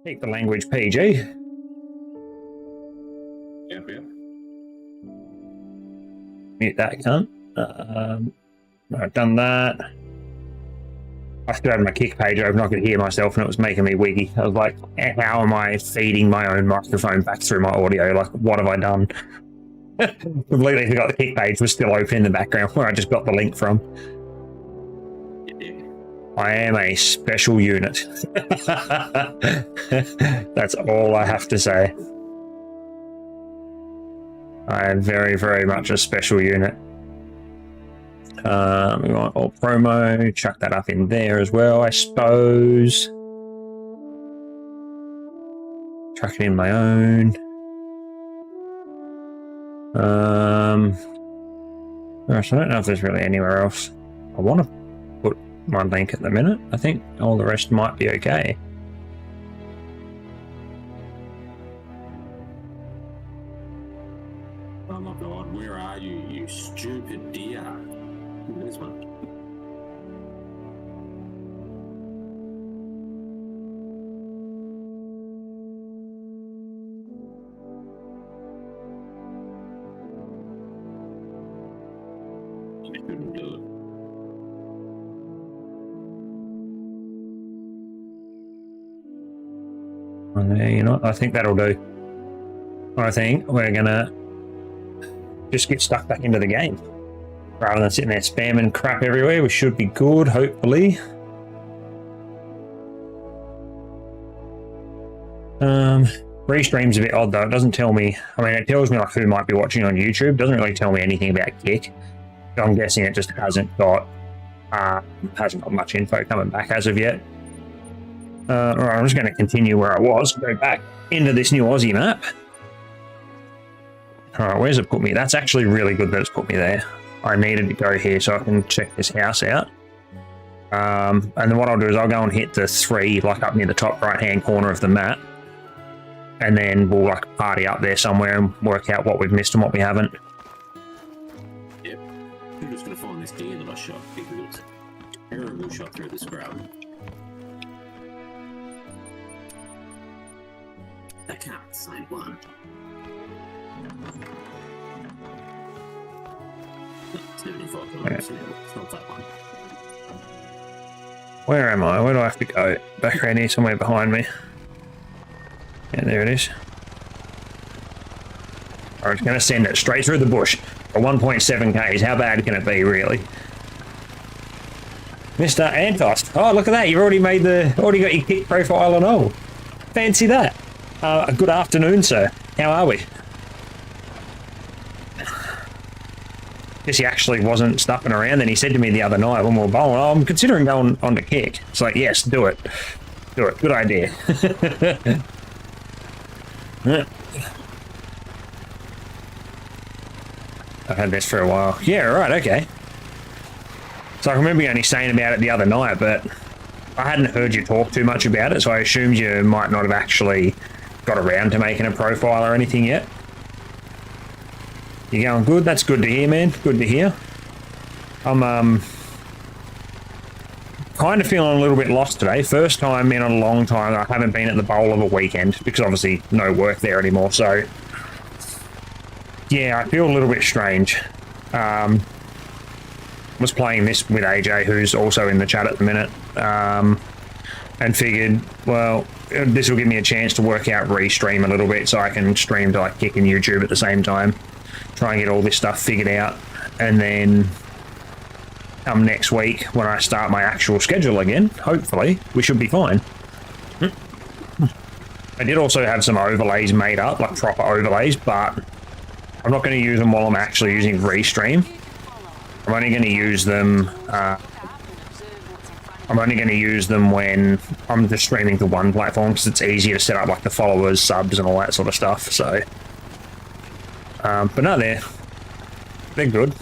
Keep the language PG. Yep, yep. Mute that cunt. I've done that. I still had my kick page open. I could hear myself and it was making me wiggy. I was like, how am I feeding my own microphone back through my audio? Like, what have I done? Completely forgot the kick page was still open in the background where I just got the link from. I am a special unit. That's all I have to say. I am very, very much a special unit. We want all promo, chuck that up in there as well, I suppose. Chuck it in my own. Gosh, I don't know if there's really anywhere else I want to put my link at the minute. I think all the rest might be okay. Oh my god, where are you, you stupid deer? This one. You shouldn't do it. And there, you know, I think that'll do. I think we're gonna just get stuck back into the game. Rather than sitting there spamming crap everywhere, we should be good, hopefully. Restream's a bit odd though, it doesn't tell me, I mean it tells me like who might be watching on YouTube, it doesn't really tell me anything about Kick. So I'm guessing it just hasn't got much info coming back as of yet. Alright, I'm just going to continue where I was, go back into this new Aussie map. Alright, where's it put me? That's actually really good that it's put me there. I needed to go here so I can check this house out. And then what I'll do is I'll go and hit the 3 like up near the top right hand corner of the map. And then we'll like party up there somewhere and work out what we've missed and what we haven't. Yep. I'm just going to find this deer that I shot because it's a terrible shot through the scrub. That can't be the same one. 75 kilometers. Yeah. It's not that one. Where am I? Where do I have to go? Back around here somewhere behind me. Yeah, there it is. I was going to send it straight through the bush for 1.7 Ks. How bad can it be, really? Mr. Antos. Oh, look at that. You've already already got your kick profile and all. Fancy that. Good afternoon, sir. How are we? Guess he actually wasn't stuffing around. Then he said to me the other night when we were bowling, oh, I'm considering going on to Kick. It's like, yes, do it. Do it. Good idea. I've had this for a while. Yeah, right, okay. So I remember you only saying about it the other night, but I hadn't heard you talk too much about it, so I assumed you might not have actually got around to making a profile or anything yet. You going good? That's good to hear, man. Good to hear. I'm kind of feeling a little bit lost today. First time in a long time I haven't been at the bowl of a weekend because obviously no work there anymore. So yeah, I feel a little bit strange. Was playing this with AJ, who's also in the chat at the minute, and figured, well, this will give me a chance to work out restream a little bit so I can stream to like Kick and YouTube at the same time. Try and get all this stuff figured out, and then come next week when I start my actual schedule again, hopefully, we should be fine. I did also have some overlays made up, like proper overlays, but I'm not going to use them while I'm actually using Restream. I'm only going to use them when I'm just streaming to one platform because it's easier to set up like the followers, subs and all that sort of stuff. So but no, they're good.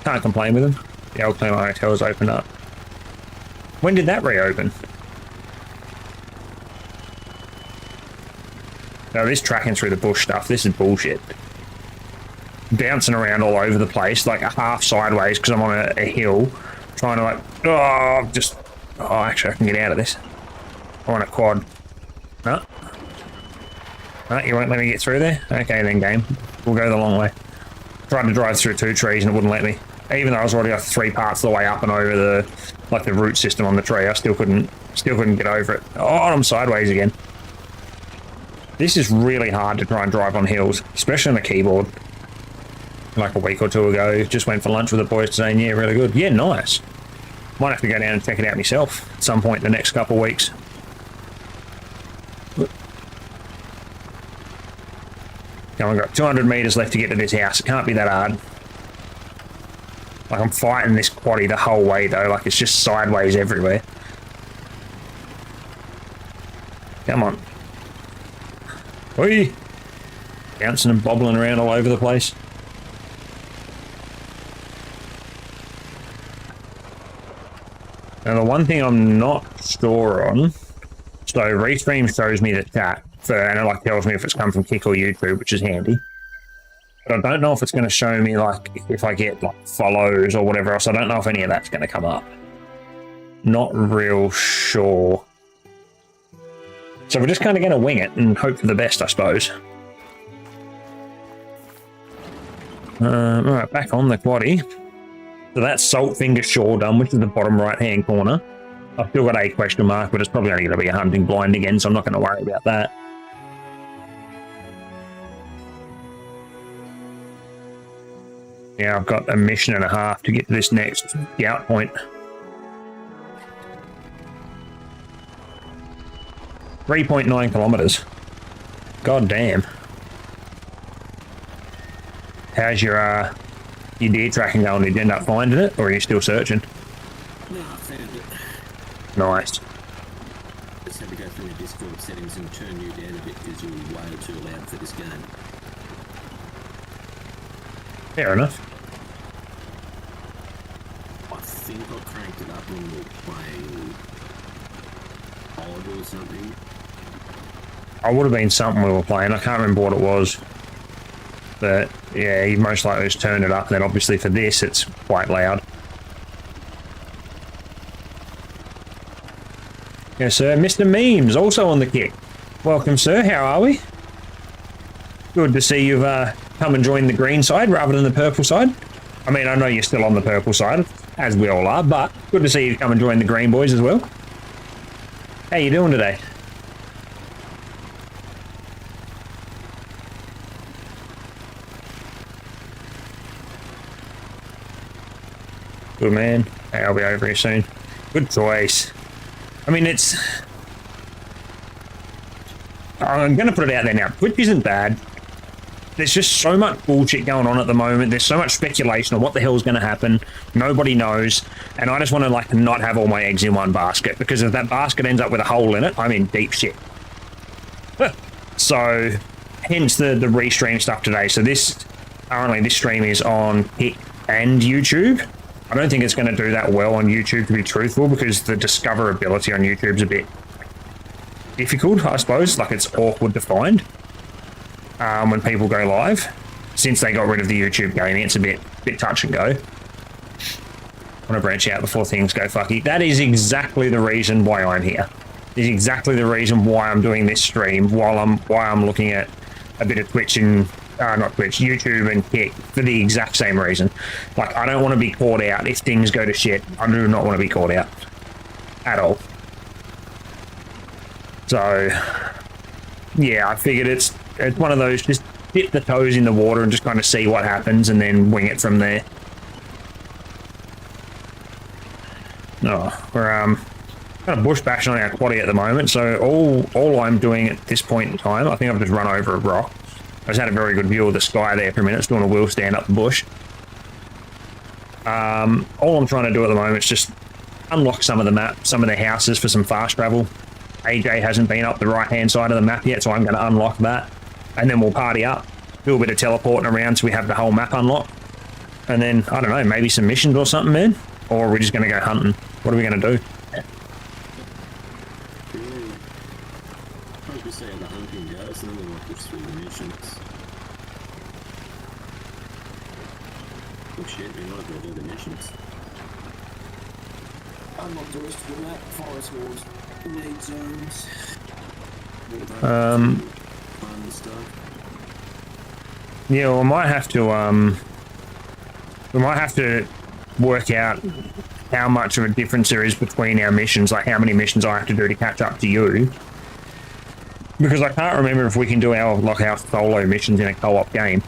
Can't complain with them. The old Claremont Hotel's opened up. When did that reopen? No, this tracking through the bush stuff, this is bullshit. Bouncing around all over the place, like a half sideways because I'm on a hill, trying to like, actually I can get out of this. I'm on a quad. No. No, you won't let me get through there? Okay then, game. We'll go the long way. Tried to drive through 2 trees and it wouldn't let me. Even though I was already like 3 parts of the way up and over the root system on the tree, I still couldn't get over it. Oh, I'm sideways again. This is really hard to try and drive on hills, especially on a keyboard. Like a week or 2 ago, just went for lunch with the boys today, and yeah, really good. Yeah, nice. Might have to go down and check it out myself at some point in the next couple of weeks. Now I've got 200 meters left to get to this house. It can't be that hard. Like, I'm fighting this quaddie the whole way, though. Like, it's just sideways everywhere. Come on. Oi! Bouncing and bobbling around all over the place. Now, the one thing I'm not sure on... So, Restream shows me the chat, and it like tells me if it's come from Kick or YouTube, which is handy. But I don't know if it's going to show me, like, if I get, like, follows or whatever else. I don't know if any of that's going to come up. Not real sure. So we're just kind of going to wing it and hope for the best, I suppose. Alright, back on the quaddie. So that's Saltfinger Shore done, which is the bottom right-hand corner. I've still got a question mark, but it's probably only going to be a hunting blind again, so I'm not going to worry about that. Yeah, I've got a mission and a half to get to this next scout point. 3.9 kilometers. God damn. How's your deer tracking going? Did you end up finding it, or are you still searching? No, I found it. Nice. Just had to go through the Discord settings and turn you down a bit because you're way too loud for this game. Fair enough. I think I cranked it up when we were playing VOD or something. I would have been something we were playing. I can't remember what it was. But yeah, you most likely just turned it up. And then obviously for this, it's quite loud. Yes, sir. Mr. Memes, also on the kick. Welcome, sir. How are we? Good to see you've come and joined the green side rather than the purple side. I mean, I know you're still on the purple side, as we all are, but good to see you come and join the green boys as well. How you doing today? Good man. Hey, I'll be over here soon. Good choice. I mean, it's... I'm going to put it out there now. Twitch isn't bad. There's just so much bullshit going on at the moment. There's so much speculation on what the hell's going to happen. Nobody knows. And I just want to, like, not have all my eggs in one basket. Because if that basket ends up with a hole in it, I'm in deep shit. So, hence the restream stuff today. So currently this stream is on Kick and YouTube. I don't think it's going to do that well on YouTube, to be truthful, because the discoverability on YouTube's a bit difficult, I suppose. Like, it's awkward to find when people go live. Since they got rid of the YouTube gaming, it's a bit touch and go. I want to branch out before things go fucky. That is exactly the reason why I'm here. Is exactly the reason why I'm doing this stream, why I'm looking at a bit of Twitch and not Twitch, YouTube and Kick, for the exact same reason. Like, I don't want to be caught out if things go to shit. I do not want to be caught out at all. So yeah, I figured it's one of those, just dip the toes in the water and just kind of see what happens and then wing it from there. We're kind of bush bashing on our quaddie at the moment, so all I'm doing at this point in time, I think I've just run over a rock. I just had a very good view of the sky there for a minute, just doing a wheel stand up the bush. All I'm trying to do at the moment is just unlock some of the map, some of the houses for some fast travel. AJ hasn't been up the right-hand side of the map yet, so I'm going to unlock that. And then we'll party up, do a bit of teleporting around so we have the whole map unlocked. And then, I don't know, maybe some missions or something, man? Or are we just going to go hunting? What are we going to do? Unlock the rest of the map, forest wars, raid zones. Yeah, we might have to work out how much of a difference there is between our missions, like how many missions I have to do to catch up to you. Because I can't remember if we can do our solo missions in a co-op game.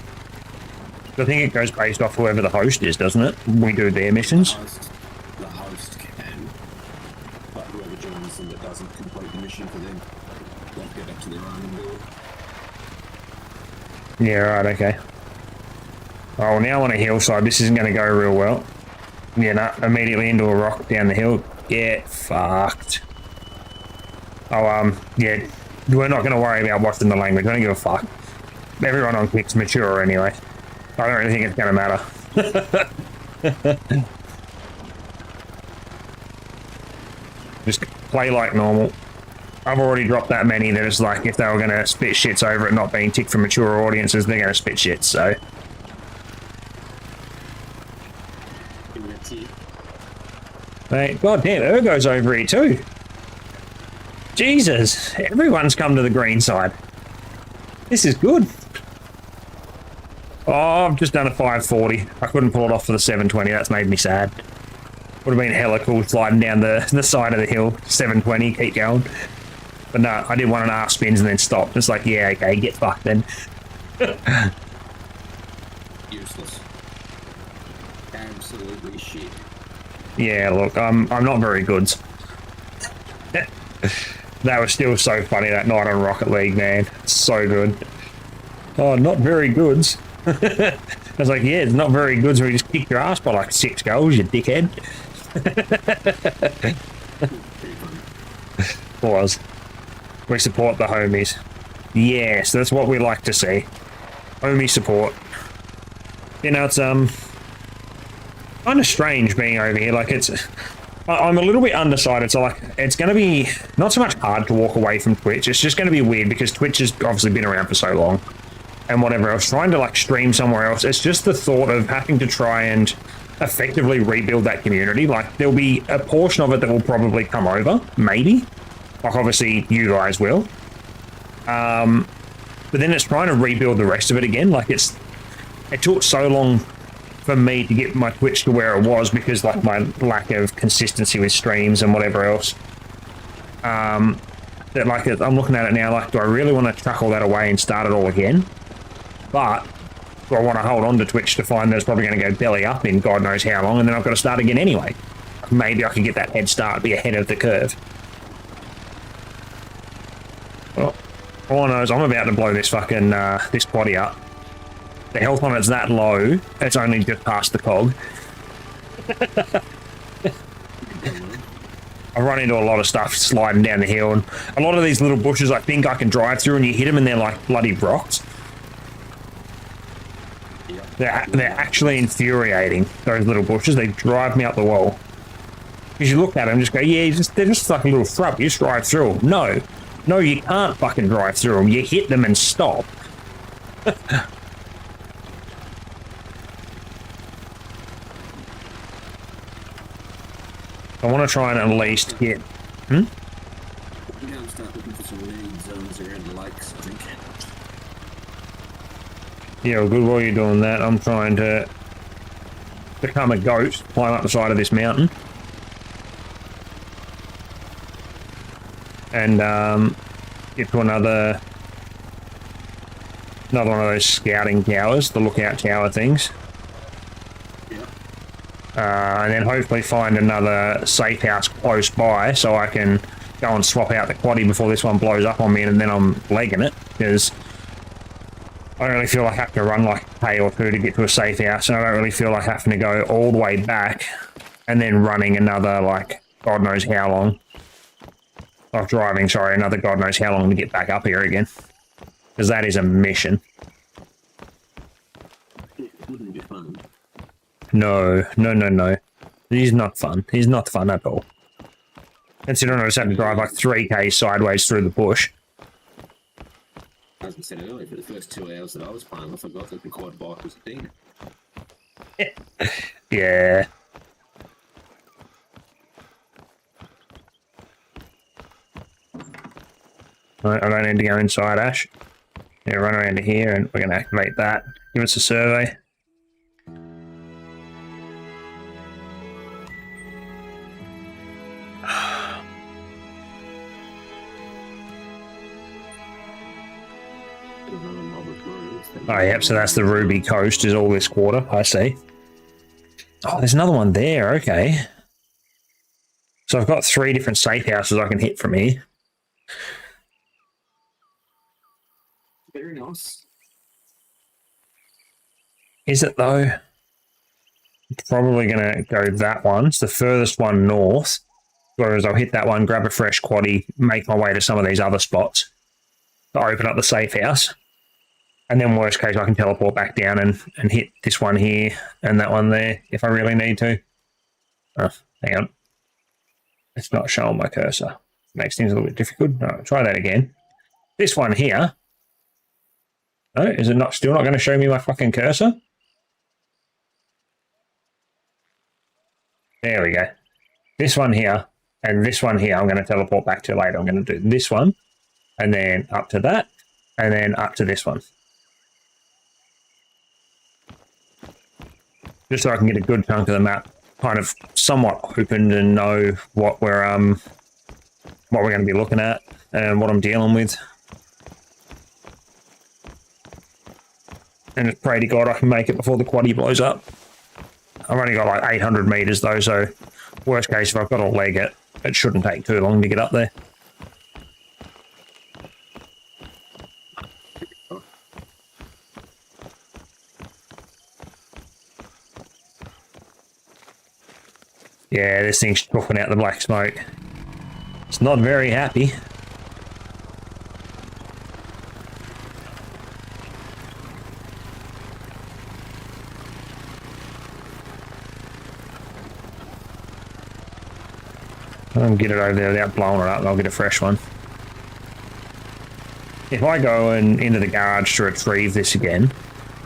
I think it goes based off whoever the host is, doesn't it? We do their missions. The host can, but whoever joins them that doesn't complete the mission for them, they'll get up to their own and do it. Yeah, right, okay. Oh, now on a hillside, this isn't going to go real well. Yeah, no, immediately into a rock down the hill. Get fucked. Oh, yeah, we're not going to worry about watching the language. I don't give a fuck. Everyone on Kick's mature anyway. I don't really think it's going to matter. Just play like normal. I've already dropped that many that it's like if they were going to spit shits over it not being ticked for mature audiences, they're going to spit shits, so... Hey, God damn, Ergo's over here too. Jesus, everyone's come to the green side. This is good. Oh, I've just done a 540. I couldn't pull it off for the 720. That's made me sad. Would have been hella cool sliding down the side of the hill. 720, keep going. But no, I did 1.5 spins and then stopped. It's like, yeah, okay, get fucked then. Useless. Absolutely shit. Yeah, look, I'm not very good. That was still so funny that night on Rocket League, man. So good. Oh, not very goods. I was like, yeah, it's not very good, so we just kicked your ass by like 6 goals, you dickhead. Was. We support the homies. Yes, that's what we like to see. Homie support. You know, it's kind of strange being over here. Like, I'm a little bit undecided, so like, it's going to be not so much hard to walk away from Twitch. It's just going to be weird because Twitch has obviously been around for so long. And whatever else, trying to like stream somewhere else, it's just the thought of having to try and effectively rebuild that community. Like, there'll be a portion of it that will probably come over, maybe. Like, obviously, you guys will. But then it's trying to rebuild the rest of it again. Like, it took so long for me to get my Twitch to where it was because, like, my lack of consistency with streams and whatever else. That, like, I'm looking at it now, like, do I really want to chuck all that away and start it all again? But do I want to hold on to Twitch to find that it's probably going to go belly up in God knows how long, and then I've got to start again anyway? Maybe I can get that head start, be ahead of the curve. Well, all I know is I'm about to blow this fucking, this quaddy up. The health on it's that low, it's only just past the cog. I run into a lot of stuff sliding down the hill, and a lot of these little bushes I think I can drive through, and you hit them and they're like bloody rocks. They're actually infuriating, those little bushes. They drive me up the wall. Because you look at them and just go, yeah, they're just like a little shrub. You just drive through them. No, you can't fucking drive through them. You hit them and stop. I want to try and at least get... I'm going to start looking for some lead zones around the lakes, I think. Yeah, well, good while you're doing that, I'm trying to become a goat, climb up the side of this mountain. And get to another one of those scouting towers, the lookout tower things. And then hopefully find another safe house close by so I can go and swap out the quaddie before this one blows up on me, and then I'm legging it, because I don't really feel like I have to run like a K or two to get to a safe house, and I don't really feel like having to go all the way back and then running another, like, God knows how long. Like, driving, sorry, another God knows how long to get back up here again. Because that is a mission. It wouldn't be fun. No. He's not fun. He's not fun at all. Considering I just had to drive like 3k sideways through the bush. As I said earlier, for the first 2 hours that I was playing, I forgot that the quad bike was a thing. Yeah. I don't need to go inside, Ash. Yeah, run around to here and we're going to activate that. Give us a survey. Oh, yep, so that's the Ruby Coast is all this quarter. I see. Oh, there's another one there. Okay. So I've got 3 different safe houses I can hit from here. Very nice. Is it though? Probably going to go that one. It's the furthest one north. Whereas I'll hit that one, grab a fresh quaddie, make my way to some of these other spots to open up the safe house. And then worst case, I can teleport back down and hit this one here and that one there if I really need to. Oh, hang on. It's not showing my cursor. Makes things a little bit difficult. No, try that again. This one here. No, is it not still not going to show me my fucking cursor? There we go. This one here and this one here I'm going to teleport back to later. I'm going to do this one and then up to that and then up to this one. Just so I can get a good chunk of the map kind of somewhat opened and know what we're going to be looking at and what I'm dealing with. And just pray to God I can make it before the quaddie blows up. I've only got like 800 meters though, so worst case if I've got to leg it, it shouldn't take too long to get up there. Yeah, this thing's puffing out the black smoke. It's not very happy. I'll get it over there without blowing it up and I'll get a fresh one. If I go into the garage to retrieve this again,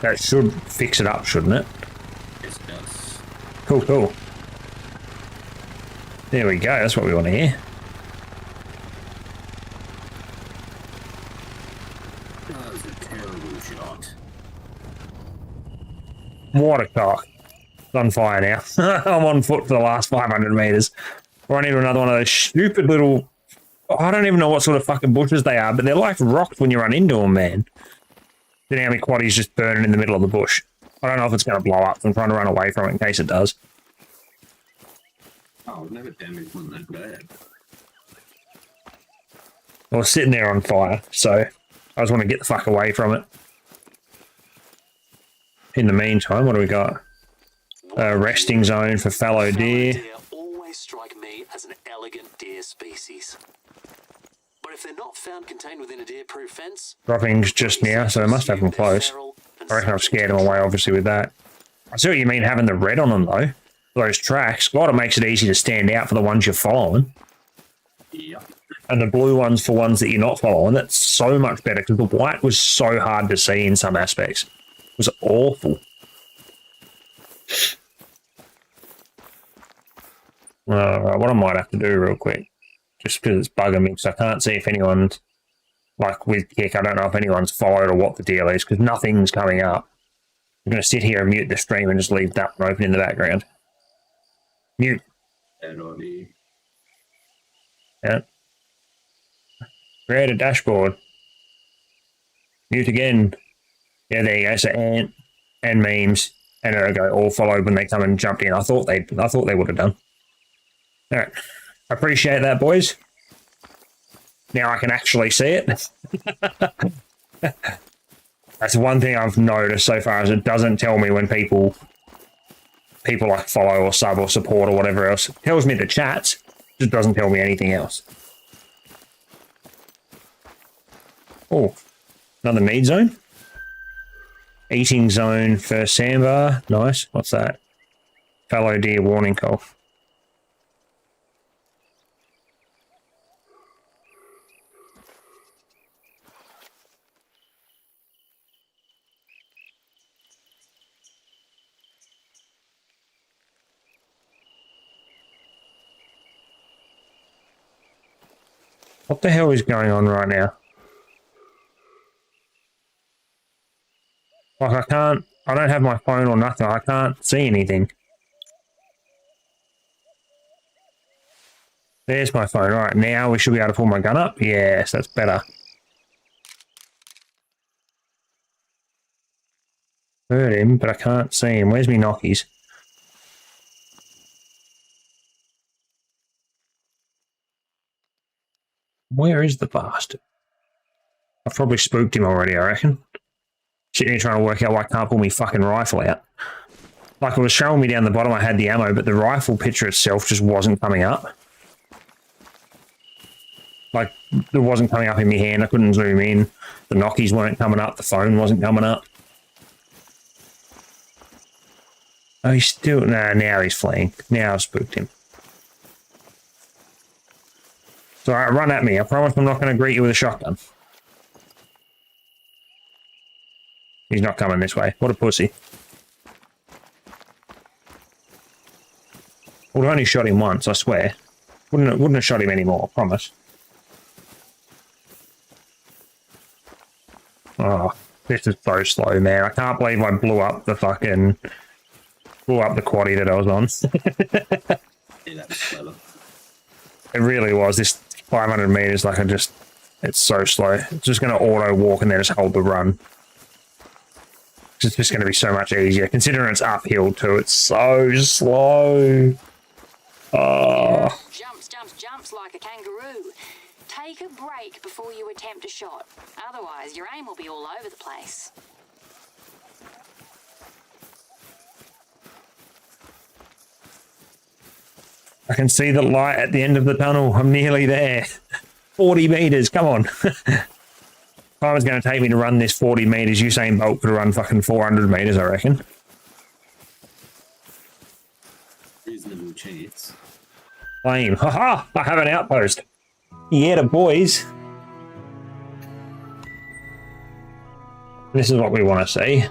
that should fix it up, shouldn't it? Yes, it does. Cool, cool. There we go, that's what we want to hear. That was a terrible shot. What a cock. It's on fire now. I'm on foot for the last 500 meters. Run into another one of those stupid little... I don't even know what sort of fucking bushes they are, but they're like rocked when you run into them, man. Then how many quaddies just burning in the middle of the bush. I don't know if it's going to blow up. I'm trying to run away from it in case it does. Oh, never damage wasn't that bad. I was sitting there on fire, so I just want to get the fuck away from it. In the meantime, what do we got? A resting zone for fallow deer. Always strike me as an elegant deer species. But if they're not found contained within a deer-proof fence... Droppings just now, so they must have them close. I reckon I've scared them away, obviously, with that. I see what you mean having the red on them, though. Those tracks. God, it makes it easy to stand out for the ones you're following. Yeah. And the blue ones for ones that you're not following. That's so much better, because the white was so hard to see in some aspects. It was awful. What I might have to do real quick, just because it's bugging me, because I can't see if anyone's, like with Kick, I don't know if anyone's followed or what the deal is, because nothing's coming up. I'm going to sit here and mute the stream and just leave that one open in the background. Mute. Yeah. Create a dashboard. Mute again. Yeah, there you go. So and memes, and there we go. All followed when they come and jumped in. I thought they would have done. All right, appreciate that, boys. Now I can actually see it. That's one thing I've noticed so far, is it doesn't tell me when people like follow or sub or support or whatever else. It tells me the chats, just doesn't tell me anything else. Oh, another need zone. Eating zone for sandbar. Nice. What's that? Fallow deer warning call. What the hell is going on right now? Like I don't have my phone or nothing. I can't see anything. There's my phone. All right, now we should be able to pull my gun up. Yes, that's better. Heard him, but I can't see him. Where's me knockies? Where is the bastard? I've probably spooked him already, I reckon. Sitting here trying to work out why I can't pull me fucking rifle out. Like, it was showing me down the bottom I had the ammo, but the rifle picture itself just wasn't coming up. Like, it wasn't coming up in my hand. I couldn't zoom in. The knockies weren't coming up. The phone wasn't coming up. Oh, he's still... Nah, now he's fleeing. Now I've spooked him. So, all right, run at me. I promise I'm not going to greet you with a shotgun. He's not coming this way. What a pussy. Well, I only shot him once, I swear. Wouldn't have shot him anymore, I promise. Oh, this is so slow, man. I can't believe I blew up the quaddie that I was on. Yeah, that was clever. It really was. This 500 meters, like it's so slow. It's just going to auto walk and then just hold the run. It's just going to be so much easier. Considering it's uphill too, it's so slow. Oh. Jumps like a kangaroo. Take a break before you attempt a shot. Otherwise, your aim will be all over the place. I can see the light at the end of the tunnel. I'm nearly there. 40 meters, come on. Time it's going to take me to run this 40 meters. Usain Bolt could run fucking 400 meters, I reckon. Reasonable chance. Lame. Haha! I have an outpost. Yeah, the boys. This is what we want to see.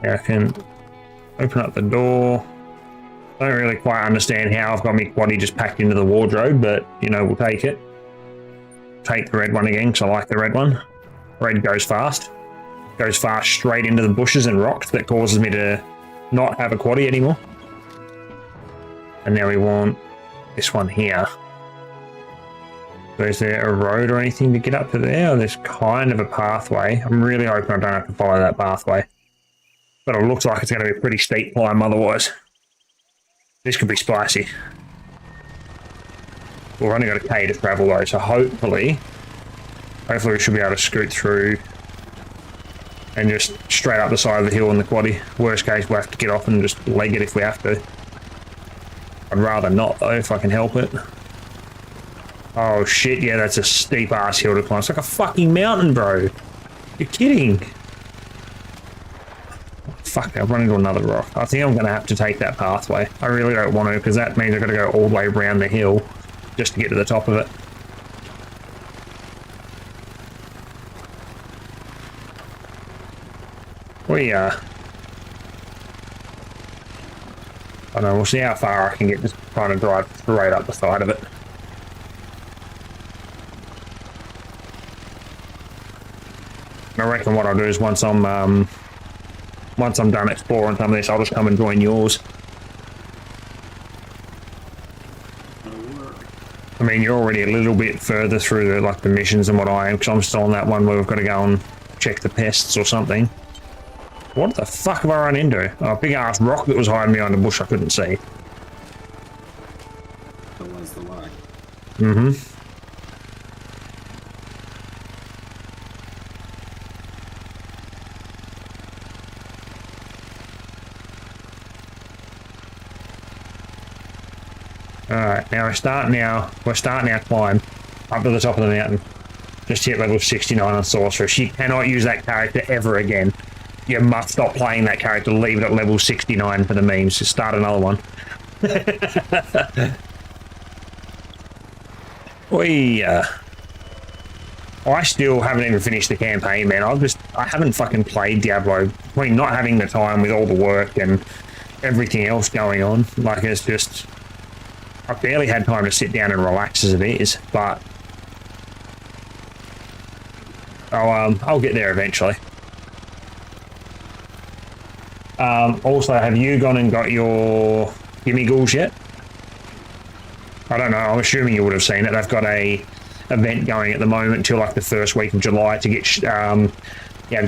Now I can open up the door. I don't really quite understand how I've got my quaddie just packed into the wardrobe, but, you know, we'll take it. Take the red one again, because I like the red one. Red goes fast. Goes fast straight into the bushes and rocks that causes me to not have a quaddie anymore. And now we want this one here. So is there a road or anything to get up to there? Or there's kind of a pathway. I'm really hoping I don't have to follow that pathway. But it looks like it's going to be a pretty steep climb otherwise. This could be spicy. We've only got a K to travel though, so hopefully we should be able to scoot through and just straight up the side of the hill on the quaddie. Worst case, we'll have to get off and just leg it if we have to. I'd rather not though, if I can help it. Oh shit, yeah, that's a steep ass hill to climb. It's like a fucking mountain, bro. You're kidding. Fuck, I've run into another rock. I think I'm going to have to take that pathway. I really don't want to, because that means I've got to go all the way around the hill just to get to the top of it. We I don't know, we'll see how far I can get just trying to drive straight up the side of it. I reckon what I'll do is once I'm done exploring some of this, I'll just come and join yours. I mean, you're already a little bit further through the missions than what I am, because I'm still on that one where we've got to go and check the pests or something. What the fuck have I run into? Oh, a big ass rock that was hiding behind a bush I couldn't see. Always the way. Mm-hmm. Alright, now we're starting our climb up to the top of the mountain. Just hit level 69 on Sorceress. You cannot use that character ever again. You must stop playing that character, leave it at level 69 for the memes. Just start another one. I still haven't even finished the campaign, man. I haven't fucking played Diablo. Between not having the time with all the work and everything else going on, like it's just... I've barely had time to sit down and relax as it is, but I'll get there eventually. Also, have you gone and got your gimme ghouls yet? I don't know. I'm assuming you would have seen it. They've got a event going at the moment until like the first week of July to get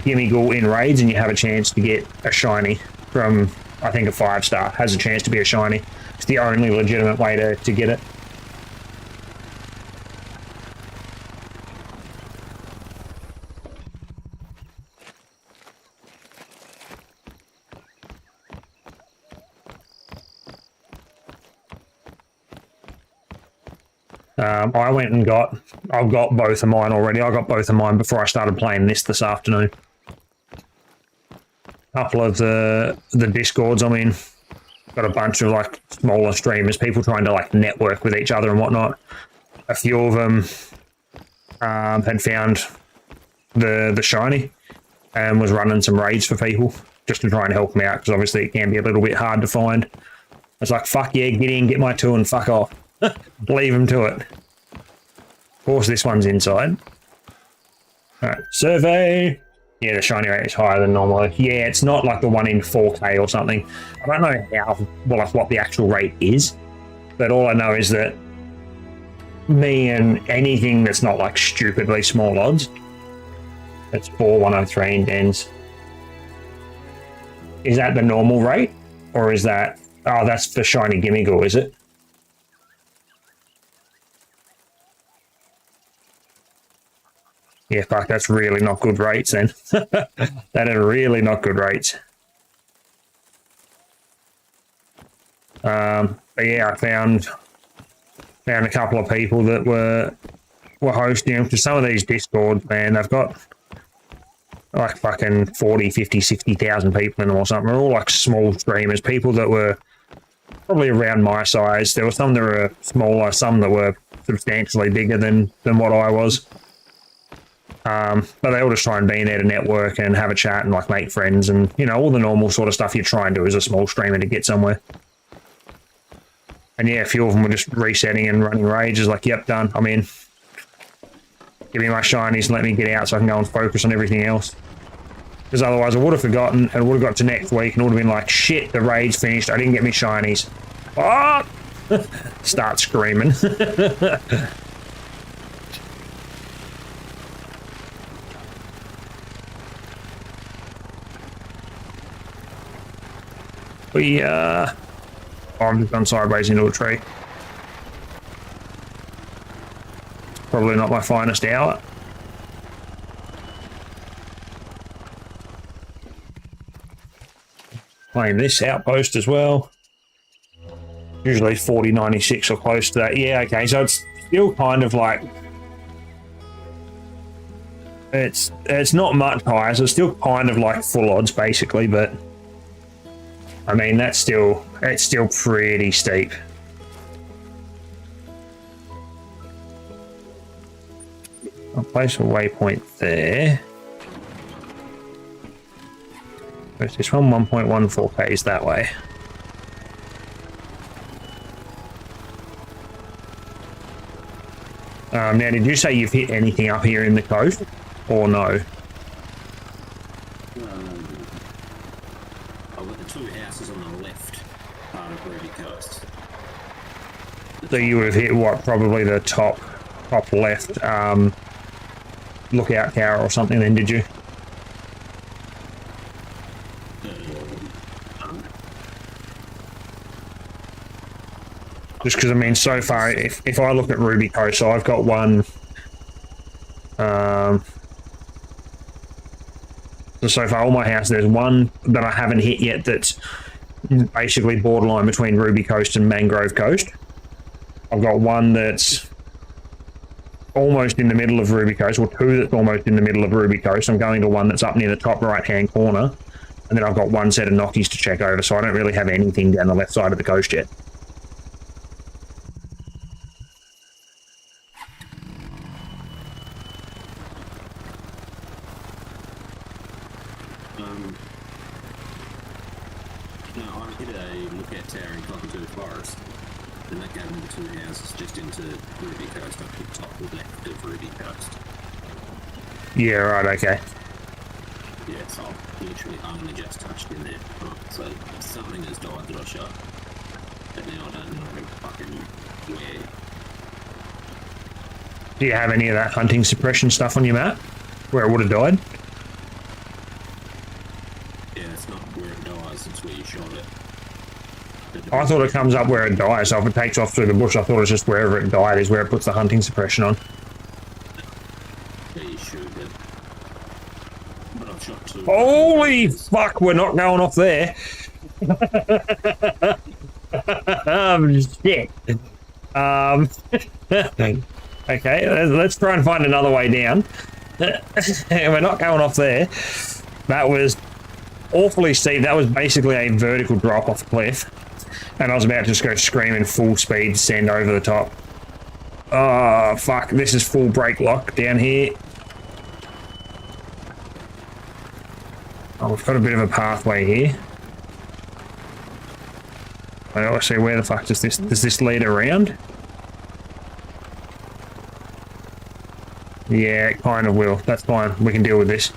gimme ghoul in raids, and you have a chance to get a shiny from, I think, a 5-star has a chance to be a shiny. It's the only legitimate way to get it. I went and I've got both of mine already. I got both of mine before I started playing this afternoon. A couple of the Discords, I mean, got a bunch of like smaller streamers, people trying to like network with each other and whatnot. A few of them had found the shiny and was running some raids for people just to try and help them out, because obviously it can be a little bit hard to find. It's like, fuck yeah, get in, get my 2 and fuck off. Leave them to it. Of course, this one's inside. Alright, survey. Yeah, the shiny rate is higher than normal. Yeah, it's not like the one in 4K or something. I don't know what the actual rate is, but all I know is that me and anything that's not like stupidly small odds, it's 4,103 in dens. Is that the normal rate? Or is that... Oh, that's for shiny gimme ghoul, is it? Yeah, fuck, that's really not good rates then. That are really not good rates. But yeah, I found a couple of people that were hosting them, because some of these Discords, man, they've got like fucking 40, 50, 60,000 people in them or something. They're all like small streamers, people that were probably around my size. There were some that were smaller, some that were substantially bigger than what I was. But they all just try and be in there to network and have a chat and like make friends and, you know, all the normal sort of stuff you try and do as a small streamer to get somewhere. And yeah, a few of them were just resetting and running rages, like, yep, done, I'm in. Give me my shinies and let me get out so I can go and focus on everything else. Because otherwise I would have forgotten and would have got to next week and would have been like, shit, the raid's finished, I didn't get me shinies. Oh! Start screaming. I'm just gone sideways into a tree. Probably not my finest hour. Playing this outpost as well. Usually 4096 or close to that. Yeah, okay, so it's still kind of like... It's not much higher, so it's still kind of like full odds basically, but... I mean, it's still pretty steep. I'll place a waypoint there. Where's this one? 1.14 Ks that way. Now, did you say you've hit anything up here in the coast, or no? I've got the 2 houses on the left part of Ruby Coast. So you would have hit what? Probably the top left lookout tower or something. Then did you? Just because I mean, so far, if I look at Ruby Coast, so I've got one. So far, all my house, there's one that I haven't hit yet that's basically borderline between Ruby Coast and Mangrove Coast. I've got one that's almost in the middle of Ruby Coast, or 2 that's almost in the middle of Ruby Coast. I'm going to one that's up near the top right-hand corner, and then I've got one set of Nockies to check over, so I don't really have anything down the left side of the coast yet. No, I hit a lookout tower in Cockatoo Forest, and that gave me the 2 houses just into Ruby Coast, up to the top left of Ruby Coast. Yeah, right, okay. Yeah, so I've literally only just touched in there. Oh, so something has died that I shot. But now I don't know fucking where. Do you have any of that hunting suppression stuff on your map? Where it would have died? Yeah, it's not where it dies, it's where you shot it. I thought it comes up where it dies, so if it takes off through the bush, I thought it was just wherever it died is where it puts the hunting suppression on. Yeah, you should, but I've shot two. Holy fuck, we're not going off there. Shit. Okay, let's try and find another way down. We're not going off there. That was awfully steep. That was basically a vertical drop off a cliff. And I was about to just go screaming full speed, send over the top. Oh, fuck. This is full brake lock down here. Oh, we've got a bit of a pathway here. I don't see where the fuck does this lead around? Yeah, it kind of will. That's fine. We can deal with this.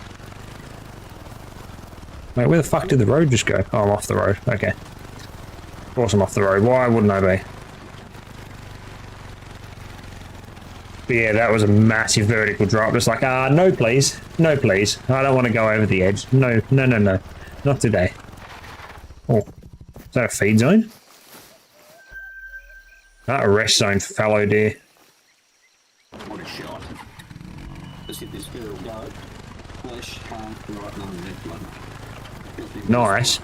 Wait, where the fuck did the road just go? Oh, I'm off the road. Okay. Of course I'm off the road. Why wouldn't I be? But yeah, that was a massive vertical drop. Just like, no please. No please. I don't want to go over the edge. No, no, no, no. Not today. Oh, is that a feed zone? A rest zone for fallow deer. What a shot. Let's get this feral goat. Flesh, half, right, none of blood. Nice.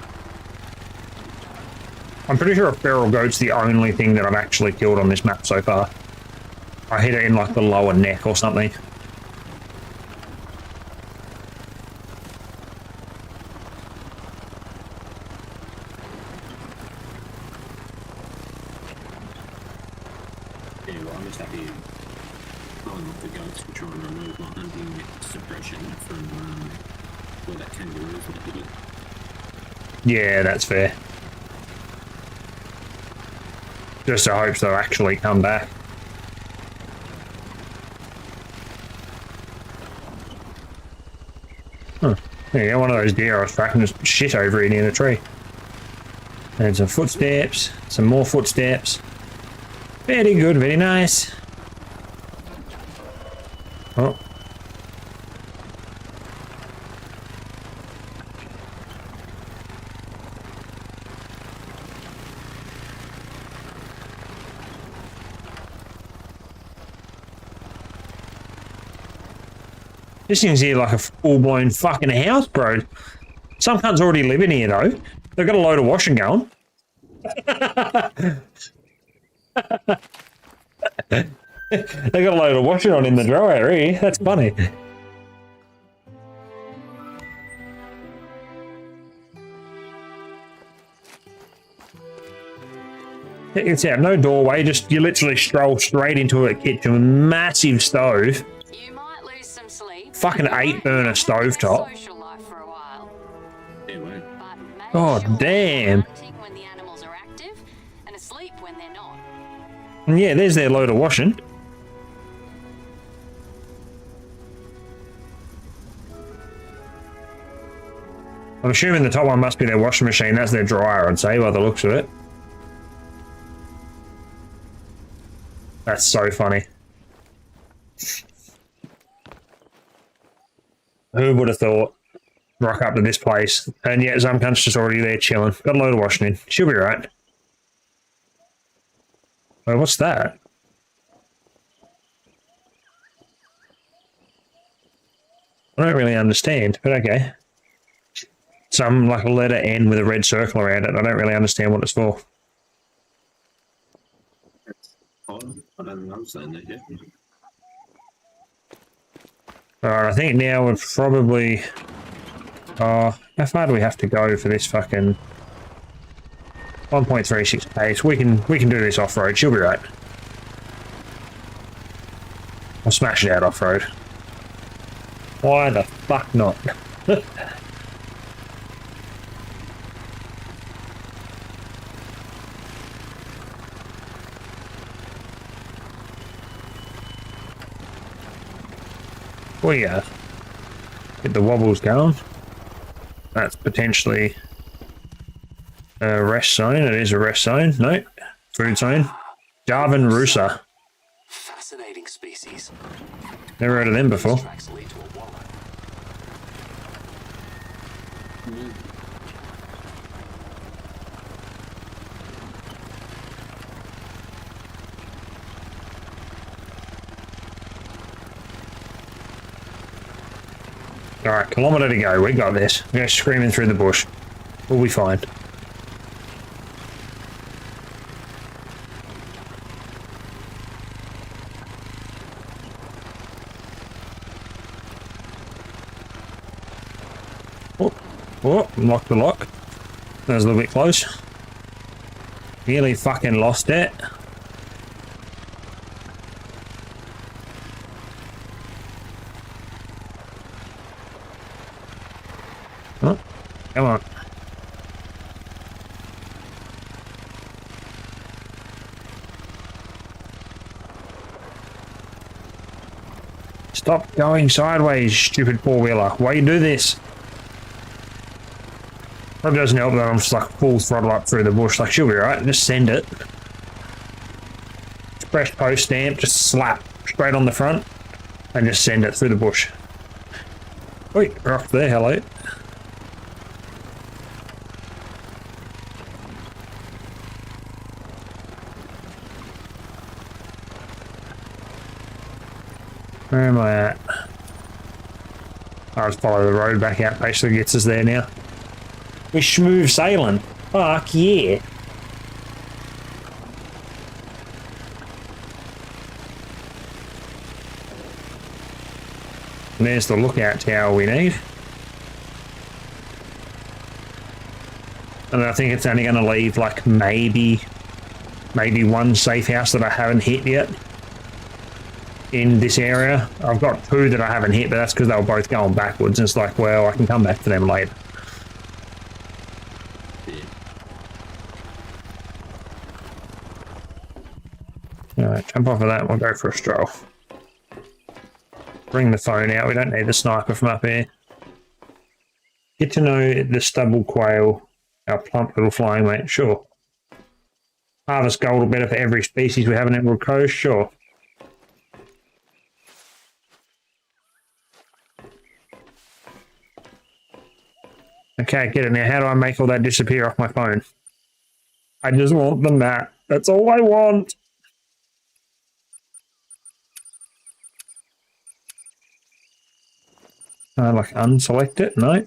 I'm pretty sure a feral goat's the only thing that I've actually killed on this map so far. I hit it in like the lower neck or something. Yeah, well, I'm just happy going with the goats to try and remove my hunting suppression from where that kangaroo's left it. Yeah, that's fair. Just I hope they'll actually come back. Huh. There you go, one of those deer I was tracking just shit over it near the tree. And some footsteps, some more footsteps. Very good, very nice. Oh. This thing's here like a full-blown fucking house, bro. Some cunts already live in here, though. They've got a load of washing going. They got a load of washing on in the dryer, eh? That's funny. It's out, no doorway, just you literally stroll straight into a kitchen, massive stove. You might lose some sleep. Fucking 8-burner stovetop. Social life for a while. Yeah, well, But make God sure damn. you're hunting when the animals are active and asleep when they're not. And yeah, there's their load of washing. I'm assuming the top one must be their washing machine. That's their dryer, I'd say, by the looks of it. That's so funny. Who would have thought? Rock up to this place, and yet some cunt's just already there chilling. Got a load of washing in. She'll be right. Oh, what's that? I don't really understand, but okay. Some like a letter N with a red circle around it. I don't really understand what it's for. that's odd. I don't know, I'm saying that yet. Alright, I think now we're probably... how far do we have to go for this fucking... 1.36 pace. We can do this off-road. She'll be right. I'll smash it out off-road. Why the fuck not? Oh yeah. Get the wobbles going. That's potentially a rest zone. It is a rest zone. No, food zone. Darwin Rusa. Fascinating species. Never heard of them before. Tracks lead to a wallet. Alright, kilometre to go. We got this. We're going screaming through the bush. We'll be fine. Oh, locked the lock. That was a little bit close. Nearly fucking lost it. Oh, come on. Stop going sideways, stupid four-wheeler. Why you do this? Probably doesn't help that I'm just like full throttle up through the bush. Like, she'll be right. Just send it. Fresh post stamp, just slap straight on the front and just send it through the bush. Wait, we're off there. Hello. Where am I at? I'll just follow the road back out. Basically gets us there now. We're smooth sailing. Fuck yeah. And there's the lookout tower we need. And I think it's only going to leave like maybe one safe house that I haven't hit yet in this area. I've got two that I haven't hit, but that's because they were both going backwards. And it's like, well, I can come back to them later. Alright, jump off of that and we'll go for a stroll. Bring the phone out, we don't need the sniper from up here. Get to know the stubble quail, our plump little flying mate, sure. Harvest gold will better for every species we have in Emerald Coast, sure. Okay, get it now. How do I make all that disappear off my phone? I just want the map. That's all I want. Like unselect it? No.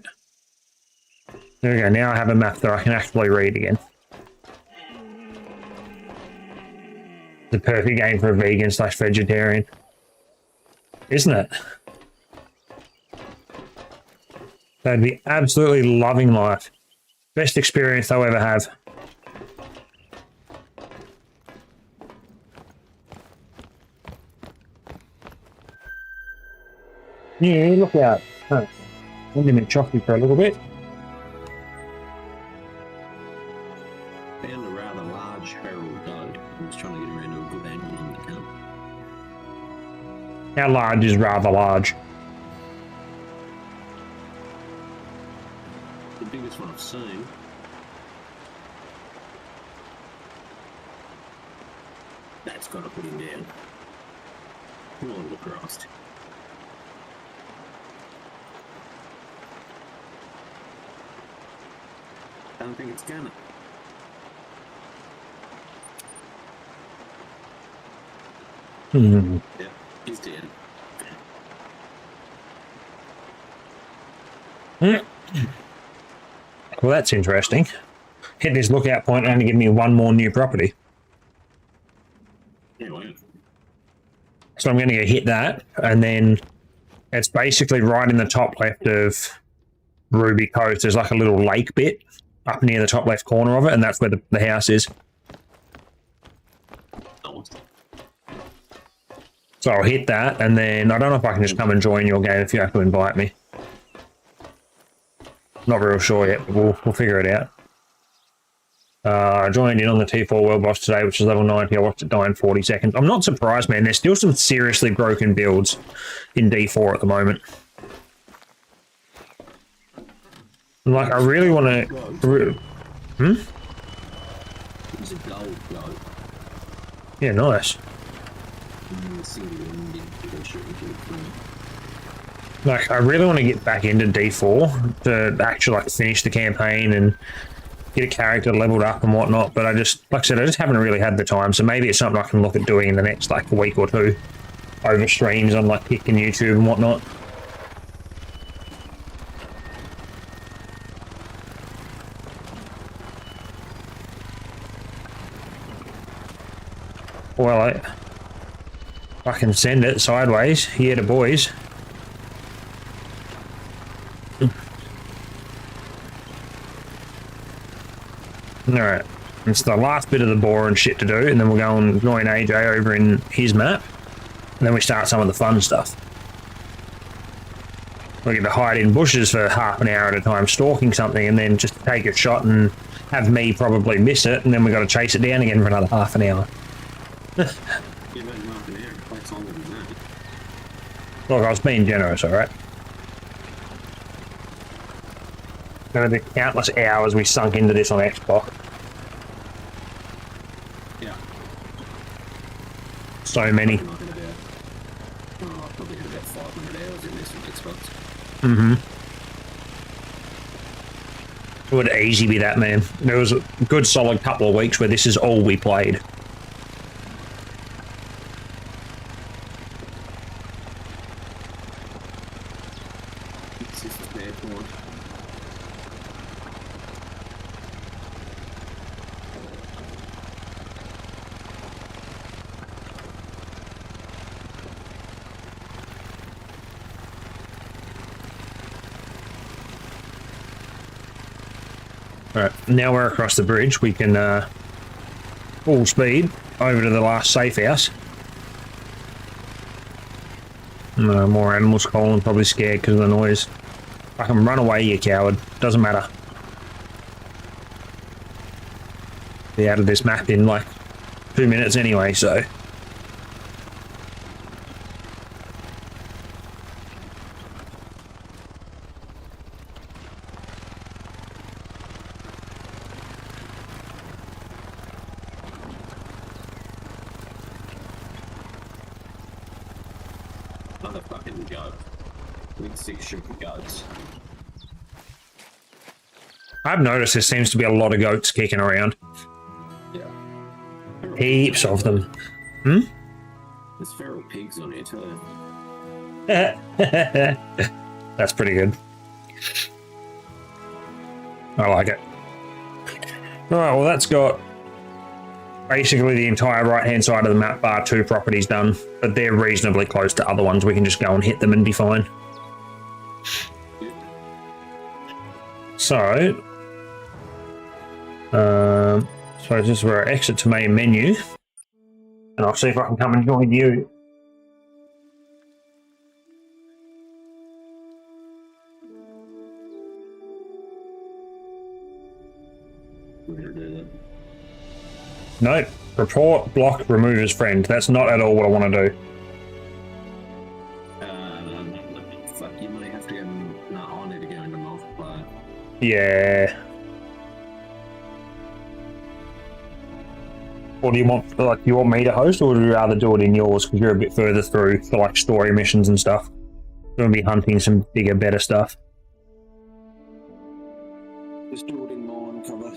There we go. Now I have a map that I can actually read again. The perfect game for a vegan / vegetarian. Isn't it? They'd be absolutely loving life. Best experience they'll ever have. Yeah, look out. Oh, I'm going to chocolate for a little bit. Found a rather large feral goat. I'm just trying to get around to a good angle on the camera. How large is rather large? The biggest one I've seen. That's got to put him down. Lord of Christ. I don't think it's gonna. Yeah, he's dead. Well, that's interesting. Hit this lookout point and only give me one more new property. Yeah, well, So I'm going to go hit that, and then it's basically right in the top left of Ruby Coast. There's like a little lake bit up near the top left corner of it, and that's where the house is. So I'll hit that, and then I don't know if I can just come and join your game if you have to invite me. Not real sure yet, but we'll figure it out. I joined in on the T4 World Boss today, which is level 90. I watched it die in 40 seconds. I'm not surprised, man. There's still some seriously broken builds in D4 at the moment. Like, I really want to. It's a gold goat. Yeah, nice. Like, I really want to get back into D4 to actually like finish the campaign and get a character leveled up and whatnot. But I just, like I said, I just haven't really had the time. So maybe it's something I can look at doing in the next like week or two over streams on like Kick and YouTube and whatnot. Well, I can send it sideways here to boys. Alright, it's the last bit of the boring shit to do, and then we'll go and join AJ over in his map, and then we start some of the fun stuff. We get to hide in bushes for half an hour at a time, stalking something, and then just take a shot and have me probably miss it, and then we got to chase it down again for another half an hour. Look, I was being generous, alright? There are the countless hours we sunk into this on Xbox. Yeah. So many. Probably had about 500 hours in this on Xbox. It would easy be that, man. There was a good solid couple of weeks where this is all we played. This is the bad one. Alright, now we're across the bridge. We can full speed over to the last safe house. No, more animals calling, probably scared because of the noise. I can run away, you coward. Doesn't matter. Be out of this map in like 2 minutes anyway, so. Another fucking goat. With 6 sugar goats. I've noticed there seems to be a lot of goats kicking around. Yeah. Heaps of them. There's feral pigs on here too. That's pretty good. I like it. Alright, well that's got basically the entire right hand side of the map bar 2 properties done, but they're reasonably close to other ones. We can just go and hit them and be fine. So, so this is where I exit to main menu, and I'll see if I can come and join you. We're gonna do that. Nope. Report, block, remove as friend. That's not at all what I want to do. Fuck, you might have to go. No, I need to go into multiplayer. Yeah. Or do you want, like, you want me to host, or would you rather do it in yours because you're a bit further through for like story missions and stuff? We're gonna be hunting some bigger, better stuff. Just do it in mine cover.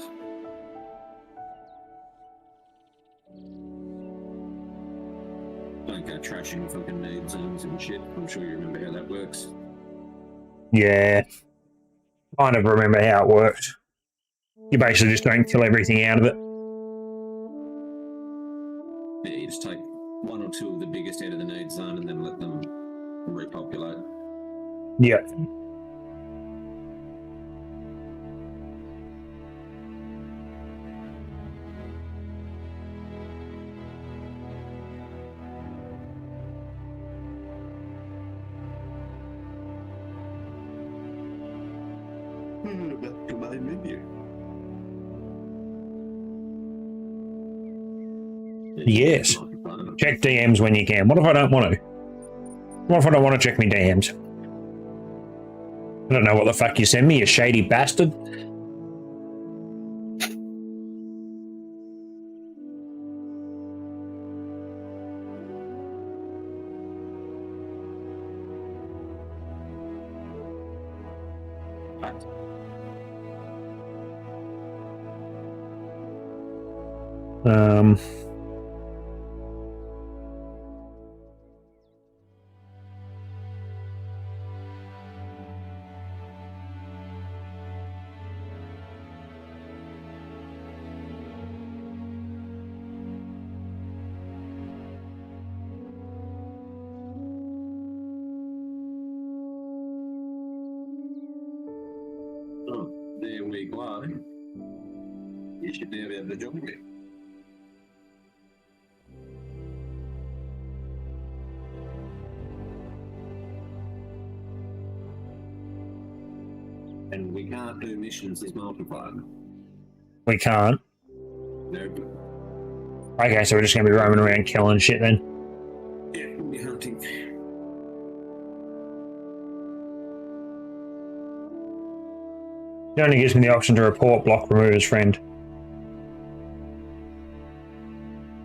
Don't go trashing fucking need zones and shit. I'm sure you remember how that works. Yeah. Kind of remember how it worked. You basically just don't kill everything out of it. Yeah, you just take 1 or 2 of the biggest out of the need zone and then let them repopulate. Yeah. Back to my menu. Yes. Check DMs when you can. What if I don't want to? What if I don't want to check my DMs? I don't know what the fuck you send me, you shady bastard. Um, Oh, there we go. You should now be able to join me. And we can't do missions as multiplayer. we can't. Nope. Okay, so we're just gonna be roaming around killing shit then. Yeah, we'll be hunting. It only gives me the option to report block remover's friend.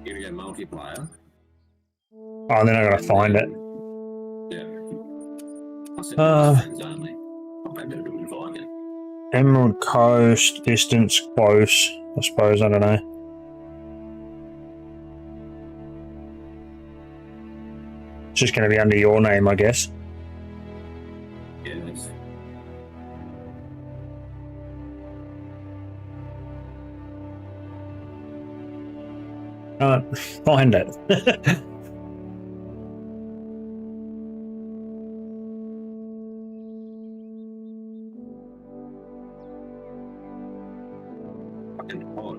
You're gonna go multiplayer. Oh, and then I gotta find it. Yeah. I said friends only. I'll maybe do it if I can. Emerald Coast, distance, close. I suppose, I don't know. It's just gonna be under your name, I guess. Yeah, that's Can't find it. fucking odd.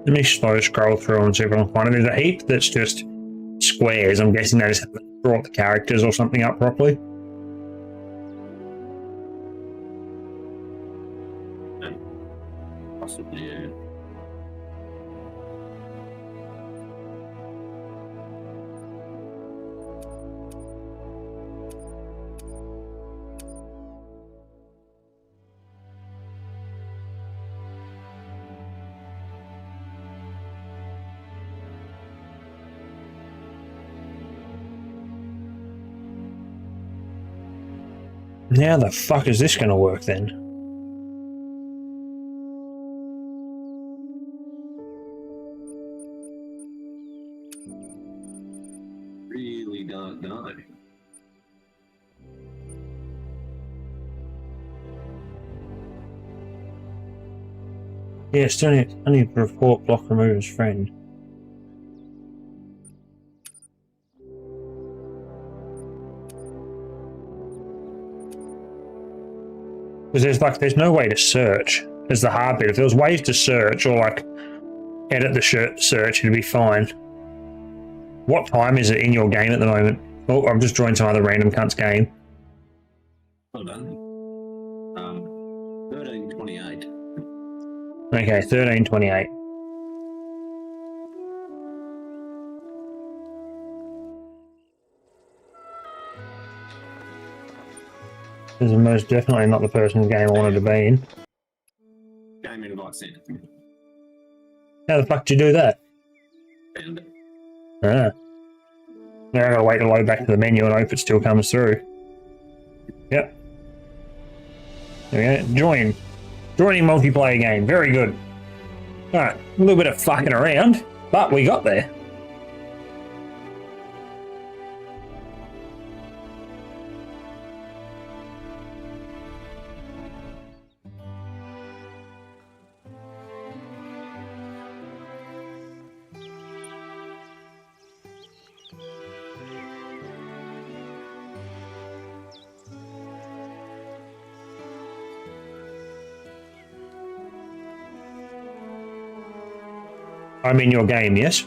Let me slow scroll through and see if I can find it. There's a heap that's just squares. I'm guessing they just haven't brought the characters or something up properly. Possibly, yeah. How the fuck is this going to work then? Really don't know. Yeah, still need to report block remover's friend. Because there's no way to search. There's the hard bit. If there was ways to search or like edit the search, it'd be fine. What time is it in your game at the moment? Oh, I've just joined some other random cunt's game. Hold on. 13:28. Okay, 13:28. This is most definitely not the person's game I wanted to be in. Game invite sent. How the fuck did you do that? Found it. Ah. Now I gotta wait to load back to the menu and hope it still comes through. Yep. There we go. Join. Joining multiplayer game. Very good. Alright, a little bit of fucking around, but we got there. I'm in your game, yes?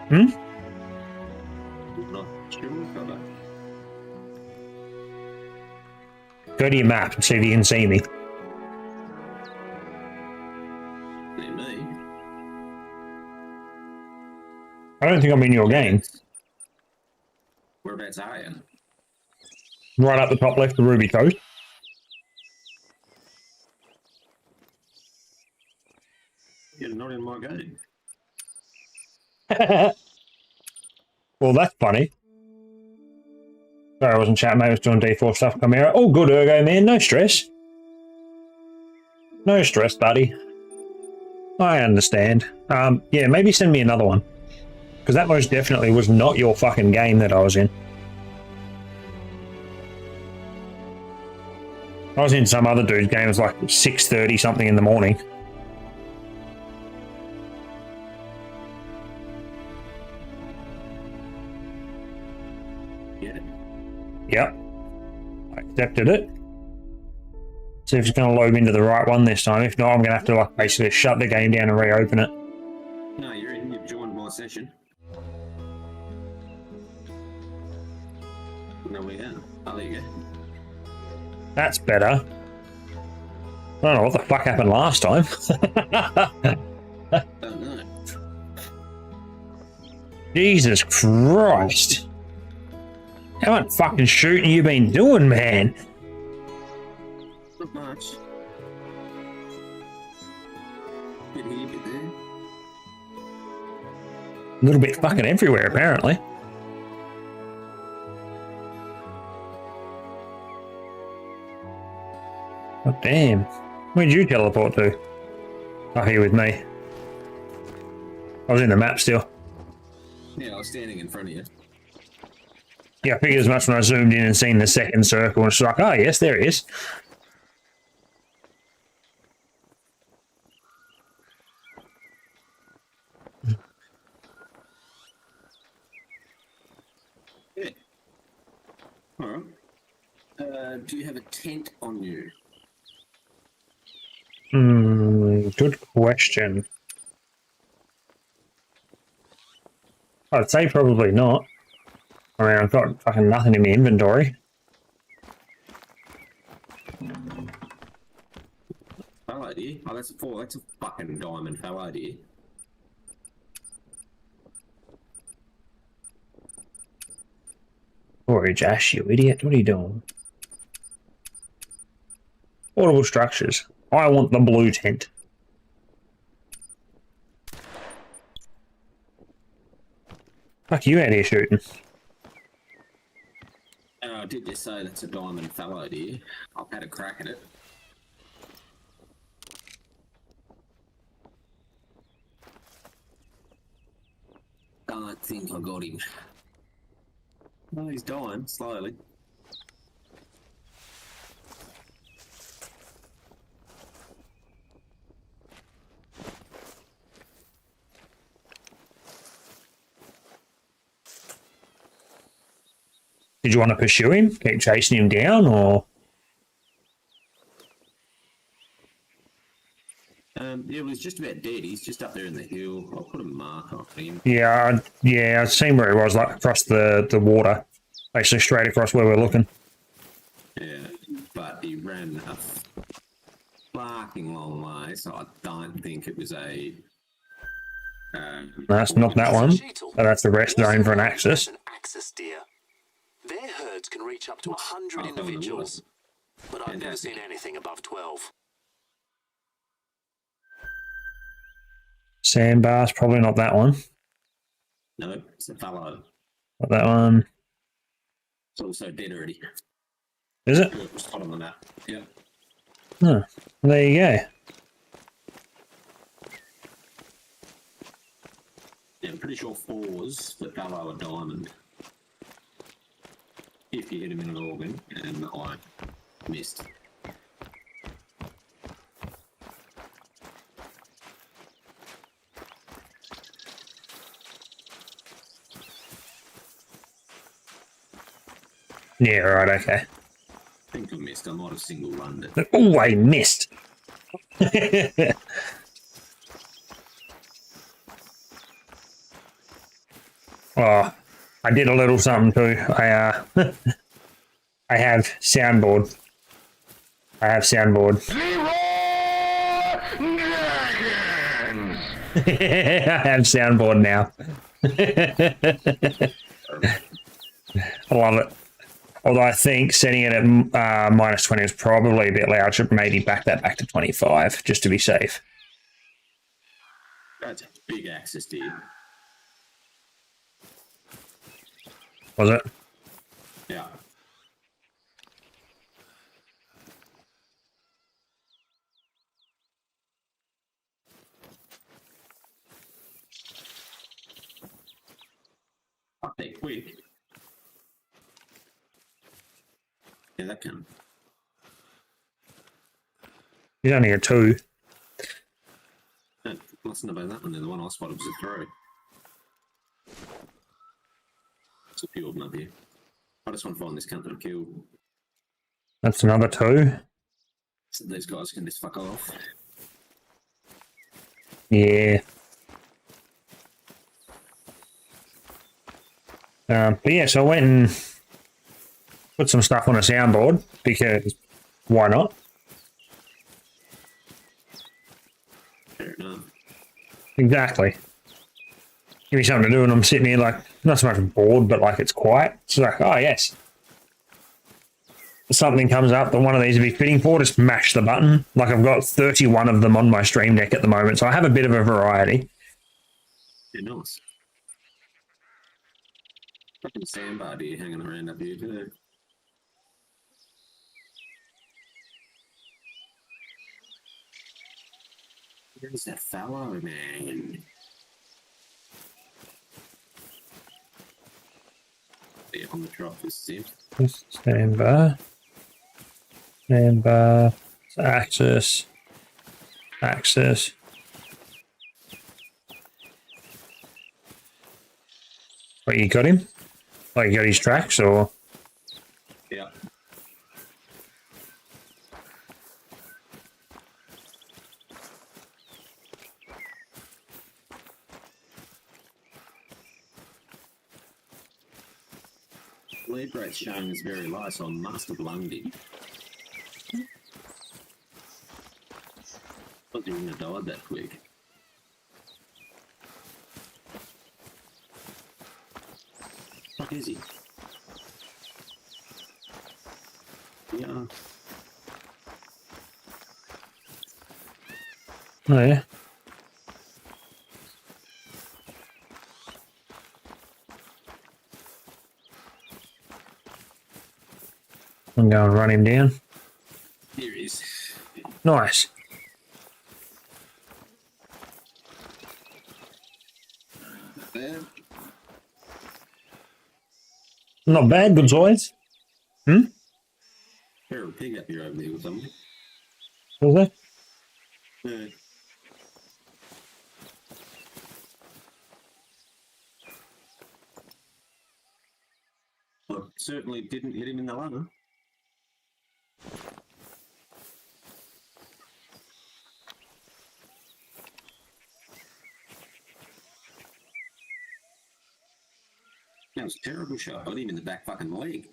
Hmm? Not sure about that. Go to your map and see if you can see me. See me. I don't think I'm in your game. Whereabouts are you? Right up the top left, the ruby toast. You're not in my game. Well, that's funny. Sorry, I wasn't chatting, mate. I was doing D4 stuff. Come here. Oh, good, Ergo, man. No stress. No stress, buddy. I understand. Yeah, maybe send me another one. Because that most definitely was not your fucking game that I was in. I was in some other dude's game. It was like 6:30 something in the morning. Get it? Yep. I accepted it. See if it's going to load me into the right one this time. If not, I'm going to have to like basically shut the game down and reopen it. No, you're in. You've joined my session. No, we are. Oh, there you go. That's better. I don't know what the fuck happened last time. Don't know. Jesus Christ. How much fucking shooting you been doing, man? Not much. Bit here, bit there. A little bit fucking everywhere, apparently. Oh, damn. Where'd you teleport to? Oh, here with me. I was in the map still. Yeah, I was standing in front of you. Yeah, I figured as much when I zoomed in and seen the second circle, and it's like, oh, yes, there it is. Yeah. All right. Do you have a tent on you? Good question. I'd say probably not. I mean, I've got fucking nothing in my inventory. Fell idea. Oh, that's a four. That's a fucking diamond. Fell idea. Storage, Ash, you idiot. What are you doing? Portable structures. I want the blue tent. Fuck you out here shooting. I did just say that's a diamond fell idea. I've had a crack at it. Don't think I got him. No, he's dying slowly. Did you want to pursue him? Keep chasing him down, or? Yeah, well, he's just about dead. He's just up there in the hill. I'll put a mark on him. Yeah, I've seen where he was, like across the water. Basically straight across where we're looking. Yeah, but he ran a fucking long way, so I don't think it was a... No, that's not that one. So that's the rest zone for an axis. An axis deer. Their herds can reach up to 100 individuals, but I've never seen anything above 12. Sandbars, probably not that one. No, it's a fallow. Not that one. It's also dead already. Is it? It was spot on the map. Yeah. Huh. There you go. Yeah, I'm pretty sure fours for fallow are diamond. If you hit him in an organ, and I missed. Yeah, right, okay. I think I missed. I might have single runned it. Oh, I missed. Oh, I did a little something too. I have soundboard. I have soundboard. I have soundboard now. I love it. Although I think setting it at minus 20 is probably a bit loud. Should maybe back that back to 25 just to be safe. That's a big access, dude. Was it? Yeah. Up there, quick. Yeah, that can. He's only a 2. That mustn't have been that one there. The one I spotted was a 3. It's a few of them up here. I just want to find this cunt that I killed. That's another 2. So these guys can just fuck off. Yeah. But yeah, so I went and put some stuff on a soundboard because why not? Fair enough. Exactly. Give me something to do, and I'm sitting here like not so much bored, but like it's quiet. It's like, oh yes, something comes up that one of these would be fitting for. Just mash the button. Like I've got 31 of them on my stream deck at the moment, so I have a bit of a variety. Yeah, nice. Fucking sandbar deer hanging around up here too. Where's that fellow, man? Yeah, on the drop is it. Stand bar. Stand bar. Axis. Axis. What, you got him? Like you got his tracks or? Yeah. Lead rate showing is very low, so I must have lunged him. Thought he wouldn't have died that quick. What is he? Yeah. Oh yeah. I'm going to run him down. Here he is. Nice. There. Not bad, good size. Pair of pig up here over there with something. Was that? Yeah. Well, certainly didn't hit him in the lung. That was a terrible shot. I hit him in the back fucking leg.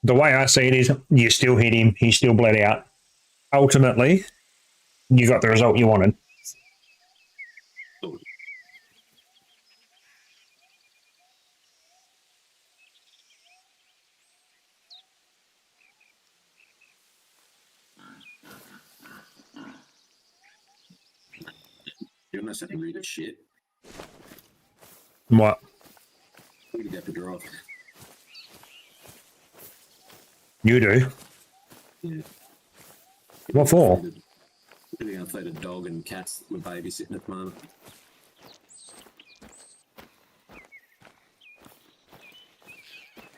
The way I see it is you still hit him, he still bled out. Ultimately, you got the result you wanted. Oh, you're not sitting reading shit. What? We could have to draw. You do? Yeah. What for? We're going to feed a dog and cats with babysitting at the moment.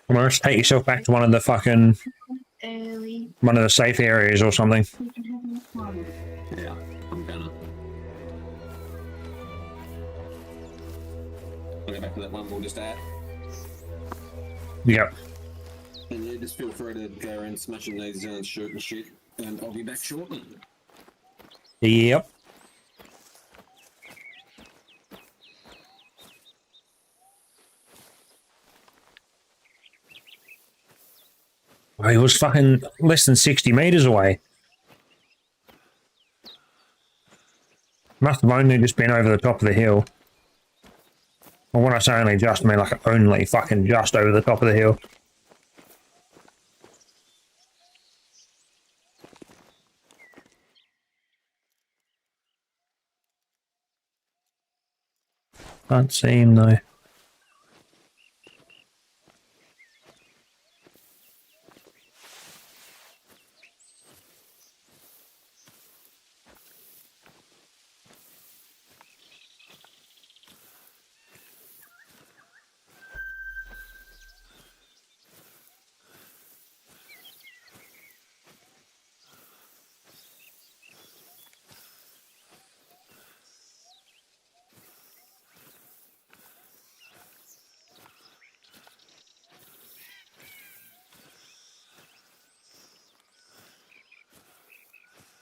I'm gonna take yourself back to one of the fucking Early. one of the safe areas or something. We can have more fun. Yeah, I'm gonna. I'll go back to that one we'll just add. Yep. And yeah, just feel free to go around smashing these shirt and shit. And I'll be back shortly. Yep. Well, he was fucking less than 60 meters away. Must have only just been over the top of the hill. Well, when I say only just, I mean like only fucking just over the top of the hill. Can't see him though.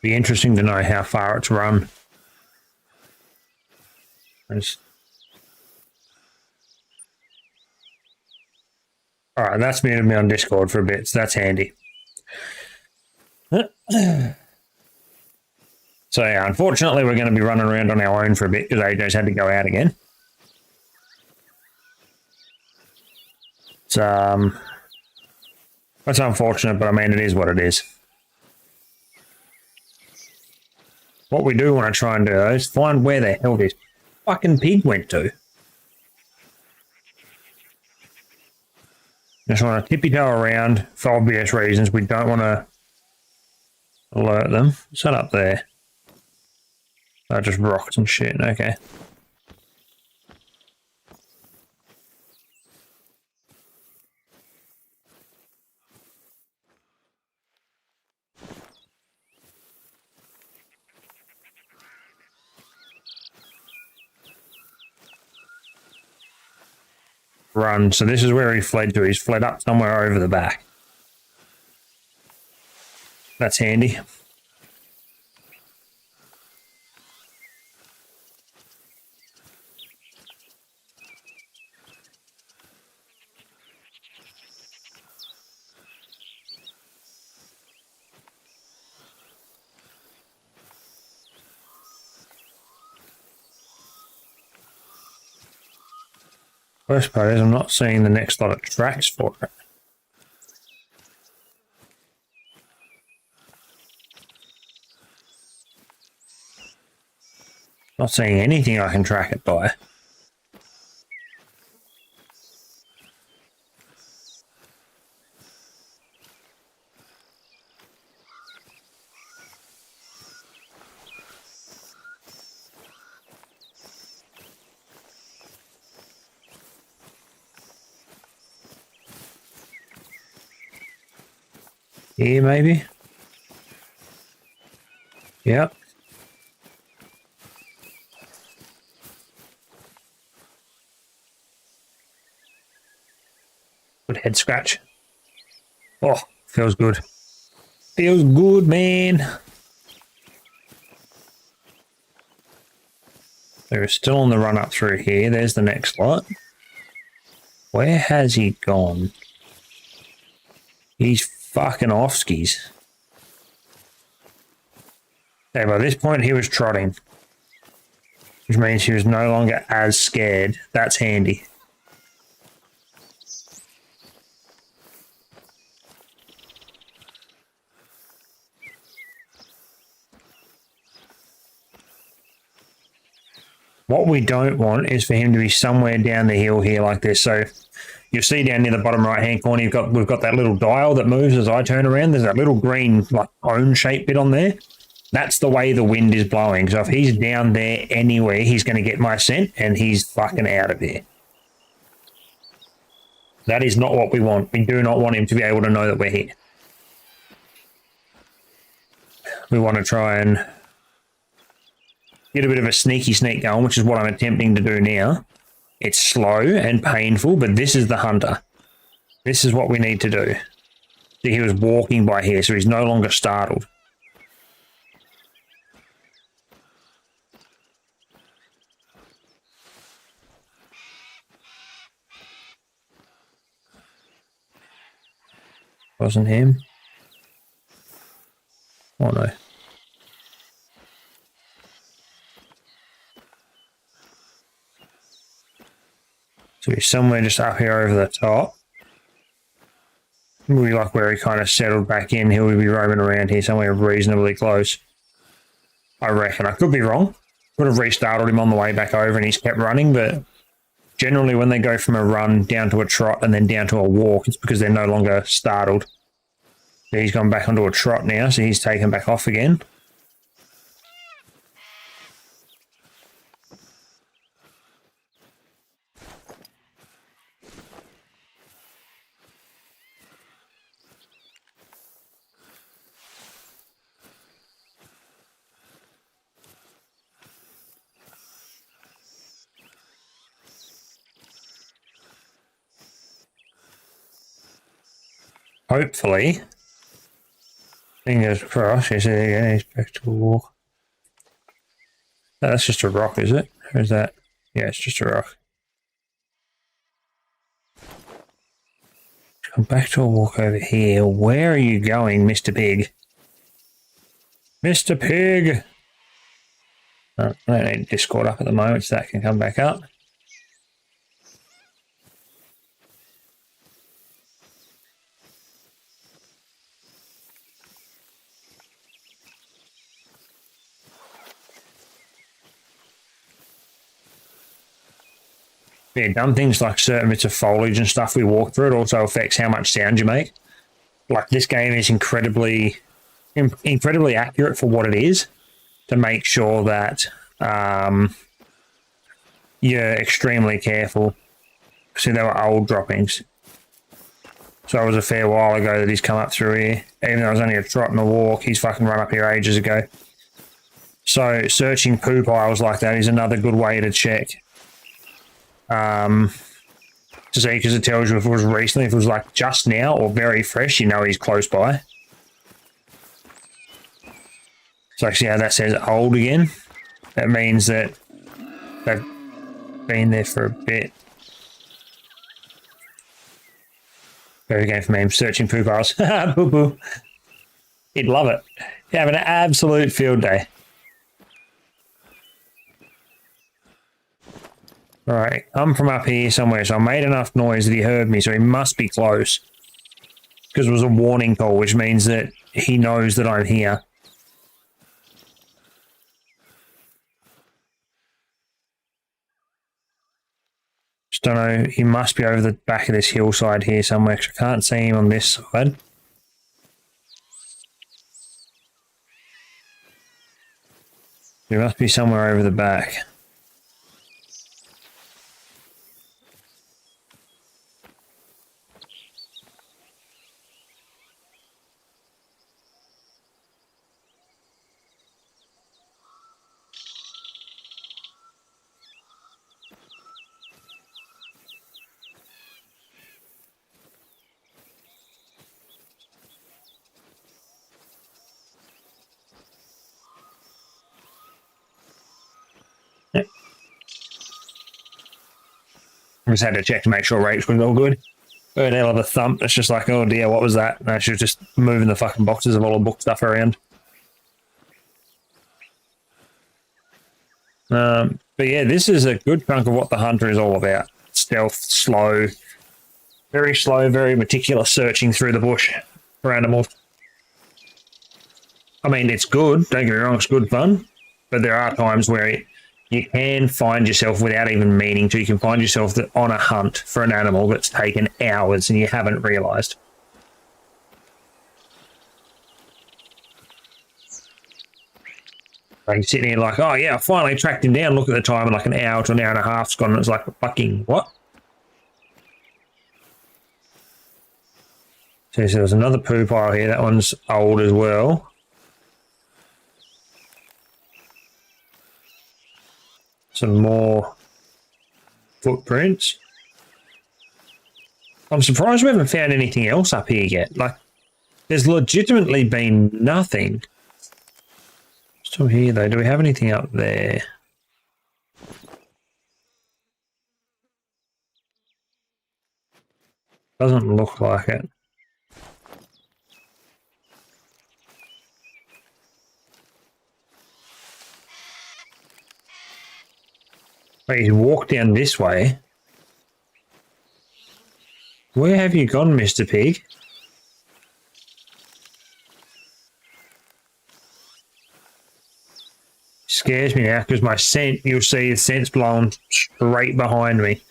Be interesting to know how far it's run. Alright, that's muted me on Discord for a bit, so that's handy. So yeah, unfortunately we're going to be running around on our own for a bit because AJ's had to go out again. It's, that's unfortunate, but I mean, it is what it is. What we do want to try and do is find where the hell this fucking pig went to. Just want to tippy-toe around for obvious reasons. We don't want to alert them. Set up there. Oh, just rocks and shit. Okay. Run. So this is where he fled to. He's fled up somewhere over the back. That's handy. Worst part is I'm not seeing the next lot of tracks for it. Not seeing anything I can track it by. Here, maybe? Yep. Good head scratch. Oh, feels good. Feels good, man. They're still on the run up through here. There's the next lot. Where has he gone? He's fucking off skis. Okay, by this point he was trotting, which means he was no longer as scared. That's handy. What we don't want is for him to be somewhere down the hill here like this. So you'll see down near the bottom right hand corner, we've got that little dial that moves as I turn around. There's that little green like cone shaped bit on there. That's the way the wind is blowing. So if he's down there anywhere, he's going to get my scent and he's fucking out of here. That is not what we want. We do not want him to be able to know that we're here. We want to try and get a bit of a sneaky sneak going, which is what I'm attempting to do now. It's slow and painful, but this is the hunter. This is what we need to do. See, he was walking by here, so he's no longer startled. Wasn't him. Oh no. So he's somewhere just up here over the top. Maybe like where he kind of settled back in. He'll be roaming around here somewhere reasonably close. I reckon. I could be wrong. Could have restarted him on the way back over and he's kept running, but generally when they go from a run down to a trot and then down to a walk, it's because they're no longer startled. So he's gone back onto a trot now, so he's taken back off again. Hopefully, fingers crossed. Yes, there you go. He's back to a walk. Oh, that's just a rock, is it? Or is that? Yeah, it's just a rock. Come back to a walk over here. Where are you going, Mr. Pig? Mr. Pig! Oh, I don't need Discord up at the moment, so that can come back up. Yeah, dumb things like certain bits of foliage and stuff we walk through, it also affects how much sound you make. Like, this game is incredibly accurate for what it is, to make sure that you're extremely careful. See, they were old droppings. So it was a fair while ago that he's come up through here. Even though it was only a trot and a walk, he's fucking run up here ages ago. So searching poo piles like that is another good way to check. To see, because it tells you if it was recently, if it was like just now or very fresh, you know he's close by. So see how that says old again? That means that they've been there for a bit. Very game for me. I'm searching poo piles. Boo boo. He'd love it. He'd have an absolute field day. Alright, I'm from up here somewhere, so I made enough noise that he heard me, so he must be close. Because it was a warning call, which means that he knows that I'm here. Just don't know, he must be over the back of this hillside here somewhere, because I can't see him on this side. He must be somewhere over the back. I just had to check to make sure rates was all good. Heard a hell of a thump. It's just like, oh dear, what was that? And she was just moving the fucking boxes of all the book stuff around. But yeah, this is a good chunk of what the Hunter is all about. Stealth, slow, very meticulous searching through the bush for animals. I mean, it's good, don't get me wrong, it's good fun, but there are times where you can find yourself, without even meaning to, you can find yourself on a hunt for an animal that's taken hours and you haven't realised. Like, you're sitting here like, oh yeah, I finally tracked him down, look at the time, and like an hour to an hour and a half's gone, and it's like, fucking what? So there's another poo pile here, that one's old as well. Some more footprints. I'm surprised we haven't found anything else up here yet. Like, there's legitimately been nothing. Still here though. Do we have anything up there? Doesn't look like it. Wait, he's walked down this way. Where have you gone, Mr. Pig? Scares me now because my scent, you'll see the scent's blowing straight behind me.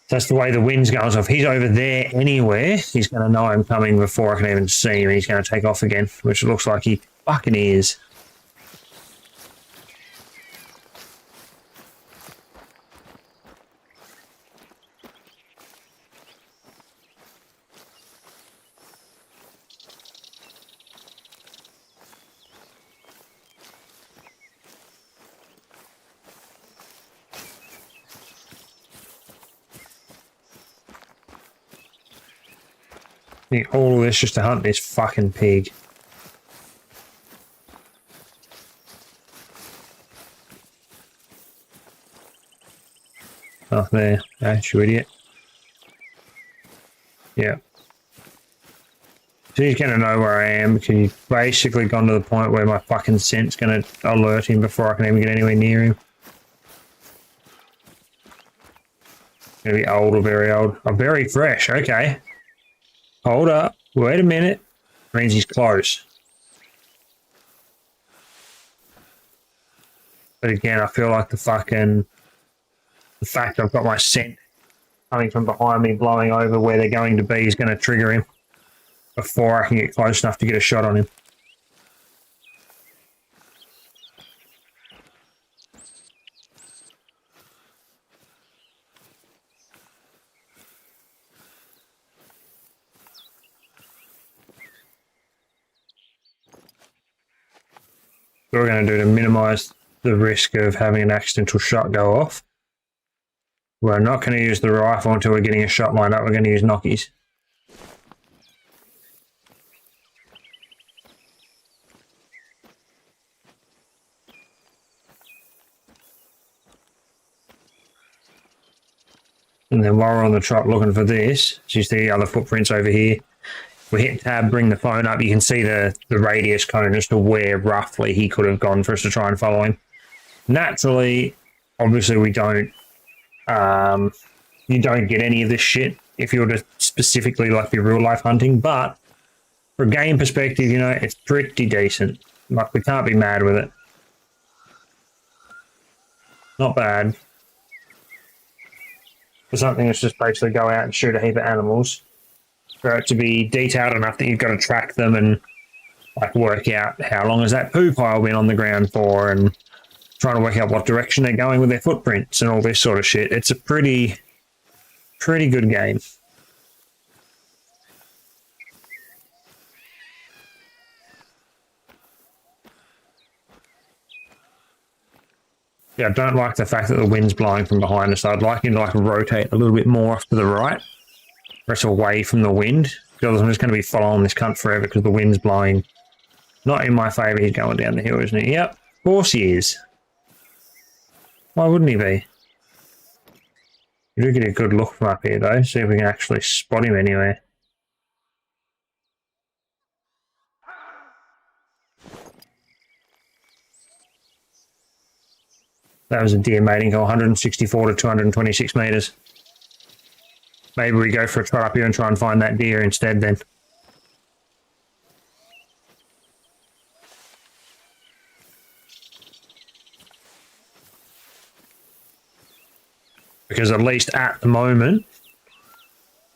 That's the way the wind's going. So if he's over there anywhere, he's going to know I'm coming before I can even see him. He's going to take off again, which looks like he fucking is. I think all of this just to hunt this fucking pig. Oh, there. That's you idiot. Yeah. So he's going to know where I am because he's basically gone to the point where my fucking scent's going to alert him before I can even get anywhere near him. Going to be old or very old. Oh, very fresh. Okay. Hold up. Wait a minute. Means he's close. But again, I feel like the fact I've got my scent coming from behind me, blowing over where they're going to be, is going to trigger him before I can get close enough to get a shot on him. What we're going to do to minimize the risk of having an accidental shot go off, we're not going to use the rifle until we're getting a shot lined up. We're going to use Nockies. And then while we're on the trot looking for this, so you see the other footprints over here. We hit tab, bring the phone up. You can see the radius cone as to where roughly he could have gone for us to try and follow him. Naturally, obviously, we don't. You don't get any of this shit if you were to specifically like be real life hunting. But for a game perspective, you know, it's pretty decent. Like, we can't be mad with it. Not bad. For something that's just basically go out and shoot a heap of animals. For it to be detailed enough that you've got to track them and like work out how long has that poo pile been on the ground for, and trying to work out what direction they're going with their footprints and all this sort of shit. It's a pretty good game. Yeah, I don't like the fact that the wind's blowing from behind us. I'd like him to like rotate a little bit more off to the right. Press away from the wind, because I'm just going to be following this cunt forever because the wind's blowing not in my favour. He's going down the hill, isn't he? Yep, of course he is. Why wouldn't he be? We do get a good look from up here though, see if we can actually spot him anywhere. That was a deer mating goal, 164 to 226 metres. Maybe we go for a trot up here and try and find that deer instead then. Because at least at the moment,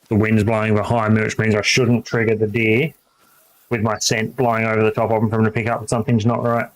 the wind's blowing behind me, which means I shouldn't trigger the deer with my scent blowing over the top of them for them to pick up that something's not right.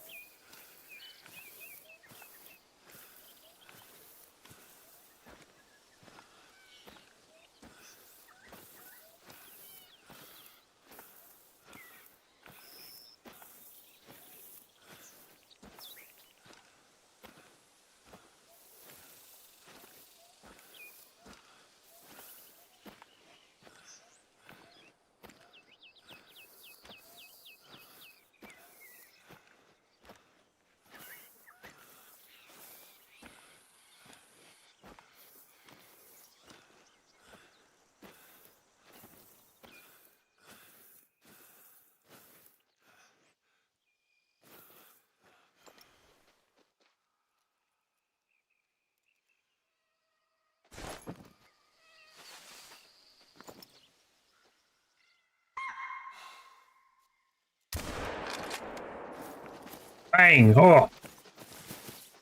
Bang! Oh!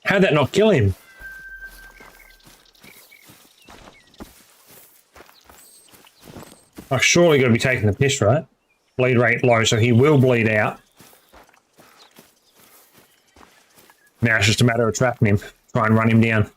How'd that not kill him? I surely got to be taking the piss, right? Bleed rate low, so he will bleed out. Now it's just a matter of trapping him. Try and run him down.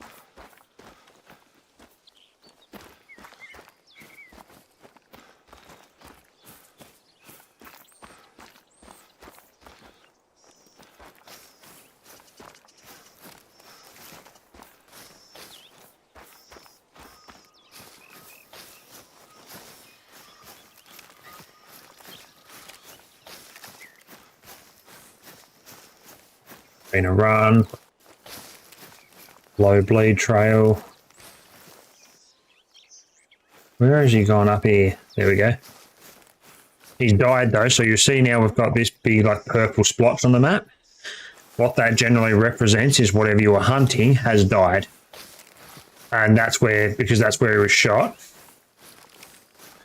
Been a run. Low bleed trail. Where has he gone? Up here? There we go. He's died though, so you see now we've got this big like purple splotch on the map. What that generally represents is whatever you were hunting has died. And that's where, because that's where he was shot.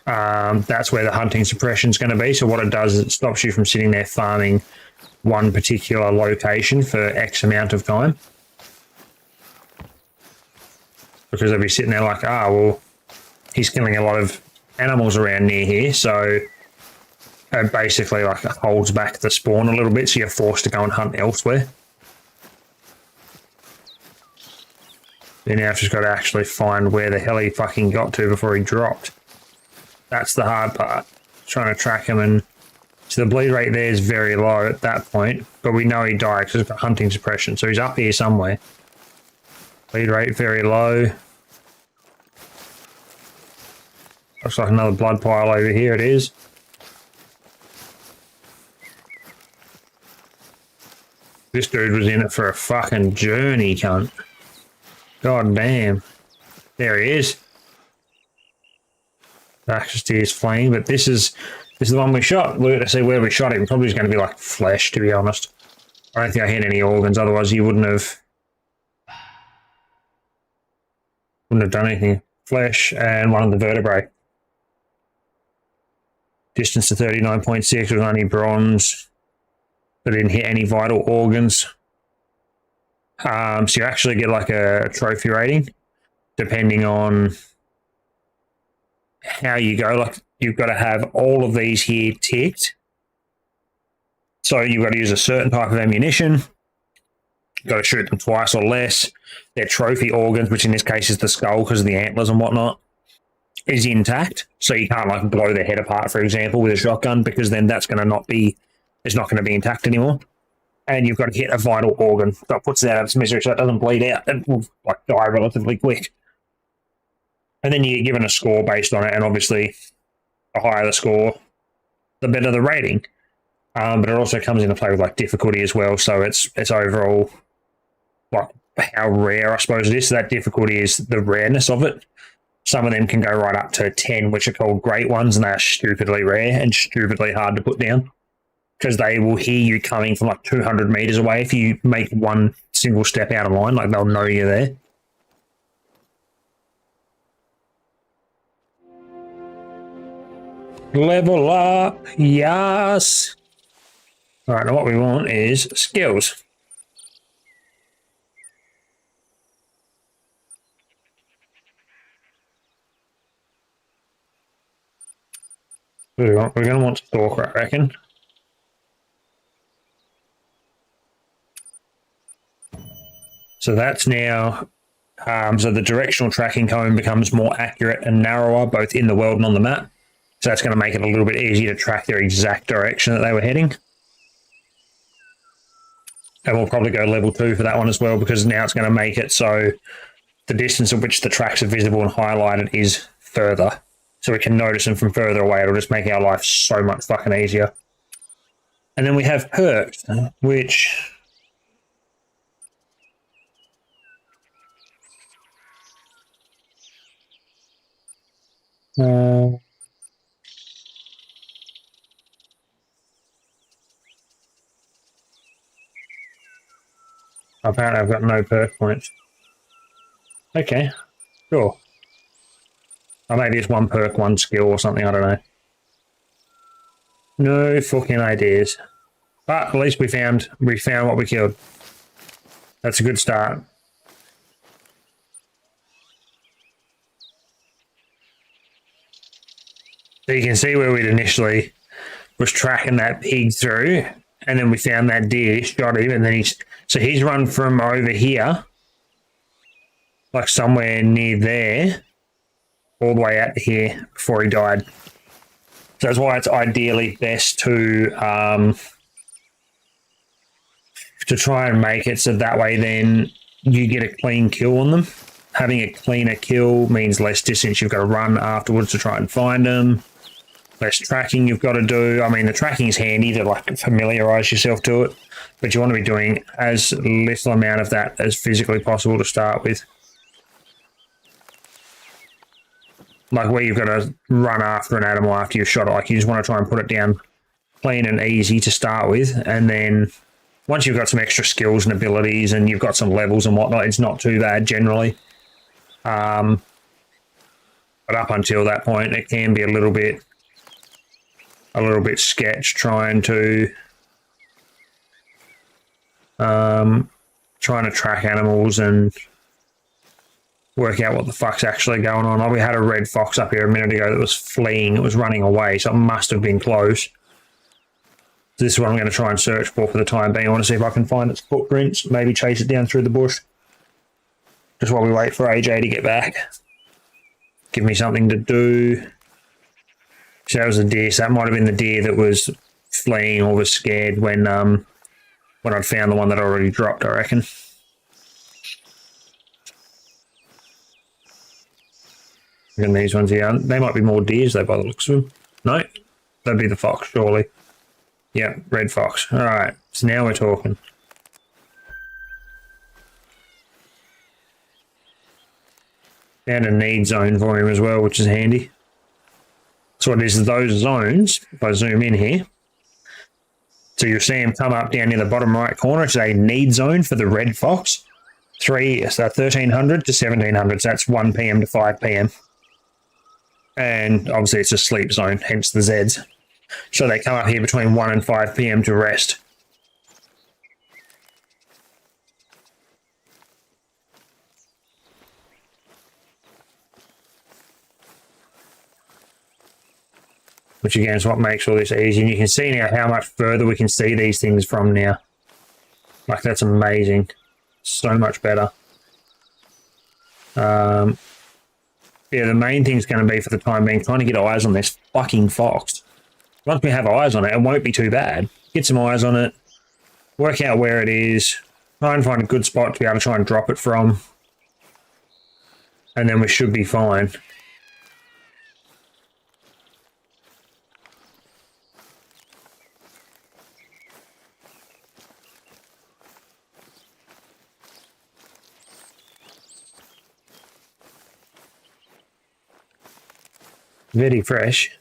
That's where the hunting suppression is going to be. So what it does is it stops you from sitting there farming one particular location for X amount of time. Because they'll be sitting there like, well, he's killing a lot of animals around near here, so it basically like holds back the spawn a little bit, so you're forced to go and hunt elsewhere. Then now I've just got to actually find where the hell he fucking got to before he dropped. That's the hard part, trying to track him. And so the bleed rate there is very low at that point, but we know he died because it's got hunting suppression, so he's up here somewhere. Bleed rate very low. Looks like another blood pile over here. It is. This dude was in it for a fucking journey, cunt. God damn. There he is. Access to his flame, but this is the one we shot. Look to see where we shot him. Probably is going to be like flesh, to be honest. I don't think I hit any organs, otherwise you wouldn't have done anything. Flesh and one of the vertebrae. Distance to 39.6 was only bronze. But didn't hit any vital organs. So you actually get like a trophy rating, depending on how you go. Like you've got to have all of these here ticked. So you've got to use a certain type of ammunition. You've got to shoot them twice or less. Their trophy organs, which in this case is the skull because of the antlers and whatnot, is intact. So you can't like blow their head apart, for example, with a shotgun, because then that's going to not be, it's not going to be intact anymore. And you've got to hit a vital organ that puts it out of its misery so it doesn't bleed out and will like die relatively quick. And then you get given a score based on it, and obviously the higher the score, the better the rating. But it also comes into play with like difficulty as well. So it's overall like how rare I suppose it is. So that difficulty is the rareness of it. Some of them can go right up to 10, which are called great ones, and they are stupidly rare and stupidly hard to put down. Because they will hear you coming from like 200 meters away. If you make one single step out of line, like they'll know you're there. Level up, yes. All right, now what we want is skills. We're going to want Stalker, I reckon. So that's now, so the directional tracking cone becomes more accurate and narrower, both in the world and on the map. So that's going to make it a little bit easier to track their exact direction that they were heading. And we'll probably go level 2 for that one as well, because now it's going to make it so the distance at which the tracks are visible and highlighted is further. So we can notice them from further away. It'll just make our life so much fucking easier. And then we have perks, which... apparently I've got no perk points. Okay, sure. Or maybe it's one perk, one skill or something, I don't know. No fucking ideas. But at least we found what we killed. That's a good start. So you can see where we'd initially was tracking that pig through, and then we found that deer, shot him, and then he's run from over here, like somewhere near there, all the way out to here before he died. So that's why it's ideally best to try and make it so that way then you get a clean kill on them. Having a cleaner kill means less distance you've got to run afterwards to try and find them. Less tracking you've got to do. I mean, the tracking is handy to like familiarize yourself to it, but you want to be doing as little amount of that as physically possible to start with. Like where you've got to run after an animal after you've shot it, like you just want to try and put it down clean and easy to start with, and then once you've got some extra skills and abilities and you've got some levels and whatnot, it's not too bad generally. But up until that point, it can be a little bit sketch trying to track animals and work out what the fuck's actually going on. Oh, we had a red fox up here a minute ago that was fleeing. It was running away, so it must have been close. This is what I'm going to try and search for the time being. I want to see if I can find its footprints, maybe chase it down through the bush. Just while we wait for AJ to get back. Give me something to do. So that was a deer. So that might have been the deer that was fleeing or was scared when I'd found the one that I already dropped, I reckon. And these ones here, they might be more deers though by the looks of them. No, that'd be the fox, surely. Yeah, red fox. All right, so now we're talking. And a need zone for him as well, which is handy. So it is those zones, if I zoom in here. So you'll see him come up down near the bottom right corner. It's a need zone for the red fox. 1300 to 1700, so that's 1 p.m. to 5 p.m. And obviously it's a sleep zone, hence the Zs. So they come up here between 1 and 5 p.m. to rest. Which again is what makes all this easy. And you can see now how much further we can see these things from now. Like, that's amazing. So much better. Yeah, the main thing's going to be for the time being trying to get eyes on this fucking fox. Once we have eyes on it, it won't be too bad. Get some eyes on it, work out where it is, try and find a good spot to be able to try and drop it from, and then we should be fine. Very fresh.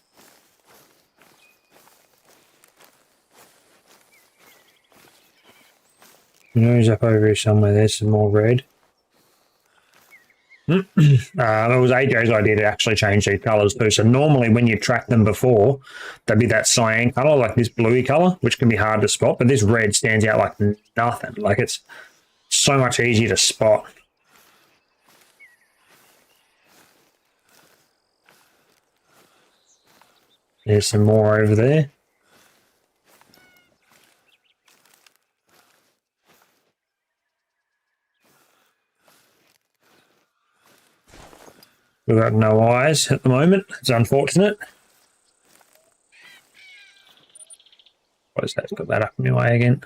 He's up over here somewhere. There's some more red. It was AJ's idea to actually change these colours too. So normally when you track them before, they'd be that cyan colour, like this bluey colour, which can be hard to spot. But this red stands out like nothing. Like, it's so much easier to spot. There's some more over there. We've got no eyes at the moment. It's unfortunate. What is that? It's got that up in my way again.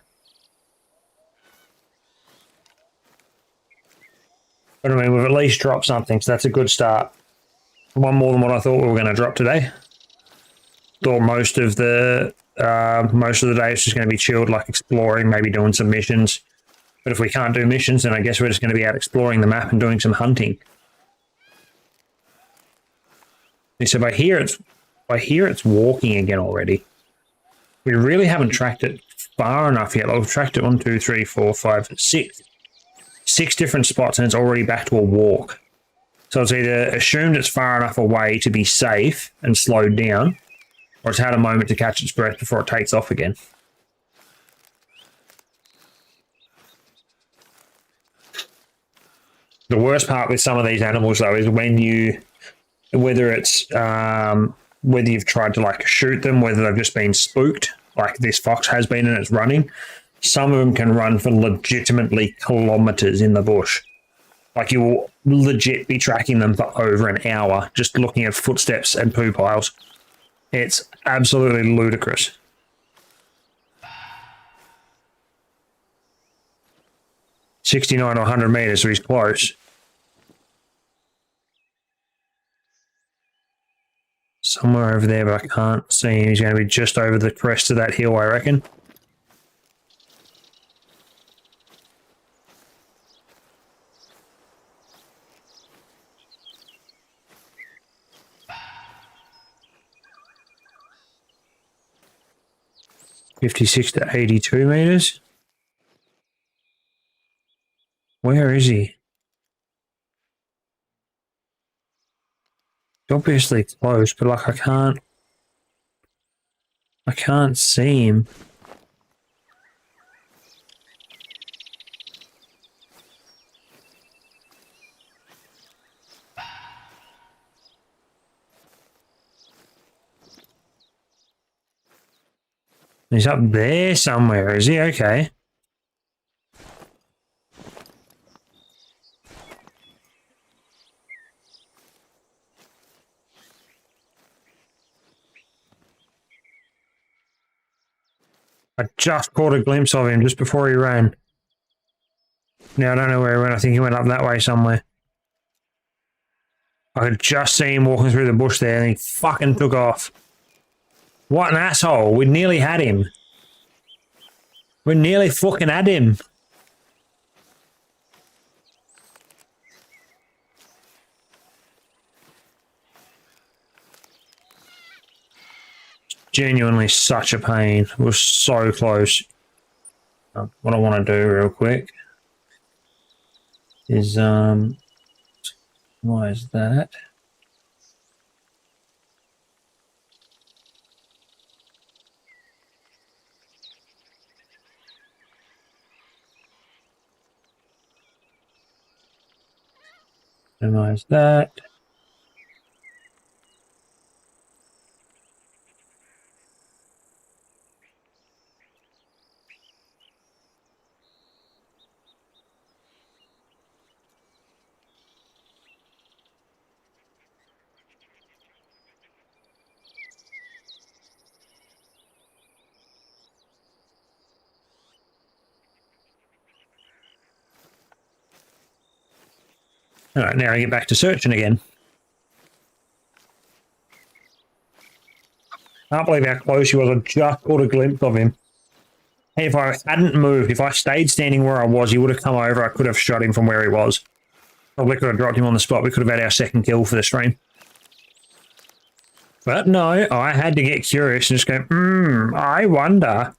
But I mean, we've at least dropped something, so that's a good start. One more than what I thought we were going to drop today. Thought most of the day it's just going to be chilled, like exploring, maybe doing some missions. But if we can't do missions, then I guess we're just going to be out exploring the map and doing some hunting. So by here it's walking again already. We really haven't tracked it far enough yet. We've tracked it 1, 2, 3, 4, 5, 6. 6 different spots, and it's already back to a walk. So it's either assumed it's far enough away to be safe and slowed down, or it's had a moment to catch its breath before it takes off again. The worst part with some of these animals, though, is when you, whether it's whether you've tried to like shoot them, whether they've just been spooked, like this fox has been and it's running. Some of them can run for legitimately kilometers in the bush. Like you will legit be tracking them for over an hour, just looking at footsteps and poo piles. It's absolutely ludicrous. $69 or 100 meters, so he's close. Somewhere over there, but I can't see him. He's going to be just over the crest of that hill, I reckon. $56 to 82 meters. Where is he? He's obviously close, but like I can't see him. He's up there somewhere, is he? Okay. I just caught a glimpse of him just before he ran. Now I don't know where he went. I think he went up that way somewhere. I could just see him walking through the bush there and he fucking took off. What an asshole. We nearly had him. We nearly fucking had him. Genuinely such a pain. It was so close. What I want to do real quick is why is that? Minimize that. All right, now I get back to searching again. Can't believe how close he was. I just caught a glimpse of him. Hey, if I hadn't moved, if I stayed standing where I was, he would have come over. I could have shot him from where he was. Probably could have dropped him on the spot. We could have had our second kill for the stream. But no, I had to get curious and just go, I wonder.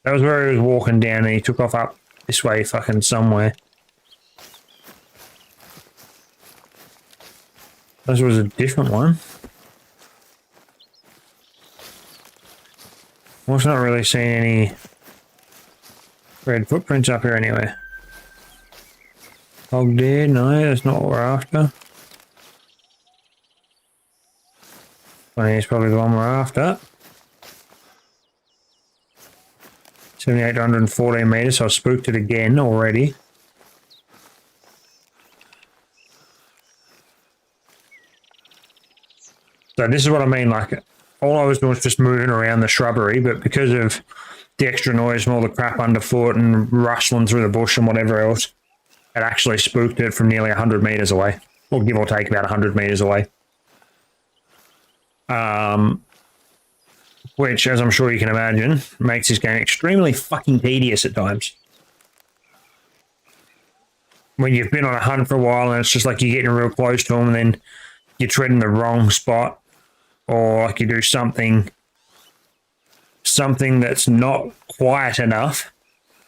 That was where he was walking down and he took off up this way fucking somewhere. This was a different one. I was not really seeing any red footprints up here anywhere. Hog deer, no, that's not what we're after. I think it's probably the one we're after. 78 to 114 meters, so I spooked it again already. So this is what I mean, like, all I was doing was just moving around the shrubbery, but because of the extra noise and all the crap underfoot and rustling through the bush and whatever else, it actually spooked it from nearly 100 meters away, or give or take about 100 meters away. Which, as I'm sure you can imagine, makes this game extremely fucking tedious at times. When you've been on a hunt for a while and it's just like you're getting real close to them and then you're treading the wrong spot, or like you do something that's not quiet enough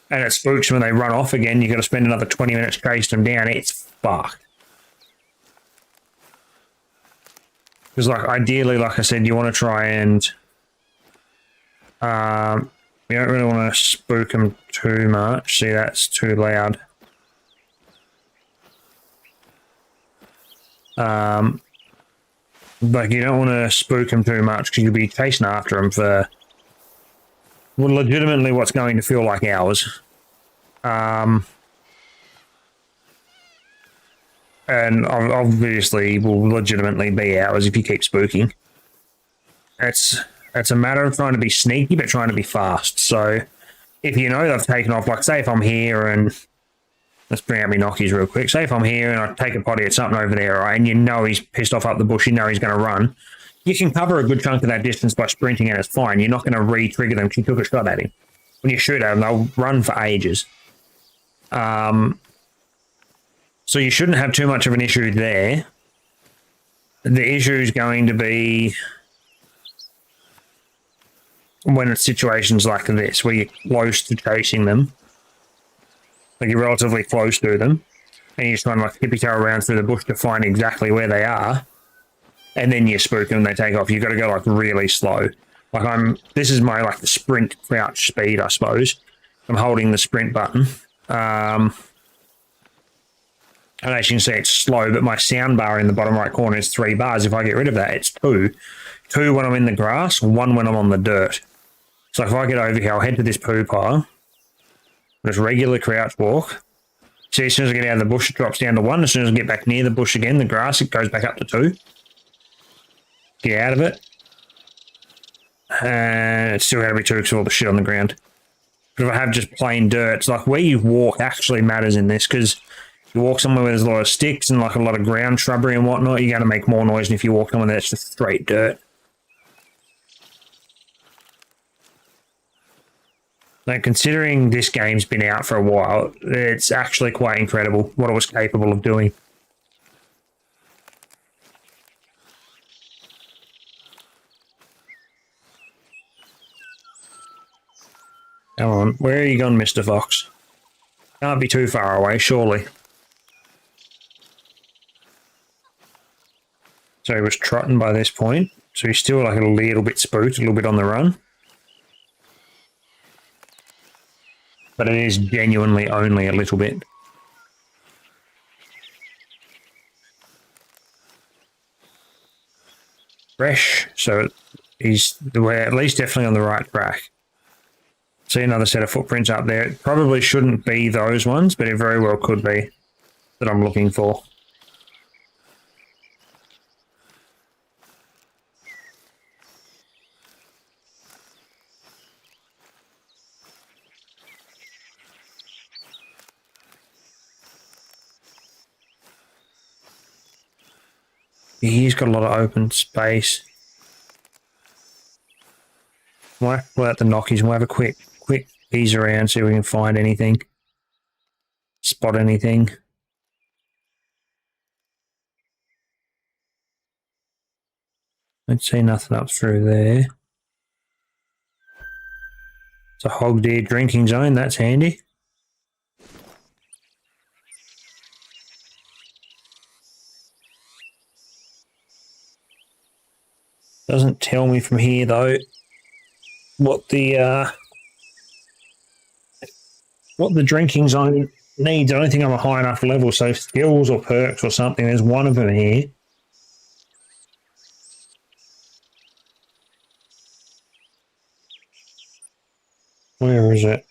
and it spooks them and they run off again, you've got to spend another 20 minutes chasing them down. It's fucked. Because like ideally, like I said, you want to try and We don't really want to spook them too much. See, that's too loud. Like, you don't want to spook them too much because you'll be chasing after them for, well, legitimately what's going to feel like hours. And obviously will legitimately be hours if you keep spooking. It's a matter of trying to be sneaky, but trying to be fast. So if you know they've taken off, like say if I'm here and let's bring out my Nockies real quick. Say if I'm here and I take a potty at something over there, right, and you know he's pissed off up the bush, you know he's going to run, you can cover a good chunk of that distance by sprinting and it's fine. You're not going to re-trigger them because you took a shot at him. When you shoot at them, they'll run for ages. So you shouldn't have too much of an issue there. The issue is going to be when it's situations like this, where you're close to chasing them, like you're relatively close to them, and you're just trying to like tippy-toe around through the bush to find exactly where they are, and then you spook them and they take off. You've got to go like really slow. Like this is my like the sprint crouch speed, I suppose. I'm holding the sprint button. And as you can see, it's slow, but my sound bar in the bottom right corner is 3 bars. If I get rid of that, it's 2. 2 when I'm in the grass, 1 when I'm on the dirt. So if I get over here, I'll head to this poo pile. Just regular crouch walk. See, as soon as I get out of the bush, it drops down to 1. As soon as I get back near the bush again, the grass, it goes back up to 2. Get out of it. And it's still going to be 2 because of all the shit on the ground. But if I have just plain dirt, it's like where you walk actually matters in this, because you walk somewhere where there's a lot of sticks and like a lot of ground shrubbery and whatnot, you're going to make more noise than if you walk somewhere that's just straight dirt. Now, considering this game's been out for a while, it's actually quite incredible what it was capable of doing. Come on, where are you gone, Mr. Fox? Can't be too far away, surely. So he was trotting by this point. So he's still like a little bit spooked, a little bit on the run. But it is genuinely only a little bit. Fresh. So we're at least definitely on the right track. See another set of footprints up there. It probably shouldn't be those ones, but it very well could be that I'm looking for. He's got a lot of open space. Might pull out the Nockies and we'll have a quick ease around, see if we can find anything. Spot anything. Don't see nothing up through there. It's a hog deer drinking zone, that's handy. Doesn't tell me from here though what the drinking zone needs. I don't think I'm a high enough level, so skills or perks or something. There's one of them here. Where is it?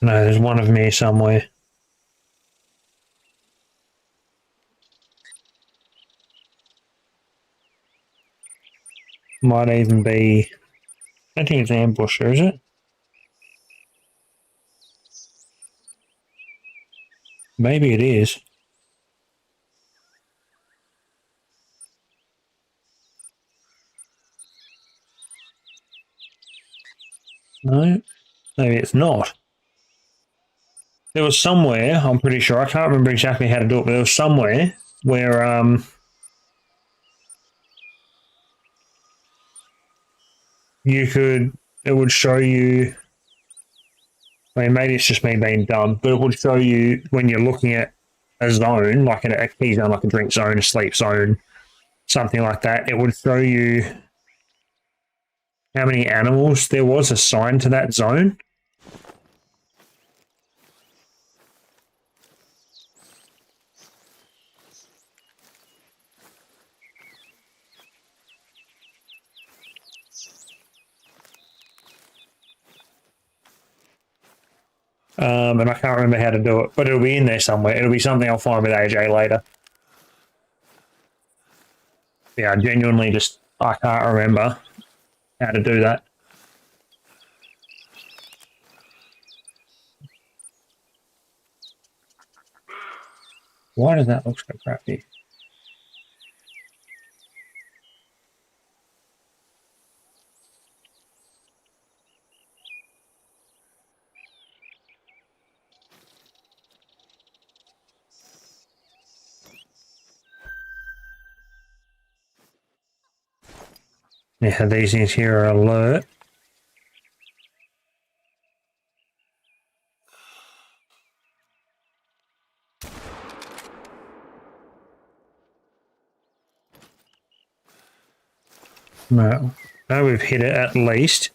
No, there's one of them here somewhere. Might even be... I don't think it's an ambusher, is it? Maybe it is. No, maybe it's not. There was somewhere, I'm pretty sure, I can't remember exactly how to do it, but there was somewhere where you could it would show you, I mean, maybe it's just me being dumb, but it would show you when you're looking at a zone, like a key zone, like a drink zone, a sleep zone, something like that, it would show you how many animals there was assigned to that zone. And I can't remember how to do it, but it'll be in there somewhere. It'll be something I'll find with AJ later. Yeah, I genuinely just, I can't remember how to do that. Why does that look so crappy? Yeah, these things here are alert. No, we've hit it at least.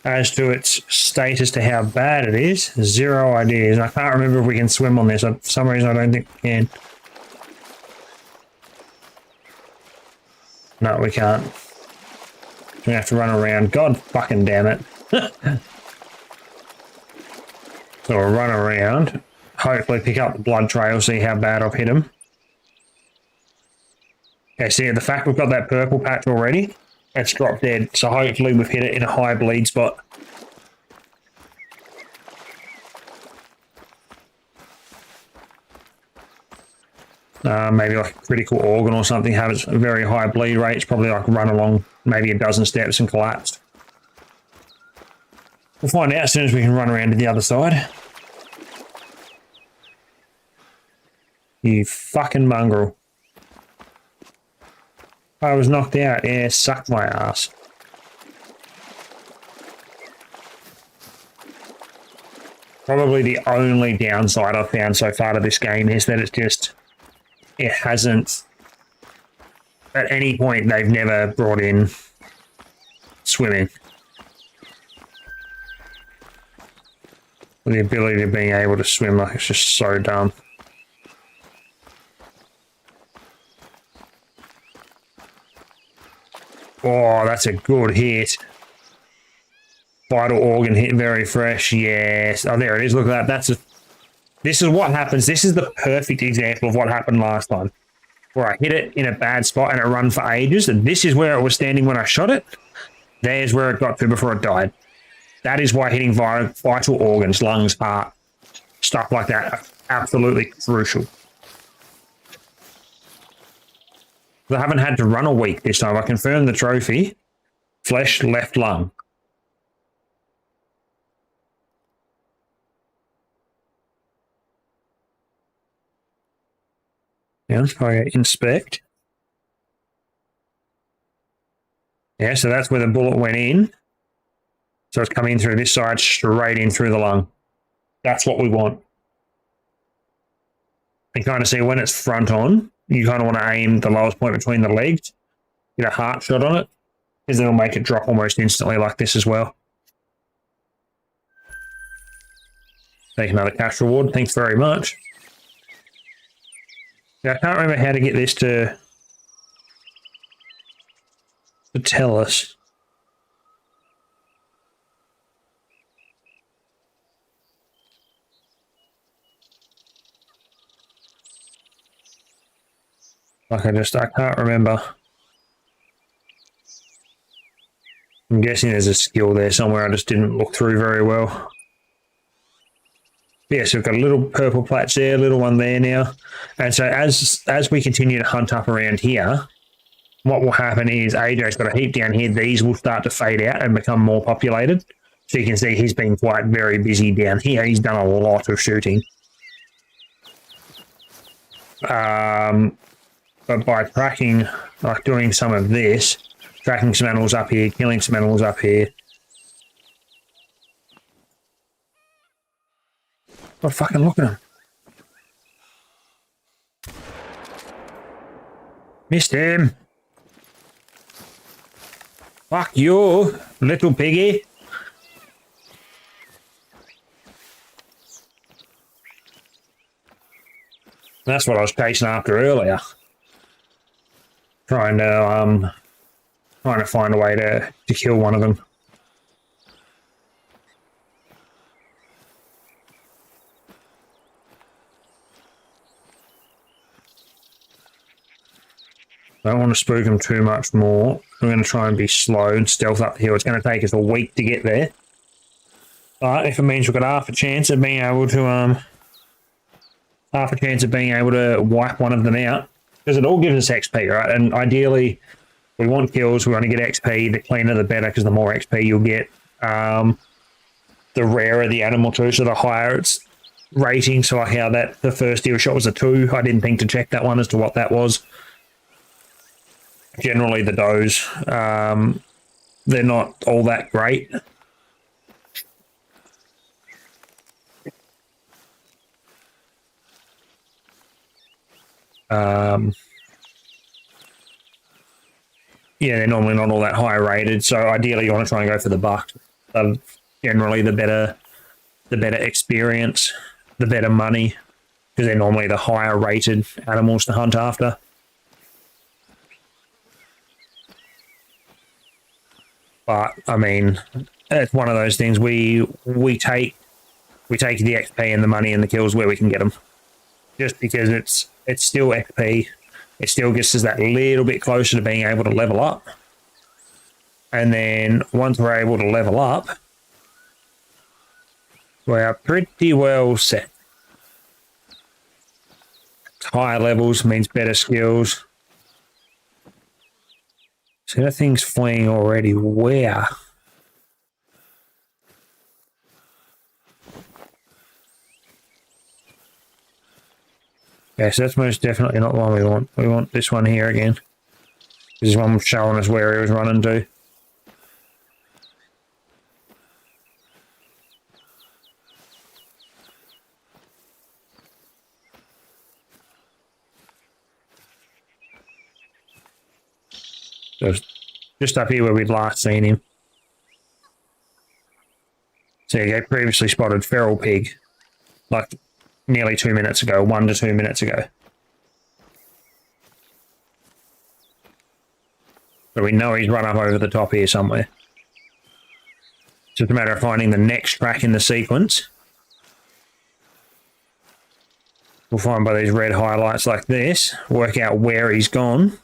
As to its status to how bad it is, zero ideas. I can't remember if we can swim on this. For some reason, I don't think we can. No, we can't. We have to run around. God fucking damn it. So we'll run around. Hopefully pick up the blood trail, see how bad I've hit him. Okay, see, the fact we've got that purple patch already, it's dropped dead. So hopefully we've hit it in a high bleed spot. Maybe like a critical organ or something has a very high bleed rate. It's probably like run along maybe a dozen steps and collapsed. We'll find out as soon as we can run around to the other side. You fucking mongrel. I was knocked out. Yeah, suck my ass. Probably the only downside I've found so far to this game is that it hasn't, at any point, they've never brought in swimming. The ability of being able to swim, like, it's just so dumb. Oh, that's a good hit. Vital organ hit, very fresh. Yes. Oh, there it is. Look at that. This is what happens. This is the perfect example of what happened last time, where I hit it in a bad spot and it ran for ages. And this is where it was standing when I shot it. There's where it got to before it died. That is why hitting vital organs, lungs, heart, stuff like that are absolutely crucial. I haven't had to run a week this time. I confirmed the trophy. Flesh, left lung. Yeah, let's go inspect. Yeah, so that's where the bullet went in. So it's coming through this side, straight in through the lung. That's what we want. You kind of see when it's front on, you kind of want to aim the lowest point between the legs, get a heart shot on it, because it'll make it drop almost instantly like this as well. Take another cash reward. Thanks very much. Now, I can't remember how to get this to tell us. Like I can't remember. I'm guessing there's a skill there somewhere. I just didn't look through very well. Yeah, so we've got a little purple patch there, a little one there now. And so as we continue to hunt up around here, what will happen is AJ's got a heap down here. These will start to fade out and become more populated. So you can see he's been quite very busy down here. He's done a lot of shooting. But by tracking, like doing some of this, tracking some animals up here, killing some animals up here, God, fucking look at him. Missed him. Fuck you, little piggy. That's what I was chasing after earlier. Trying to find a way to kill one of them. Don't want to spook them too much more. I'm going to try and be slow and stealth up the hill. It's going to take us a week to get there. But if it means we've got half a chance of being able to wipe one of them out, because it all gives us XP, right? And ideally, we want kills. We want to get XP. The cleaner, the better, because the more XP you'll get, the rarer the animal too. So the higher its rating. So like how the first deal shot was a 2. I didn't think to check that one as to what that was. Generally, the does, they're not all that great. Yeah, they're normally not all that high rated. So ideally, you want to try and go for the buck. Generally, the better experience, the better money, because they're normally the higher rated animals to hunt after. But I mean, it's one of those things. We take the XP and the money and the kills where we can get them, just because it's still XP. It still gets us that little bit closer to being able to level up. And then once we're able to level up, we are pretty well set. Higher levels means better skills. So that thing's fleeing already. Where? Okay, so that's most definitely not the one we want. We want this one here again. This is one showing us where he was running to. So just up here where we'd last seen him. So you go, previously spotted feral pig, like nearly 2 minutes ago, 1 to 2 minutes ago. So we know he's run up over the top here somewhere. It's just a matter of finding the next track in the sequence. We'll find by these red highlights like this, work out where he's gone,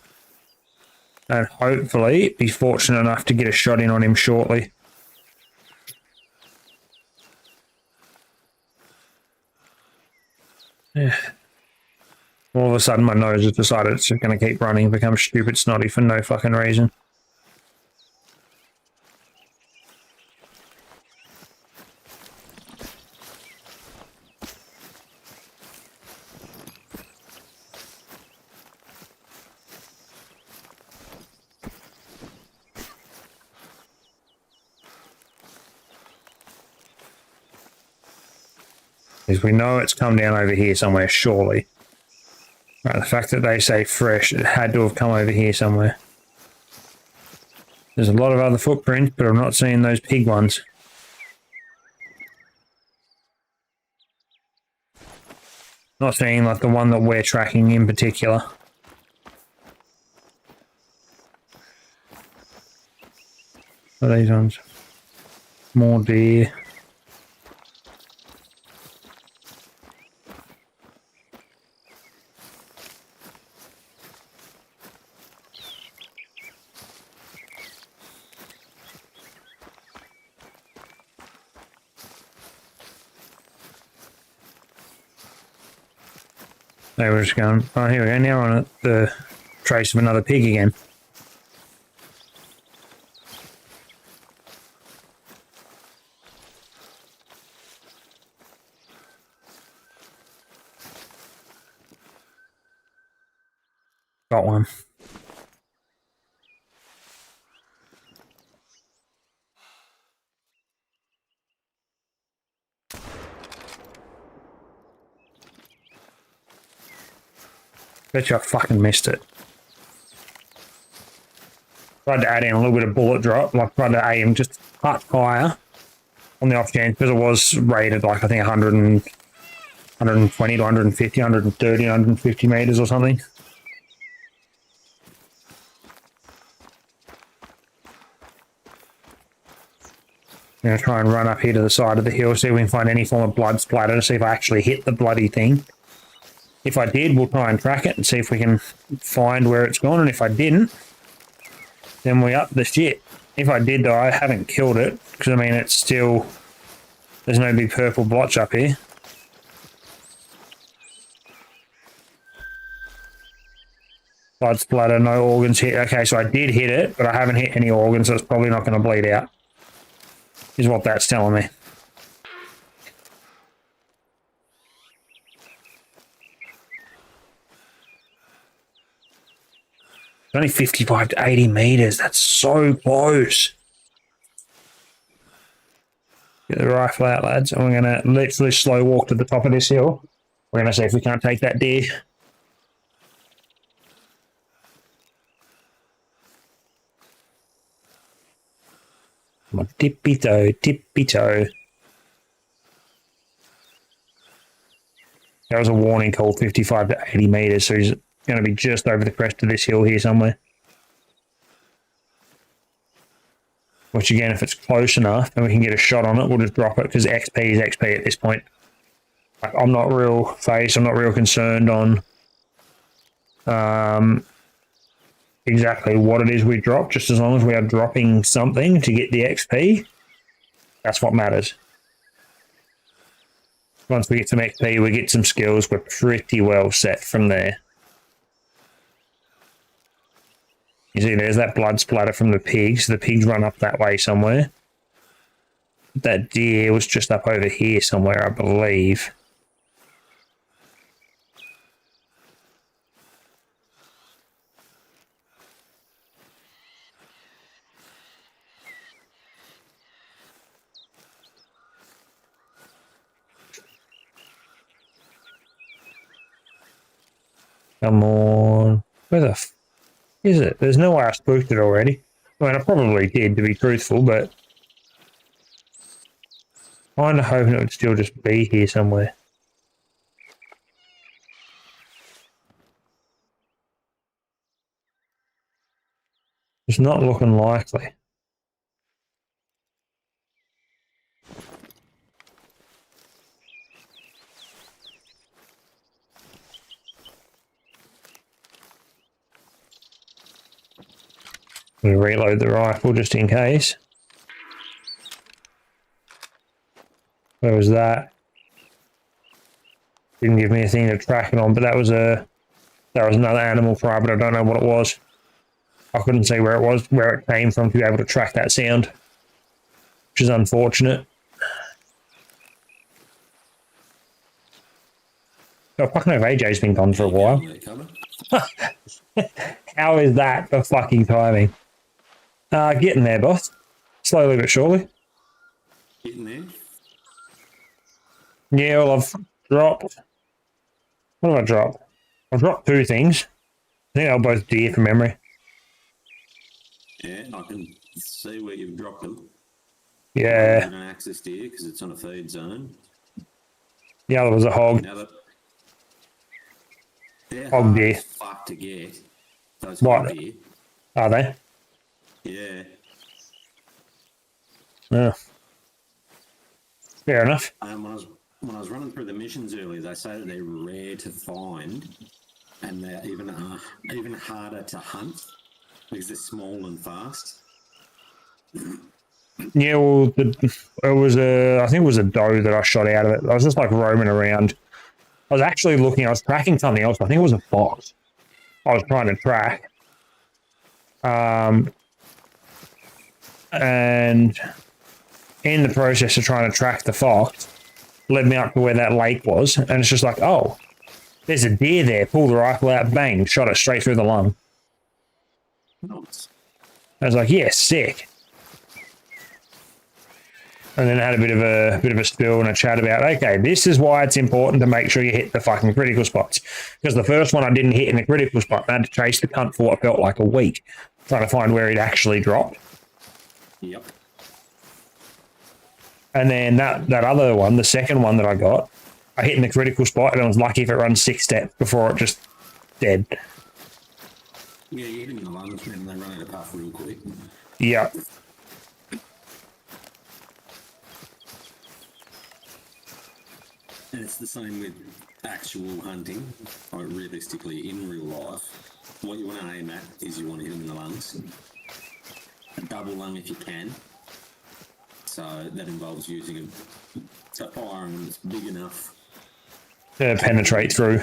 and hopefully be fortunate enough to get a shot in on him shortly. Yeah. All of a sudden my nose has decided it's just going to keep running and become stupid snotty for no fucking reason. Because we know it's come down over here somewhere, surely. Right, the fact that they say fresh, it had to have come over here somewhere. There's a lot of other footprints, but I'm not seeing those pig ones. Not seeing like the one that we're tracking in particular. What are these ones? More deer. They were just going, oh, here we go, now we're on the trace of another pig again. Got one. Bet you I fucking missed it. Tried to add in a little bit of bullet drop, like tried to aim just a touch higher on the off chance, because it was rated like I think 100 and 120 to 150, 130, 150 meters or something. I'm going to try and run up here to the side of the hill, see if we can find any form of blood splatter to see if I actually hit the bloody thing. If I did, we'll try and track it and see if we can find where it's gone. And if I didn't, then we up the shit. If I did, though, I haven't killed it. Because, I mean, it's still... There's no big purple blotch up here. Blood splatter, no organs hit. Okay, so I did hit it, but I haven't hit any organs, so it's probably not going to bleed out. Is what that's telling me. It's only 55 to 80 meters. That's so close. Get the rifle out, lads, and we're going to literally slow walk to the top of this hill. We're going to see if we can't take that deer. Come on, tippy toe, tippy toe. That was a warning call, 55 to 80 meters, so he's going to be just over the crest of this hill here somewhere. Which again, if it's close enough and we can get a shot on it, we'll just drop it, because XP is XP at this point. Like, I'm not real phased, I'm not real concerned on exactly what it is we drop, just as long as we are dropping something to get the XP, that's what matters. Once we get some XP, we get some skills, we're pretty well set from there. You see, there's that blood splatter from the pigs. The pigs run up that way somewhere. That deer was just up over here somewhere, I believe. Come on. Where the f is it? There's no way I spooked it already. I mean, I probably did, to be truthful, but... kind of hoping it would still just be here somewhere. It's not looking likely. We reload the rifle just in case. Where was that? Didn't give me a thing to track it on, but that was another animal cry, but I don't know what it was. I couldn't see where it was, where it came from to be able to track that sound, which is unfortunate. I fucking know AJ's been gone for a while. How is that for fucking timing? Getting there, boss. Slowly but surely. Getting there? Yeah, well, I've dropped... What have I dropped? I've dropped two things. I think they're both deer from memory. Yeah, I can see where you've dropped them. Yeah. An access deer because it's on a feed zone. The other was a hog. They're Hog hard deer. as fuck to get. Those What? hog deer. Are they? Yeah. Yeah. Fair enough. When I was running through the missions earlier, they say that they're rare to find, and they're even harder to hunt because they're small and fast. Yeah, well, I think it was a doe that I shot out of it. I was just like roaming around. I was actually looking, I was tracking something else. I think it was a fox. I was trying to track. And in the process of trying to track the fox, led me up to where that lake was, and it's just like, oh, there's a deer there. Pull the rifle out, bang, shot it straight through the lung. Nice. I was like, yeah, sick. and then had a bit of a spill and a chat about, okay, this is why it's important to make sure you hit the fucking critical spots. Because the first one I didn't hit in the critical spot, and I had to chase the cunt for what felt like a week, trying to find where it actually dropped. Yep. And then that other one, the second one that I got, I hit in the critical spot, and I was lucky if it runs 6 steps before it just dead. Yeah, you hit him in the lungs, and they run out of puff real quick. Yeah. And it's the same with actual hunting. Like realistically, in real life, what you want to aim at is you want to hit them in the lungs. A double lung if you can. So that involves using a firearm that's big enough Penetrate through.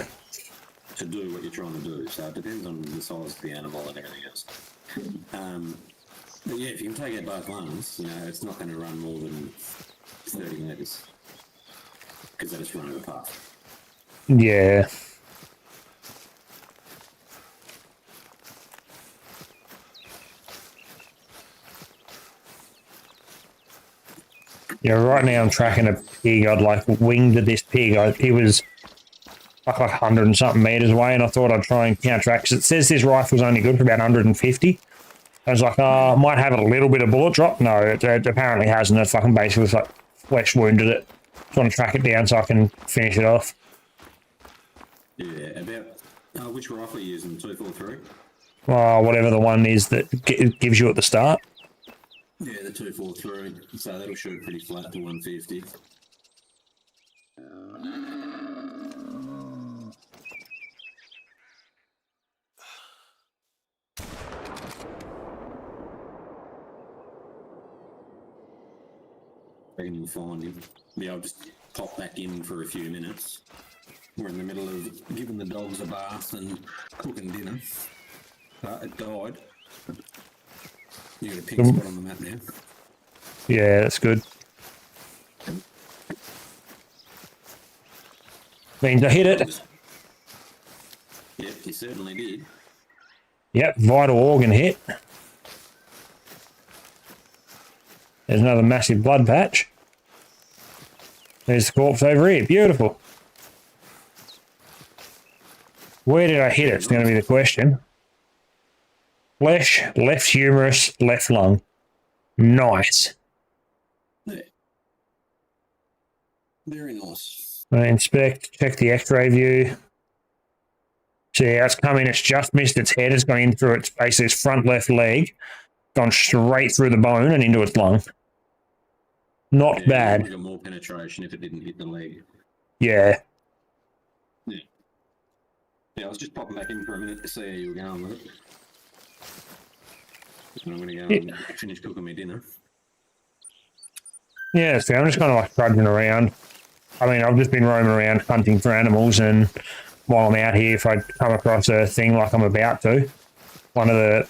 to do what you're trying to do. So it depends on the size of the animal and everything else. But yeah, if you can take out both lungs, you know, it's not going to run more than 30 metres. Because they just run out of path. Yeah. Yeah, right now I'm tracking a pig. I'd like winged this pig. He was like 100 and something meters away, and I thought I'd try and counteract, because it says this rifle's only good for about 150. I was like, oh, I might have a little bit of bullet drop. No, it apparently hasn't. It fucking basically was like flesh wounded it. Just want to track it down so I can finish it off. Yeah, about which rifle are you using? 243? Whatever the one is that gives you at the start. Yeah, the 243. So that'll shoot pretty flat to 150. I reckon you'll find him. Yeah, I'll just pop back in for a few minutes. We're in the middle of giving the dogs a bath and cooking dinner. But it died. You got a pink spot on the map now. Yeah, that's good. Means I hit it. Yep, you certainly did. Yep, vital organ hit. There's another massive blood patch. There's the corpse over here. Beautiful. Where did I hit it? It's going to be the question. Flesh, left humerus, left lung. Nice. Yeah. Very nice. I inspect, check the x-ray view. See how it's coming. It's just missed its head. It's gone in through its basically its front left leg. Gone straight through the bone and into its lung. Not bad. Got more penetration if it didn't hit the leg. Yeah. Yeah. Yeah, I was just popping back in for a minute to see how you were going with it. And I'm going to go and finish cooking my dinner. Yeah, so I'm just kind of like trudging around. I mean, I've just been roaming around hunting for animals, and while I'm out here, if I come across a thing like I'm about to, one of the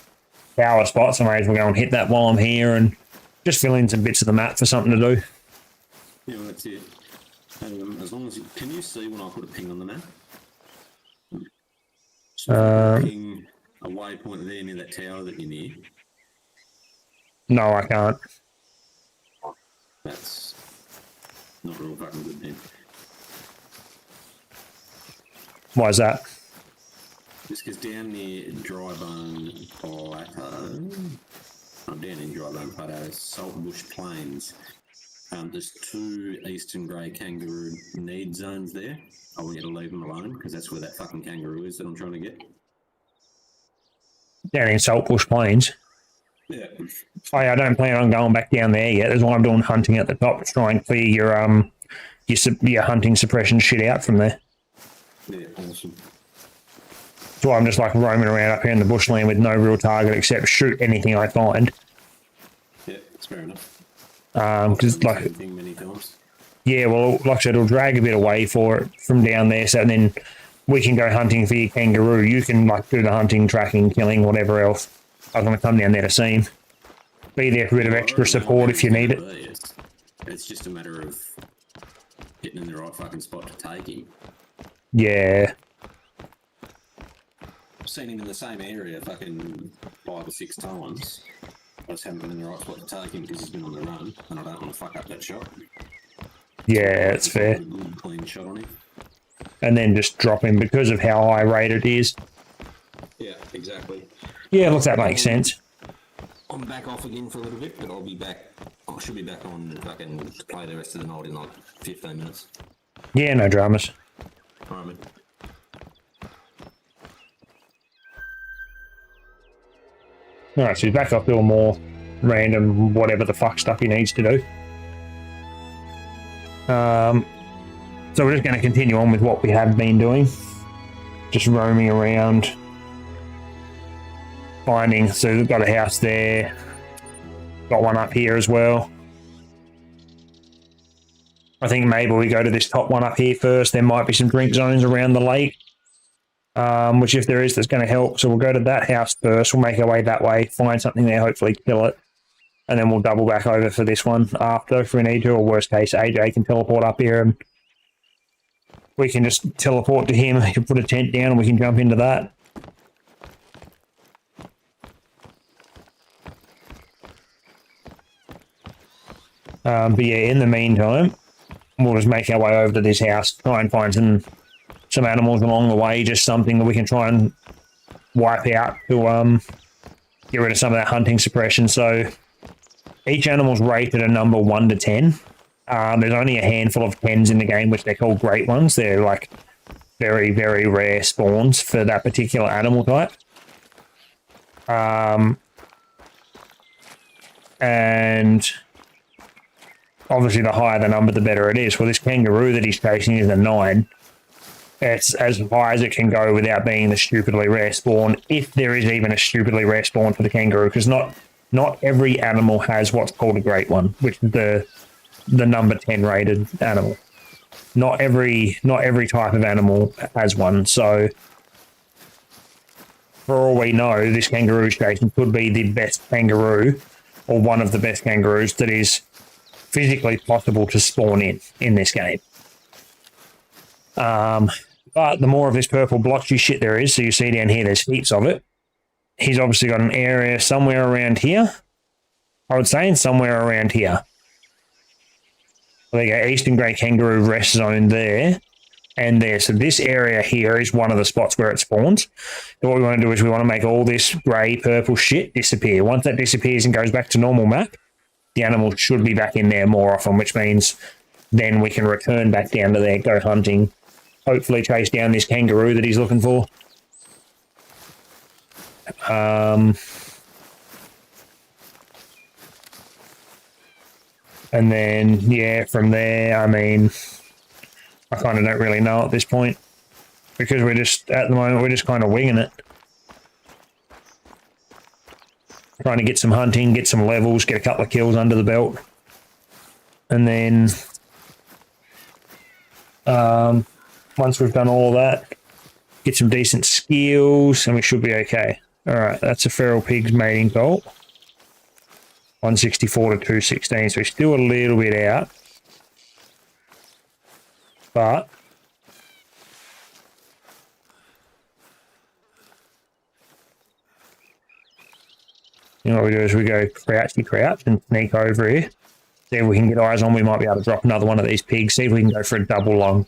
power spots, I may as well go and hit that while I'm here and just fill in some bits of the map for something to do. Yeah, well, that's it. As long as you... Can you see when I put a ping on the map? So ping a waypoint there near that tower that you're near. No, I can't. That's not real fucking good then. Why is that? Just because down near Drybone Plateau, I'm down in Drybone Plateau, Saltbush Plains, there's 2 eastern grey kangaroo need zones there. I want you to leave them alone because that's where that fucking kangaroo is that I'm trying to get. Down in Saltbush Plains. Yeah. I don't plan on going back down there yet. That's why I'm doing hunting at the top to try and clear your hunting suppression shit out from there. Yeah, awesome. That's why I'm just like roaming around up here in the bushland with no real target except shoot anything I find. Yeah, that's fair enough. Because like, many times. yeah, well, like I said, it'll drag a bit away for it from down there. So then we can go hunting for your kangaroo. You can like do the hunting, tracking, killing, whatever else. I'm going to come down there to see him. Be there for a bit of extra support if you need it. It's just a matter of getting in the right fucking spot to take him. Yeah. I've seen him in the same area fucking 5 or 6 times. just haven't been in the right spot to take him because he's been on the run, and I don't want to fuck up that shot. Yeah, it's fair. A good clean shot on him. And then just drop him because of how high rate it is. Yeah, exactly. Yeah, look, that makes sense. I'm back off again for a little bit, but I'll be back. I should be back on if I can play the rest of the night in like 15 minutes. Yeah, no dramas. All right, man. Alright, so he's back off doing more random whatever the fuck stuff he needs to do. So we're just going to continue on with what we have been doing. Just roaming around. Finding, so we've got a house there. Got one up here as well. I think maybe we go to this top one up here first. There might be some drink zones around the lake. Which if there is, that's going to help. So we'll go to that house first. We'll make our way that way. Find something there, hopefully kill it. And then we'll double back over for this one after if we need to. Or worst case, AJ can teleport up here and we can just teleport to him. He can put a tent down and we can jump into that. But yeah, in the meantime, we'll just make our way over to this house, try and find some animals along the way, just something that we can try and wipe out to get rid of some of that hunting suppression. So each animal's rated a number 1 to 10. There's only a handful of 10s in the game, which they're called great ones. They're like very, very rare spawns for that particular animal type. And obviously the higher the number, the better it is. Well, this kangaroo that he's chasing is a 9. It's as high as it can go without being the stupidly rare spawn, if there is even a stupidly rare spawn for the kangaroo, because not every animal has what's called a great one, which is the number 10 rated animal. Not every type of animal has one. So for all we know, this kangaroo station could be the best kangaroo, or one of the best kangaroos that is physically possible to spawn in this game. But the more of this purple blotchy shit there is, so you see down here, there's heaps of it. He's obviously got an area somewhere around here. I would say somewhere around here. There you go, Eastern Grey Kangaroo rest zone there and there. So this area here is one of the spots where it spawns. So what we want to do is we want to make all this grey, purple shit disappear. Once that disappears and goes back to normal map, the animal should be back in there more often, which means then we can return back down to there, go hunting, hopefully chase down this kangaroo that he's looking for. And then, yeah, from there, I mean, I kind of don't really know at this point, because we're just, at the moment, we're just kind of winging it. Trying to get some hunting, get some levels, get a couple of kills under the belt. And then, once we've done all that, get some decent skills, and we should be okay. All right, that's a feral pig's mating goal. 164 to 216, so we're still a little bit out. But you know what we do is we go crouch and sneak over here. See if we can get eyes on. We might be able to drop another one of these pigs. See if we can go for a double lung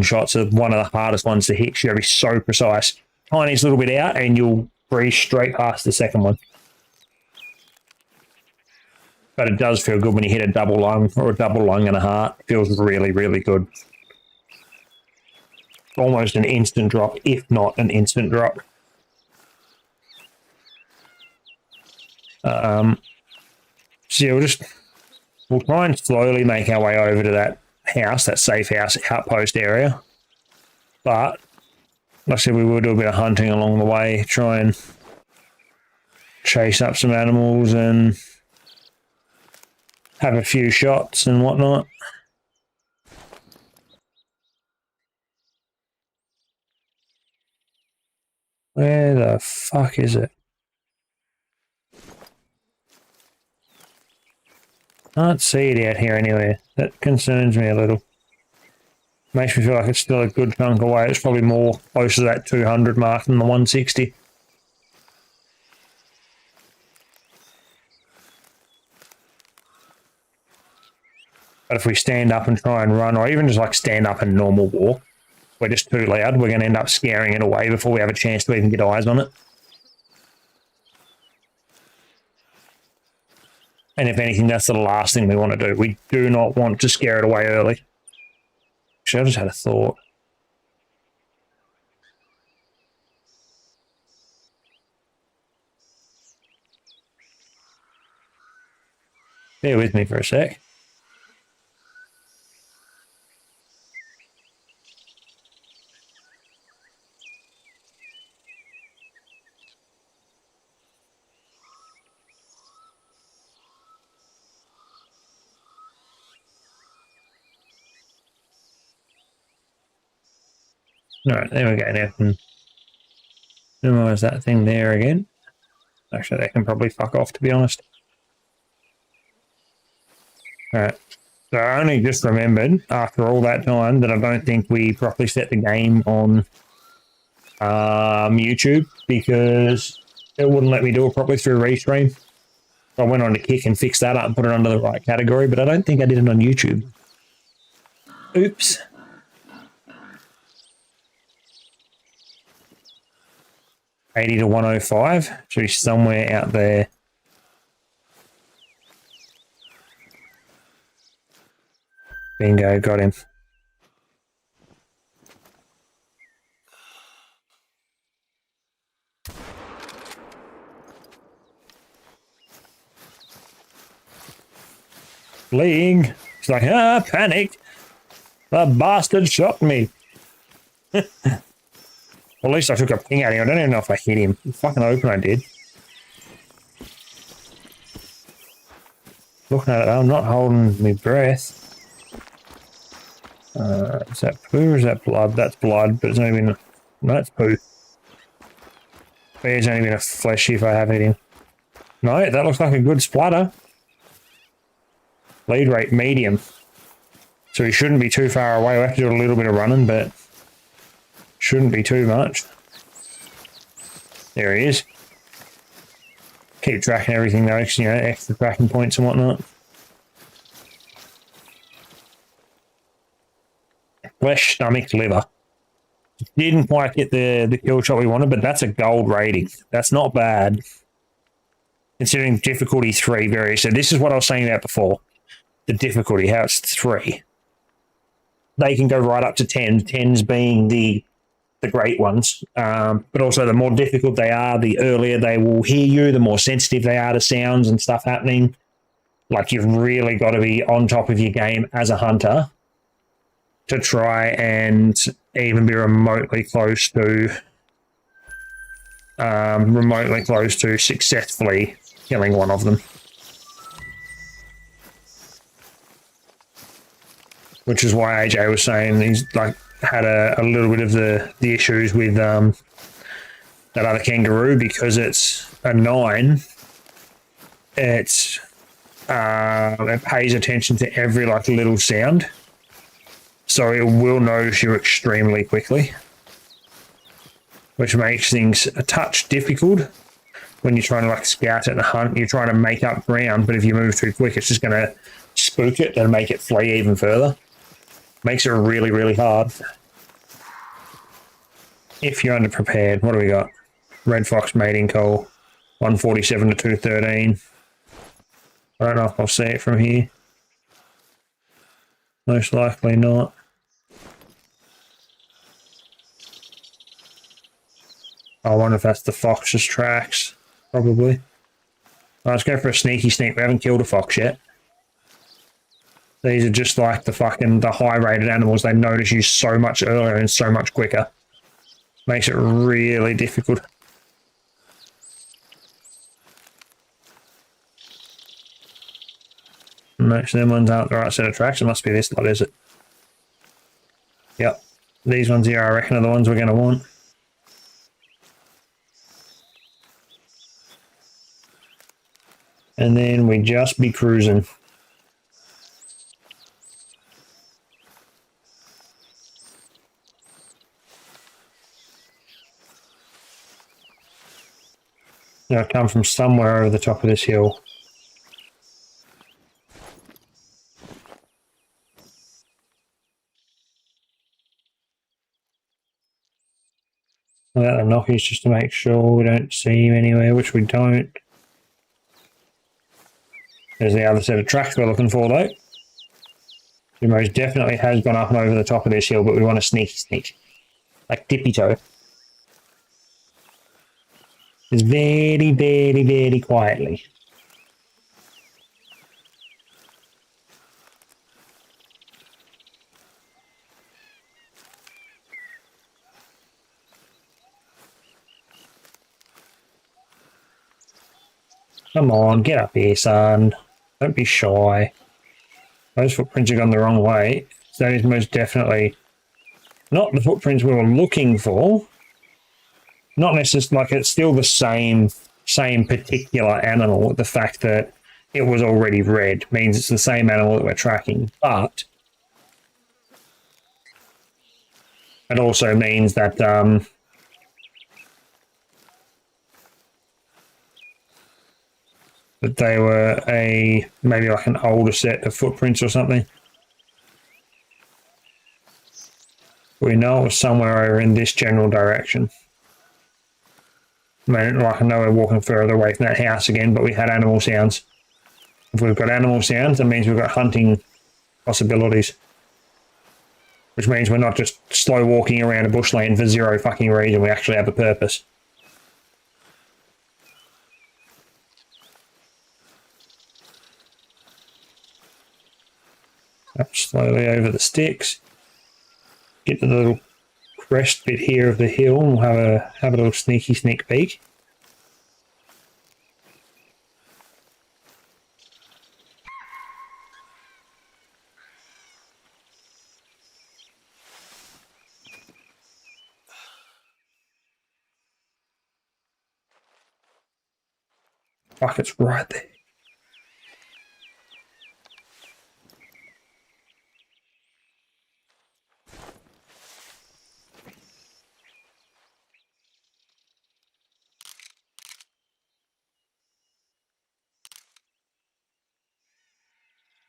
shots. So one of the hardest ones to hit. You got to be so precise. Tiniest little bit out, and you'll breeze straight past the second one. But it does feel good when you hit a double lung or a double lung and a heart. It feels really, really good. Almost an instant drop, if not an instant drop. So yeah, we'll try and slowly make our way over to that house, that safe house outpost area. But like I said, we will do a bit of hunting along the way, try and chase up some animals and have a few shots and whatnot. Where the fuck is it? Can't see it out here anywhere. That concerns me a little. Makes me feel like it's still a good chunk away. It's probably more close to that 200 mark than the 160. But if we stand up and try and run, or even just like stand up and normal walk, we're just too loud. We're going to end up scaring it away before we have a chance to even get eyes on it. And if anything, that's the last thing we want to do. We do not want to scare it away early. Actually, I just had a thought. Bear with me for a sec. Alright, there we go. Now I can minimize that thing there again. Actually, they can probably fuck off, to be honest. Alright. So I only just remembered, after all that time, that I don't think we properly set the game on YouTube, because it wouldn't let me do it properly through Restream. So I went on to Kick and fixed that up and put it under the right category, but I don't think I did it on YouTube. Oops. $80 to $105. Should be somewhere out there. Bingo, got him. Fleeing. He's like, panicked. The bastard shot me. Well, at least I took a ping at him. I don't even know if I hit him. Fucking open I did. Looking at it, I'm not holding my breath. Is that poo or is that blood? That's blood, but it's not even... No, it's poo. There's not even a fleshy if I have hit him. No, that looks like a good splatter. Lead rate medium. So he shouldn't be too far away. We'll have to do a little bit of running, but shouldn't be too much. There he is. Keep tracking everything though, because, you know, extra tracking points and whatnot. Flesh, stomach, liver. Didn't quite get the kill shot we wanted, but that's a gold rating. That's not bad. Considering difficulty 3 varies. So this is what I was saying about before. The difficulty, how it's 3. They can go right up to 10. 10s being the great ones. But also the more difficult they are, the earlier they will hear you, the more sensitive they are to sounds and stuff happening. Like, you've really got to be on top of your game as a hunter to try and even be remotely close to successfully killing one of them. Which is why AJ was saying he's like had a little bit of the issues with that other kangaroo, because it's a 9. It pays attention to every like little sound, so it will notice you extremely quickly, which makes things a touch difficult when you're trying to like scout it and hunt. You're trying to make up ground, but if you move too quick, it's just going to spook it and make it flee even further. Makes it really, really hard. If you're underprepared, what do we got? Red Fox mating call, 147 to 213. I don't know if I'll see it from here. Most likely not. I wonder if that's the fox's tracks. Probably. Right, let's go for a sneaky sneak. We haven't killed a fox yet. These are just like the high-rated animals. They notice you so much earlier and so much quicker. Makes it really difficult. No, so them ones aren't the right set of tracks. It must be this lot, is it? Yep. These ones here, I reckon, are the ones we're going to want. And then we just be cruising. Now come from somewhere over the top of this hill. Without the knockies, just to make sure we don't see him anywhere, which we don't. There's the other set of tracks we're looking for, though. He most definitely has gone up and over the top of this hill, but we want to sneak. Like tippy toe. Just very, very, very quietly. Come on, get up here, son. Don't be shy. Those footprints have gone the wrong way. So that is most definitely not the footprints we were looking for. Not necessarily, like it's still the same particular animal. The fact that it was already red means it's the same animal that we're tracking. But it also means that that they were maybe like an older set of footprints or something. We know it was somewhere over in this general direction. I mean, like I know we're walking further away from that house again, but we had animal sounds. If we've got animal sounds, that means we've got hunting possibilities. Which means we're not just slow walking around a bushland for zero fucking reason. We actually have a purpose. Up slowly over the sticks. Get to the little crest bit here of the hill and we'll have a little sneak peek. Fuck, it's right there.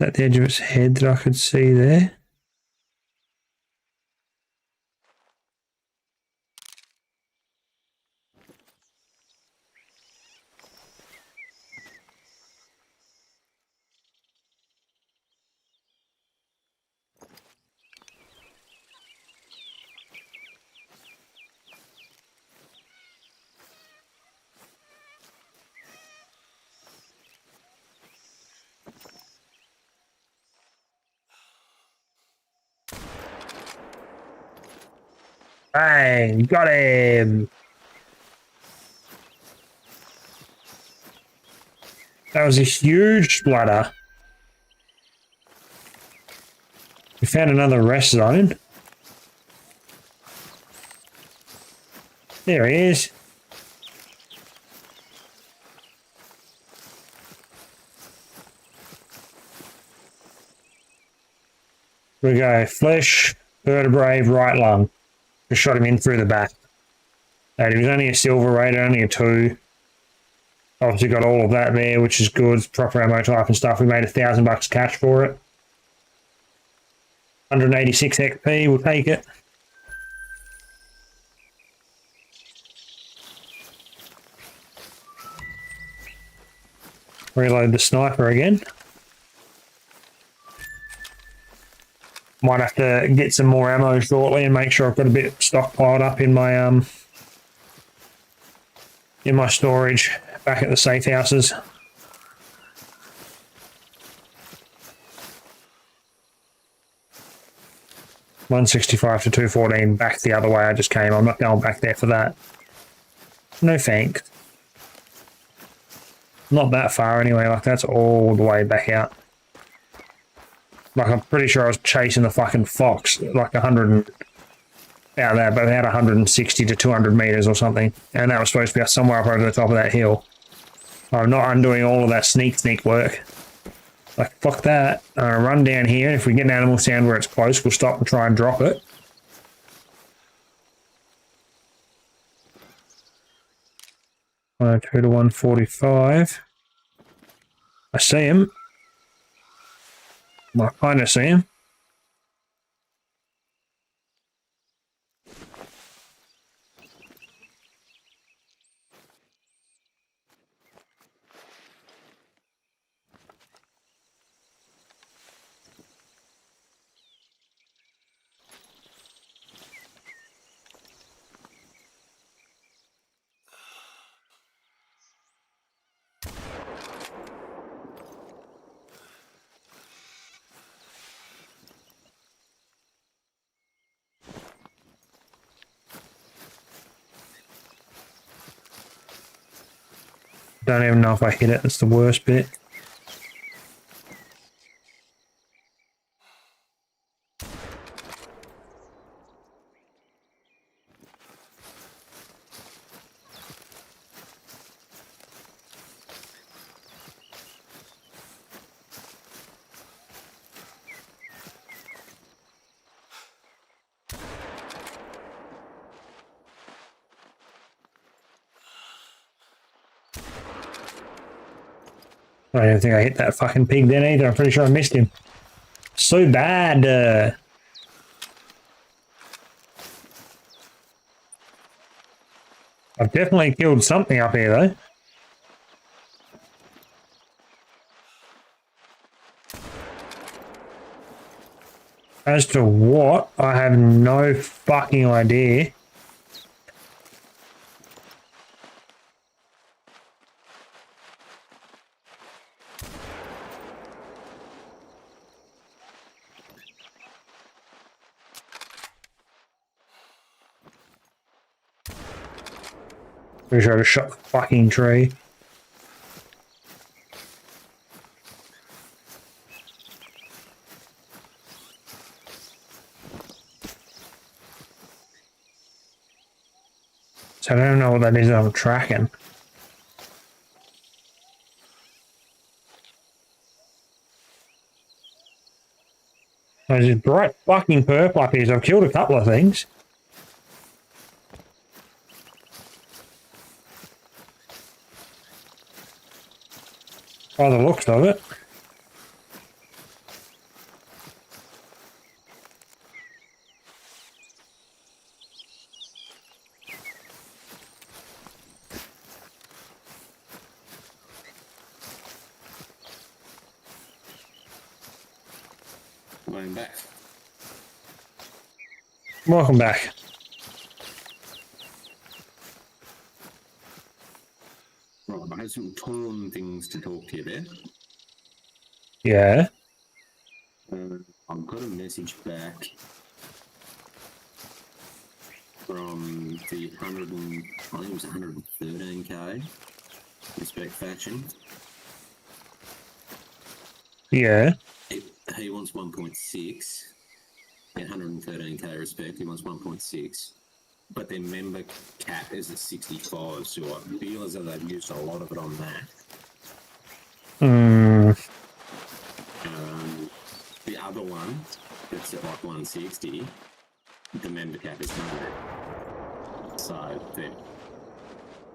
At the edge of its head that I could see there. Bang! Got him! That was a huge splatter. We found another rest zone. There he is. Here we go. Flesh, vertebrae, right lung. Just shot him in through the back. And he was only a silver rated, only a 2. Obviously got all of that there, which is good. Proper ammo type and stuff. We made $1,000 cash for it. 186 XP, we'll take it. Reload the sniper again. Might have to get some more ammo shortly and make sure I've got a bit stockpiled up in my storage back at the safe houses. $165 to $214 back the other way I just came. I'm not going back there for that. No thanks. Not that far anyway, like that's all the way back out. Like I'm pretty sure I was chasing the fucking fox, like 100 and out there, but about 160 to 200 meters or something. And that was supposed to be somewhere up over the top of that hill. I'm not undoing all of that sneak work. Like, fuck that. Run down here. If we get an animal sound where it's close, we'll stop and try and drop it. Two to 145. I see him. I kind of see him. don't even know if I hit it. It's the worst bit. I don't think I hit that fucking pig then either. I'm pretty sure I missed him. So bad. I've definitely killed something up here though. As to what, I have no fucking idea. Pretty sure I just shot the fucking tree. So I don't know what that is that I'm tracking. There's this bright fucking purple up here, so I've killed a couple of things. By the looks of it. I'm back. Welcome back. Right, I had some torn things to talk to you about. Yeah. I've got a message back from the 100 and, I think it was 113k respect faction. Yeah. He wants 1.6. Yeah, 113k respect. He wants 1.6. But their member cap is at 65, so I feel as though they've used a lot of it on that. The other one, that's at like 160, the member cap is 100. So they're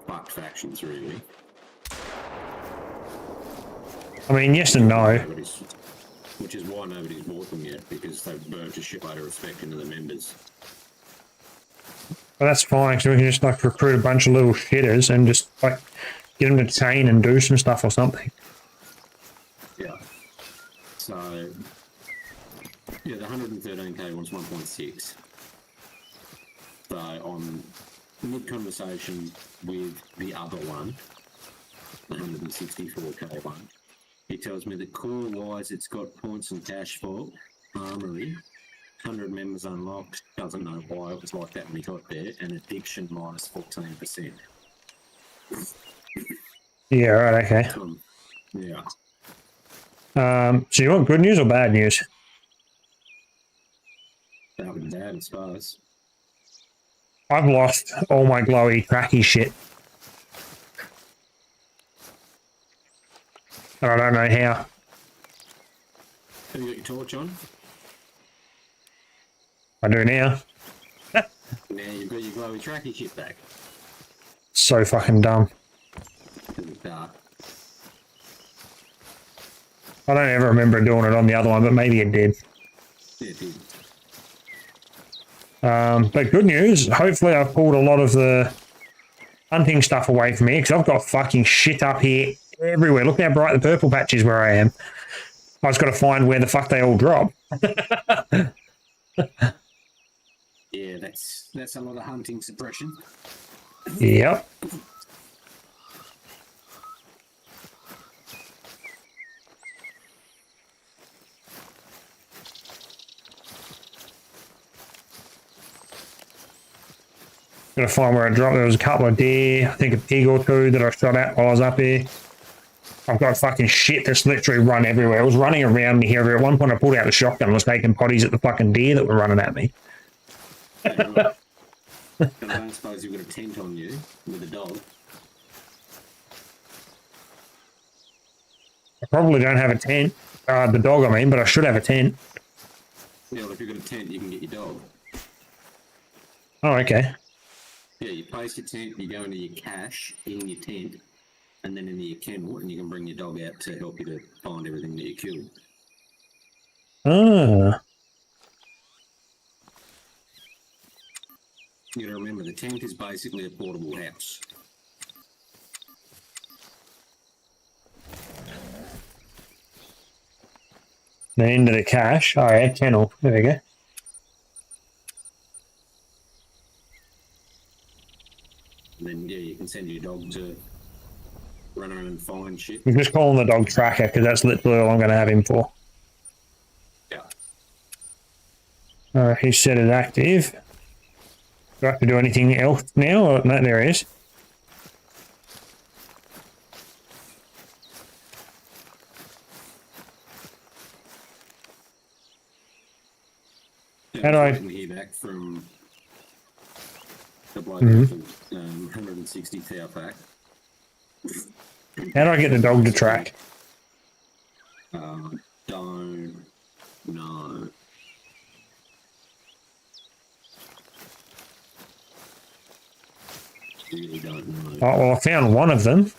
fucked factions, really. I mean, yes and no. Which is why nobody's bought them yet, because they've burnt a shitload of respect into the members. But that's fine, because we can just like recruit a bunch of little shitters and just like get them to train and do some stuff or something. Yeah. So, yeah, the 113k wants 1.6. So on mid-conversation with the other one, the 164k one, he tells me that core-wise it's got points and cash for armory, 100 members unlocked, doesn't know why it was like that when he got there, and addiction minus 14%. Yeah, right, okay. Yeah. So you want good news or bad news? That would be bad, I suppose. I've lost all my glowy cracky shit. And I don't know how. Have you got your torch on? I do now. Now you've got your glowy tracky shit back. So fucking dumb. Because it's dark. I don't ever remember doing it on the other one, but maybe it did. Yeah, it did. But good news, hopefully I've pulled a lot of the hunting stuff away from here, because I've got fucking shit up here everywhere. Look how bright the purple patch is where I am. I just got to find where the fuck they all drop. Yeah, that's a lot of hunting suppression. Yep. Gotta find where I dropped. There was a couple of deer, I think a pig or two that I shot at while I was up here. I've got fucking shit that's literally run everywhere. It was running around me here. At one point I pulled out the shotgun and was taking potties at the fucking deer that were running at me. And I don't suppose you've got a tent on you with a dog. I probably don't have a tent. The dog, I mean, but I should have a tent. Yeah, well, if you've got a tent, you can get your dog. Oh, okay. Yeah, you place your tent, you go into your cache in your tent, and then into your kennel, and you can bring your dog out to help you to find everything that you killed. Ah. You gotta remember, the tent is basically a portable house. Then into the cache. Oh, yeah, kennel. There we go. And then, yeah, you can send your dog to run around and find shit. I'm just calling the dog Tracker because that's literally all I'm going to have him for. Yeah. Alright, he's set as active. Do I have to do anything else now? Or, no, there he is. Yeah, How do I- waiting to hear back from the bloke with 160 thou pack. How do I get the dog to track? Don't know. Really don't know. Oh, well, I found one of them.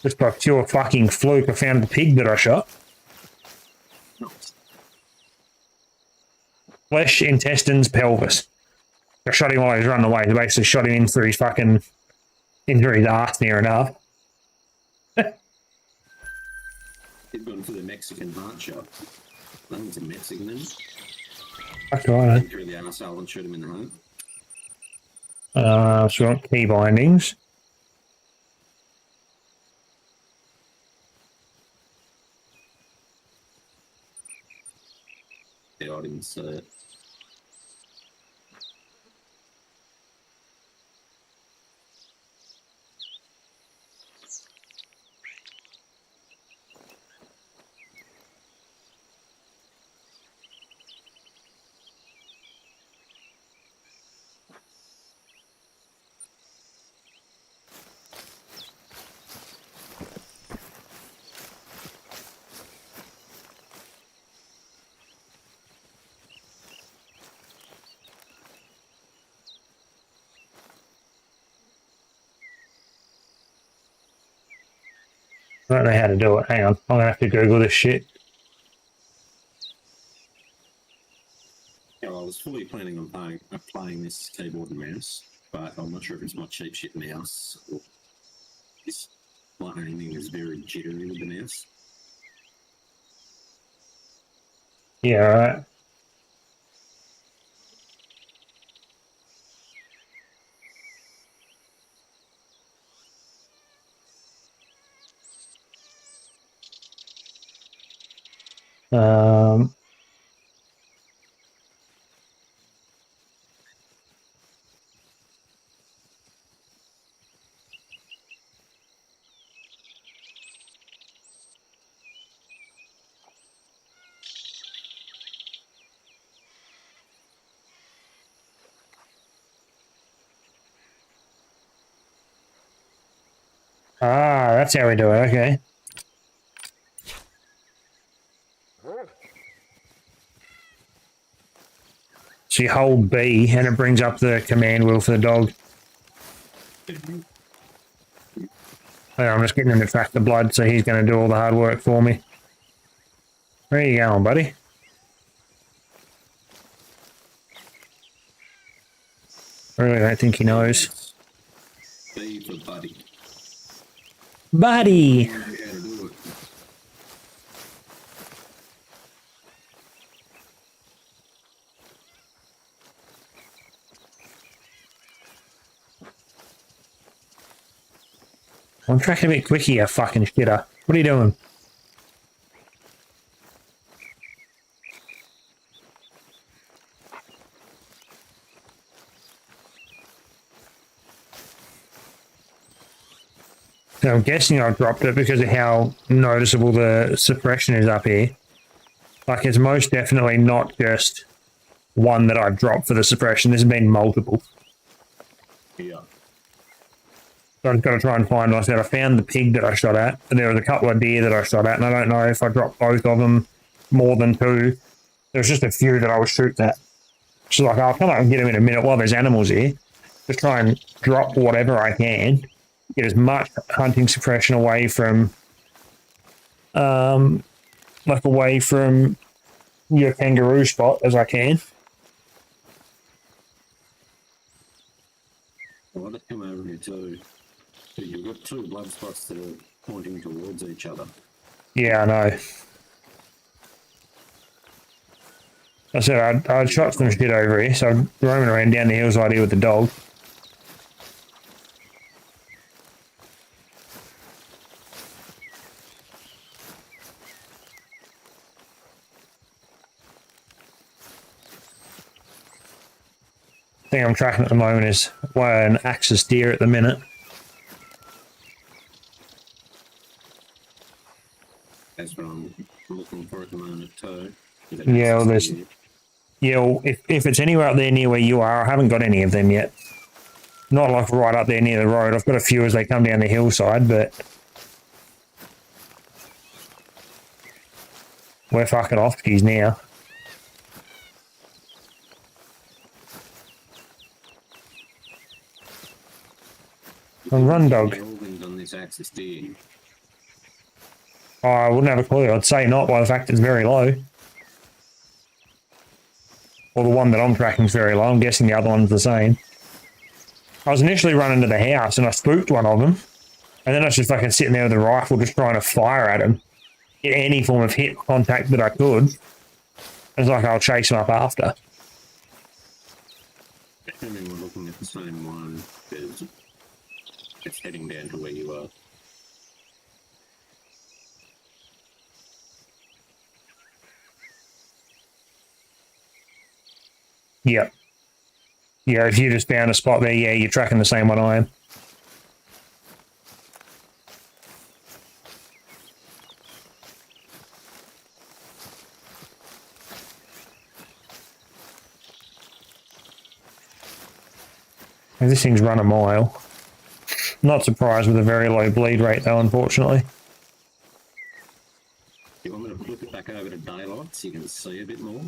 Just by pure fucking fluke, I found the pig that I shot. Flesh, intestines, pelvis. I shot him while he was running away. I basically shot him in through his fucking... in through his ass near enough. He'd gone for the Mexican heart shot. I think it's a Mexican, isn't it? That's right. Through the arsehole and shoot him in the heart. So we got key bindings. Yeah, I didn't see it. I don't know how to do it. Hang on. I'm going to have to Google this shit. Yeah, well, I was fully planning on playing this keyboard and mouse, but I'm not sure if it's my cheap shit mouse or my aiming is very jittery with the mouse. Yeah, right. Um, that's how we do it. Okay. So you hold B and it brings up the command wheel for the dog. Oh, I'm just getting him to track the blood, so he's going to do all the hard work for me. Where are you going, buddy? I really don't think he knows. B for buddy. Buddy! How to do it. I'm tracking a bit quick here, fucking shitter. What are you doing? So I'm guessing I've dropped it because of how noticeable the suppression is up here. Like, it's most definitely not just one that I've dropped for the suppression. There's been multiple. Yeah. So I've got to try and find, like I said, I found the pig that I shot at, and there was a couple of deer that I shot at, and I don't know if I dropped both of them more than two. There's just a few that I was shooting at. So like, I'll come up and get them in a minute while there's animals here. Just try and drop whatever I can. Get as much hunting suppression away from, away from your kangaroo spot as I can. Well, let's come over here too. So you've got two blood spots that are pointing towards each other. Yeah, I know. I said I'd shot some shit over here, so I'm roaming around down the hillside here with the dog. Thing I'm tracking at the moment is an axis deer at the minute. That's what I'm looking for at the moment too. Yeah, well, there's... Yeah, well, if it's anywhere up there near where you are, I haven't got any of them yet. Not like right up there near the road. I've got a few as they come down the hillside, but we're fucking off skis now. And run, dog. On this axis deer. Oh, I wouldn't have a clue. I'd say not by the fact it's very low. Or the one that I'm tracking is very low. I'm guessing the other one's the same. I was initially running to the house and I spooked one of them. And then I was just fucking sitting there with a rifle just trying to fire at him. Get any form of hit contact that I could. It's like I'll chase him up after. I mean, we're looking at the same one. It's heading down to where you are. Yep. Yeah, if you just found a spot there, yeah, you're tracking the same one I am. And this thing's run a mile. Not surprised with a very low bleed rate though, unfortunately. You want me to flip it back over to daylight so you can see a bit more?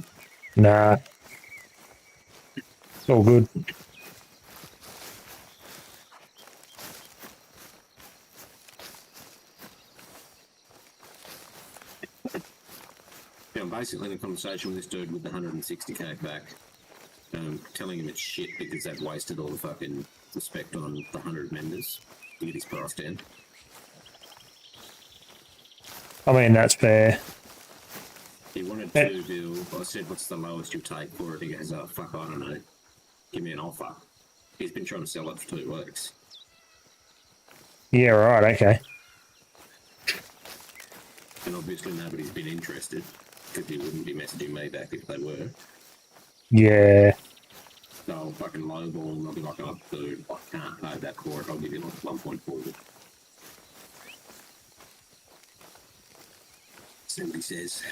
Nah. It's all good. Yeah, I'm basically in a conversation with this dude with the 160k back. Telling him it's shit because they've wasted all the fucking respect on the 100 members to get his price down. I mean, that's fair. He wanted to bill. I said, what's the lowest you'll take for it? He goes, oh, fuck, I don't know. Give me an offer. He's been trying to sell it for 2 weeks. Yeah, right, okay. And obviously nobody's been interested because he wouldn't be messaging me back if they were. Yeah. So I'll fucking lowball and I'll be like, oh, dude, I can't pay that for it. I'll give you like 1.4. See what he says.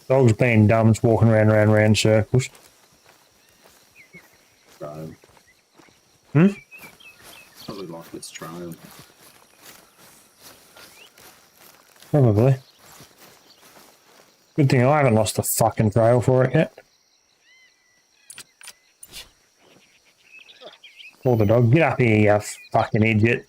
Dog's being dumb, it's walking around circles. So. Hmm? Probably lost its trail. Probably. Good thing I haven't lost the fucking trail for it yet. Call the dog. Get up here, you fucking idiot.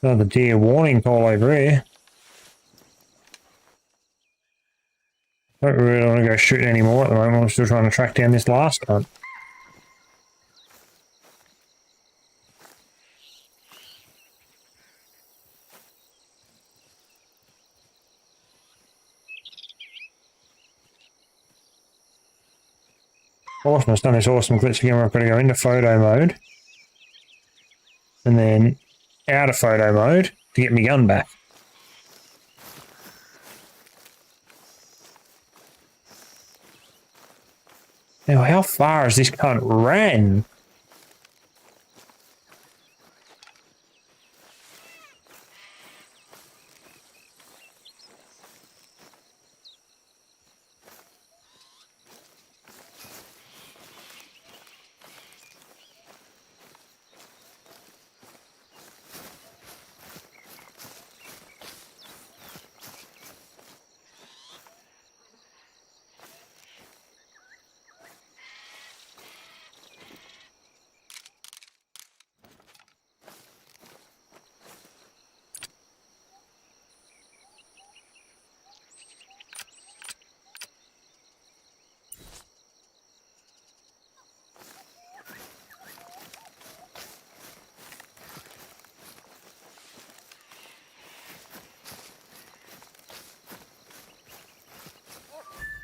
Another deer warning call over here. Don't really want to go shooting anymore at the moment. I'm still trying to track down this last one. Awesome, I've done this awesome glitch again where I've got to go into photo mode and then out of photo mode to get my gun back. Now, how far has this cunt ran?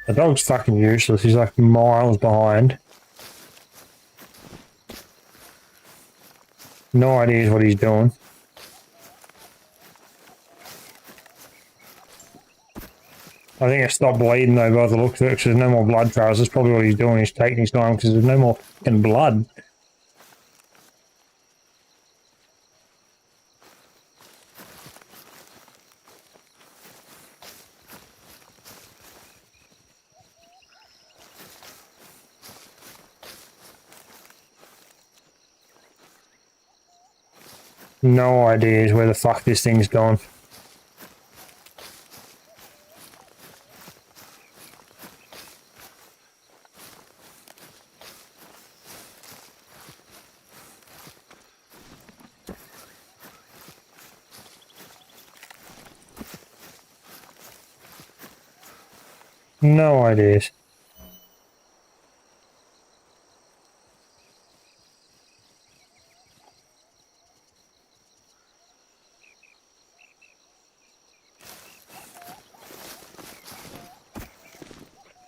The dog's fucking useless. He's like miles behind. No idea what he's doing. I think it stopped bleeding though by the looks of it because there's no more blood trails. That's probably what he's doing. He's taking his time because there's no more fucking blood. No idea where the fuck this thing's gone. No ideas.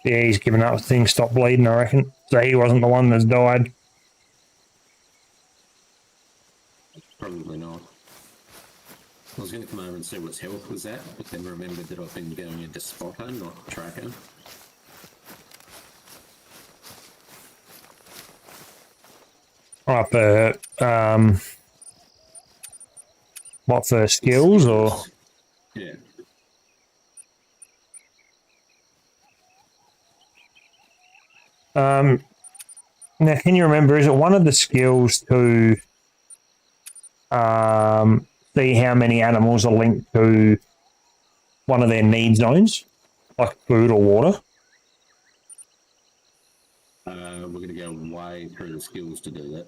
Yeah, he's given up. Things stopped bleeding, I reckon. So he wasn't the one that's died. Probably not. I was going to come over and see what his health was at, but then remembered that I've been going into spotter, not tracker. Up what for skills or? Yeah. Now, can you remember, is it one of the skills to see how many animals are linked to one of their need zones, like food or water? We're going to go way through the skills to do that.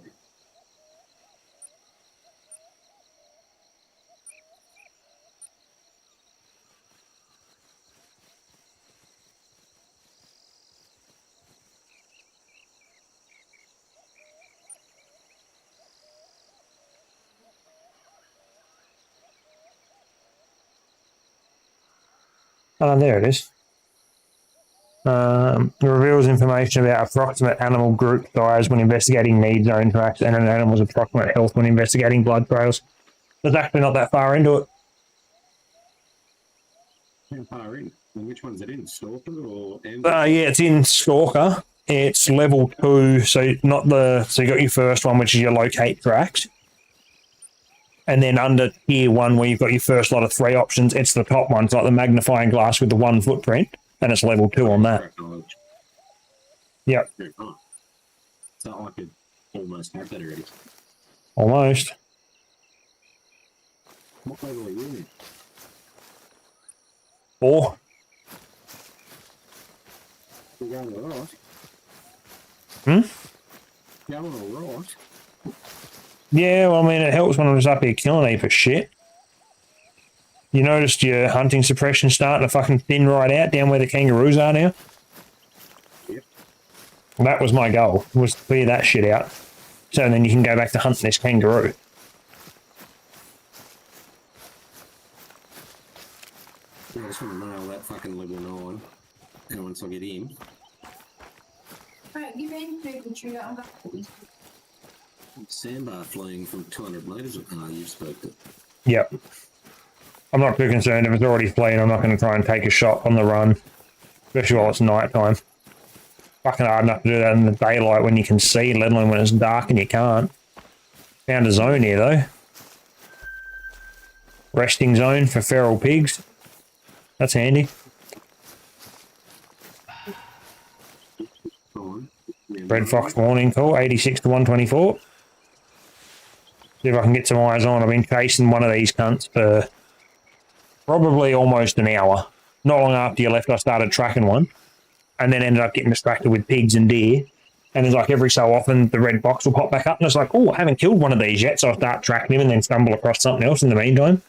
Oh, there it is. It reveals information about approximate animal group size when investigating needs or interacts and an animal's approximate health when investigating blood trails. There's actually not that far into it. How far in? And which one's it in? Stalker or... Yeah, it's in Stalker. It's level 2, so not the... So you got your first one, which is your locate tracks. And then under tier 1, where you've got your first lot of 3 options, it's the top one. It's like the magnifying glass with the 1 footprint, and it's level 2 on that. Yep. So I could almost have that already. Almost. What level are you in? 4. You're going all right. Hmm? Going all right. Yeah, well, I mean, it helps when I'm just up here killing a heap of shit. You noticed your hunting suppression starting to fucking thin right out down where the kangaroos are now? Yep. That was my goal, was to clear that shit out. So then you can go back to hunting this kangaroo. I just want to nail that fucking level 9. And once I get in, Right, give me food, Trigger. I'm back. sandbar flying from 200 metres. You've spoke it. Yep. I'm not too concerned if it's already fleeing. I'm not going to try and take a shot on the run, especially while it's night time. Fucking hard enough to do that in the daylight when you can see, let alone when it's dark and you can't. Found a zone here though. Resting zone for feral pigs. That's handy. Red fox warning call, 86 to 124. See if I can get some eyes on. I've been chasing one of these cunts for probably almost an hour. Not long after you left, I started tracking one and then ended up getting distracted with pigs and deer. And it's like every so often the red box will pop back up and it's like, oh, I haven't killed one of these yet. So I start tracking him and then stumble across something else in the meantime.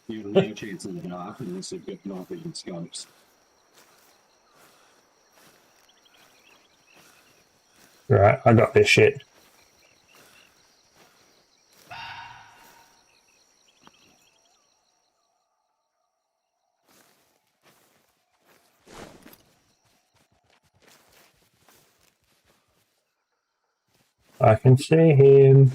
You have no chance in the dark unless you've got night vision scopes. Right, I got this shit. I can see him.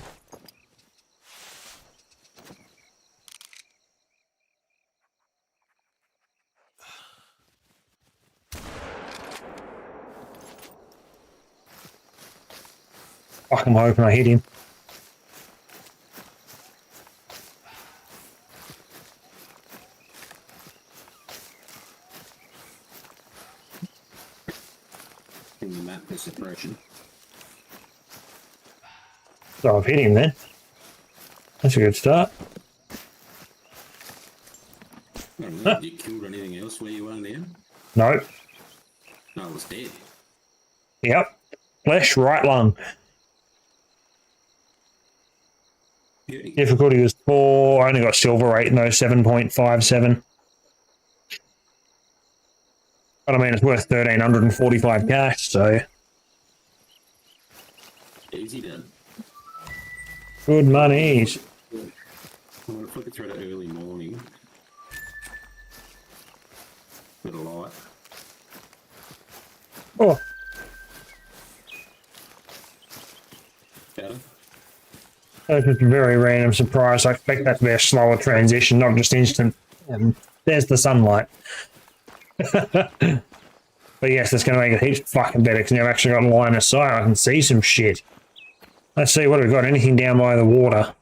Fuck, I'm hoping I hit him. In the map for suppression. So I've hit him then. That's a good start. Have you killed anything else where you are now? No. No, it was dead. Yep. Flesh, right lung. Yeah, Difficulty was 4. I only got silver rate, no 7.57. But I mean, it's worth 1,345 cash, so easy done. good monies. I'm going to flick it through to early morning. Bit of light. Oh, Better. that's just a very random surprise. I expect that to be a slower transition, not just instant. And there's the sunlight. But yes, that's going to make it heaps fucking better because now I've actually got line of sight. I can see some shit. Let's see, what have we got? Anything down by the water?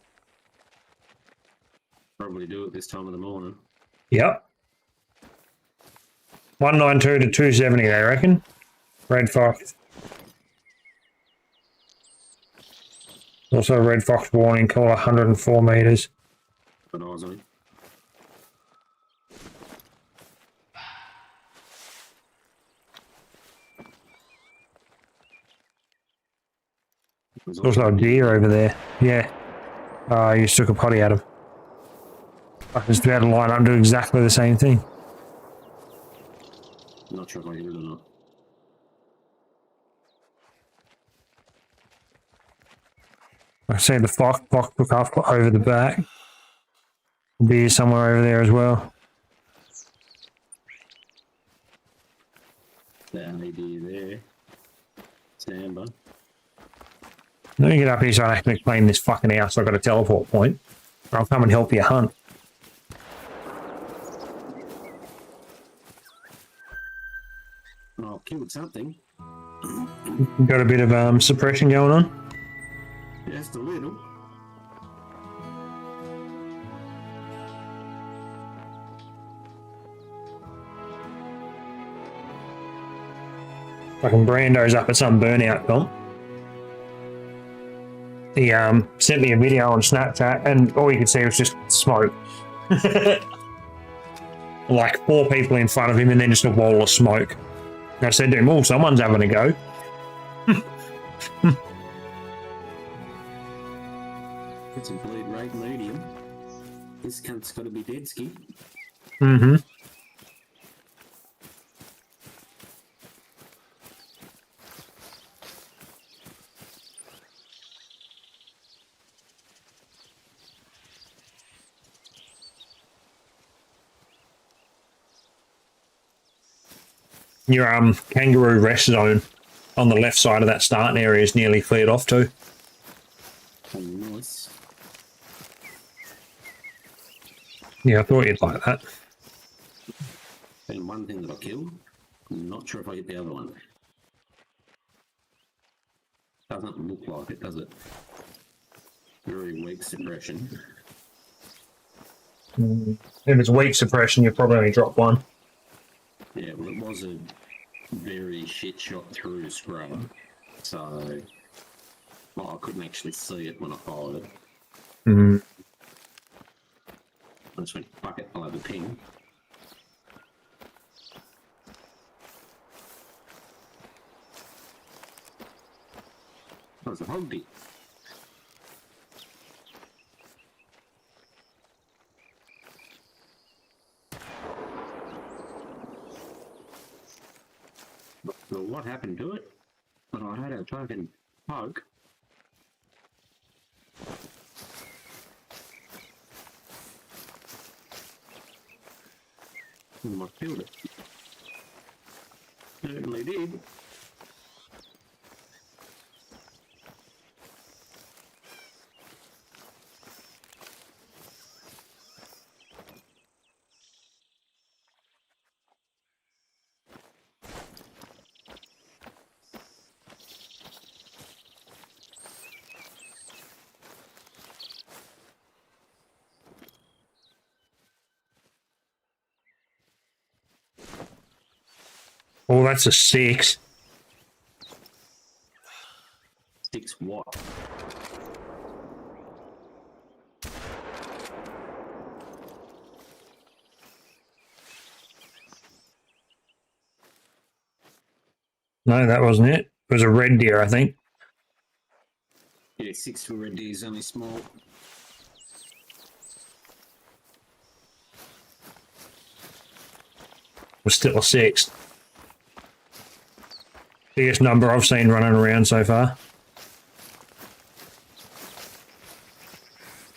Probably do it this time of the morning. Yep. 192 to 270, I reckon. Red fox. Also, red fox warning call 104 meters. But I was on it. There's There's also a deer over there. Yeah. You took a potty out of. I just about to line up and do exactly the same thing. Not sure if I hit it or not. I see the fox took off over the back. Deer somewhere over there as well. That deer there. Samba. Let me get up here so I can explain this fucking house. I've got a teleport point. I'll come and help you hunt. Oh, I've killed something. Got a bit of suppression going on. Just a little. Fucking Brando's up at some burnout comp. He sent me a video on Snapchat and all you could see was just smoke. Like 4 people in front of him and then just a wall of smoke. And I said to him, oh, someone's having a go. It's a bleed rate medium. This cunt's got to be dead, Ski. Mm-hmm. Your kangaroo rest zone on the left side of that starting area is nearly cleared off too. Oh, nice. Yeah, I thought you'd like that. And one thing that I killed, I'm not sure if I hit the other one. Doesn't look like it, does it? Very weak suppression. If it's weak suppression, you probably only drop one. Yeah, well, it was a very shit shot through scrub, so I couldn't actually see it when I fired it. Mm-hmm. I just went, fuck it, I'll have a ping. That was a hogby. Well, what happened to it? But I had a fucking poke. And I killed it. Certainly did. Oh, that's a 6. 6 what? No, that wasn't it. It was a red deer, I think. Yeah, 6 for red deer is only small. Was still a 6. Biggest number I've seen running around so far.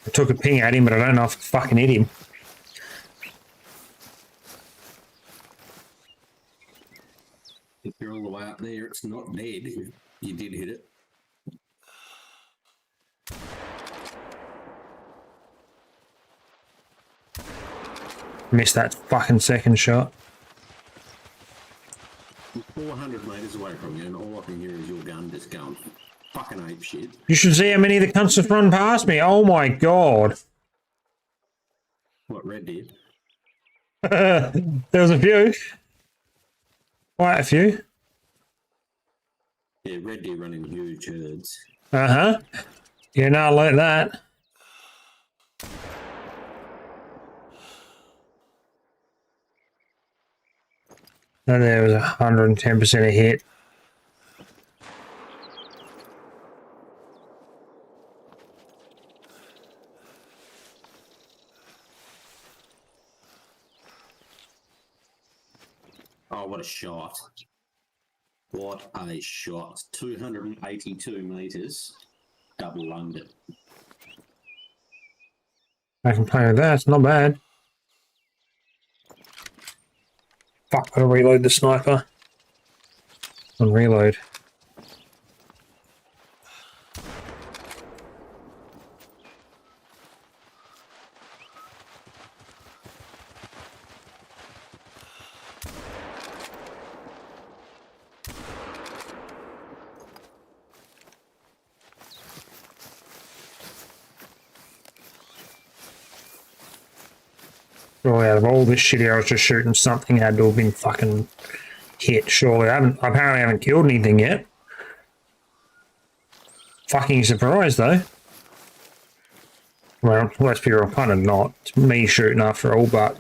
I took a ping at him, but I don't know if I fucking hit him. If you're all the way up there, it's not dead. You did hit it. Missed that fucking second shot. I'm 400 metres away from you, and all I can hear is your gun just going fucking ape shit. You should see how many of the cunts just run past me. Oh my god. What, red deer? There was a few. Quite a few. Yeah, red deer running huge herds. Uh-huh. Yeah, no, like that. And there was 110% a hit. Oh, what a shot. What a shot. 282 metres. Double lunged it. I can play with that. It's not bad. Fuck, gotta reload the sniper. On reload. Surely out of all this shit here, I was just shooting something had to have been fucking hit. Surely I apparently haven't killed anything yet. Fucking surprised though. Well, let's be real, kind of not. It's me shooting after all, but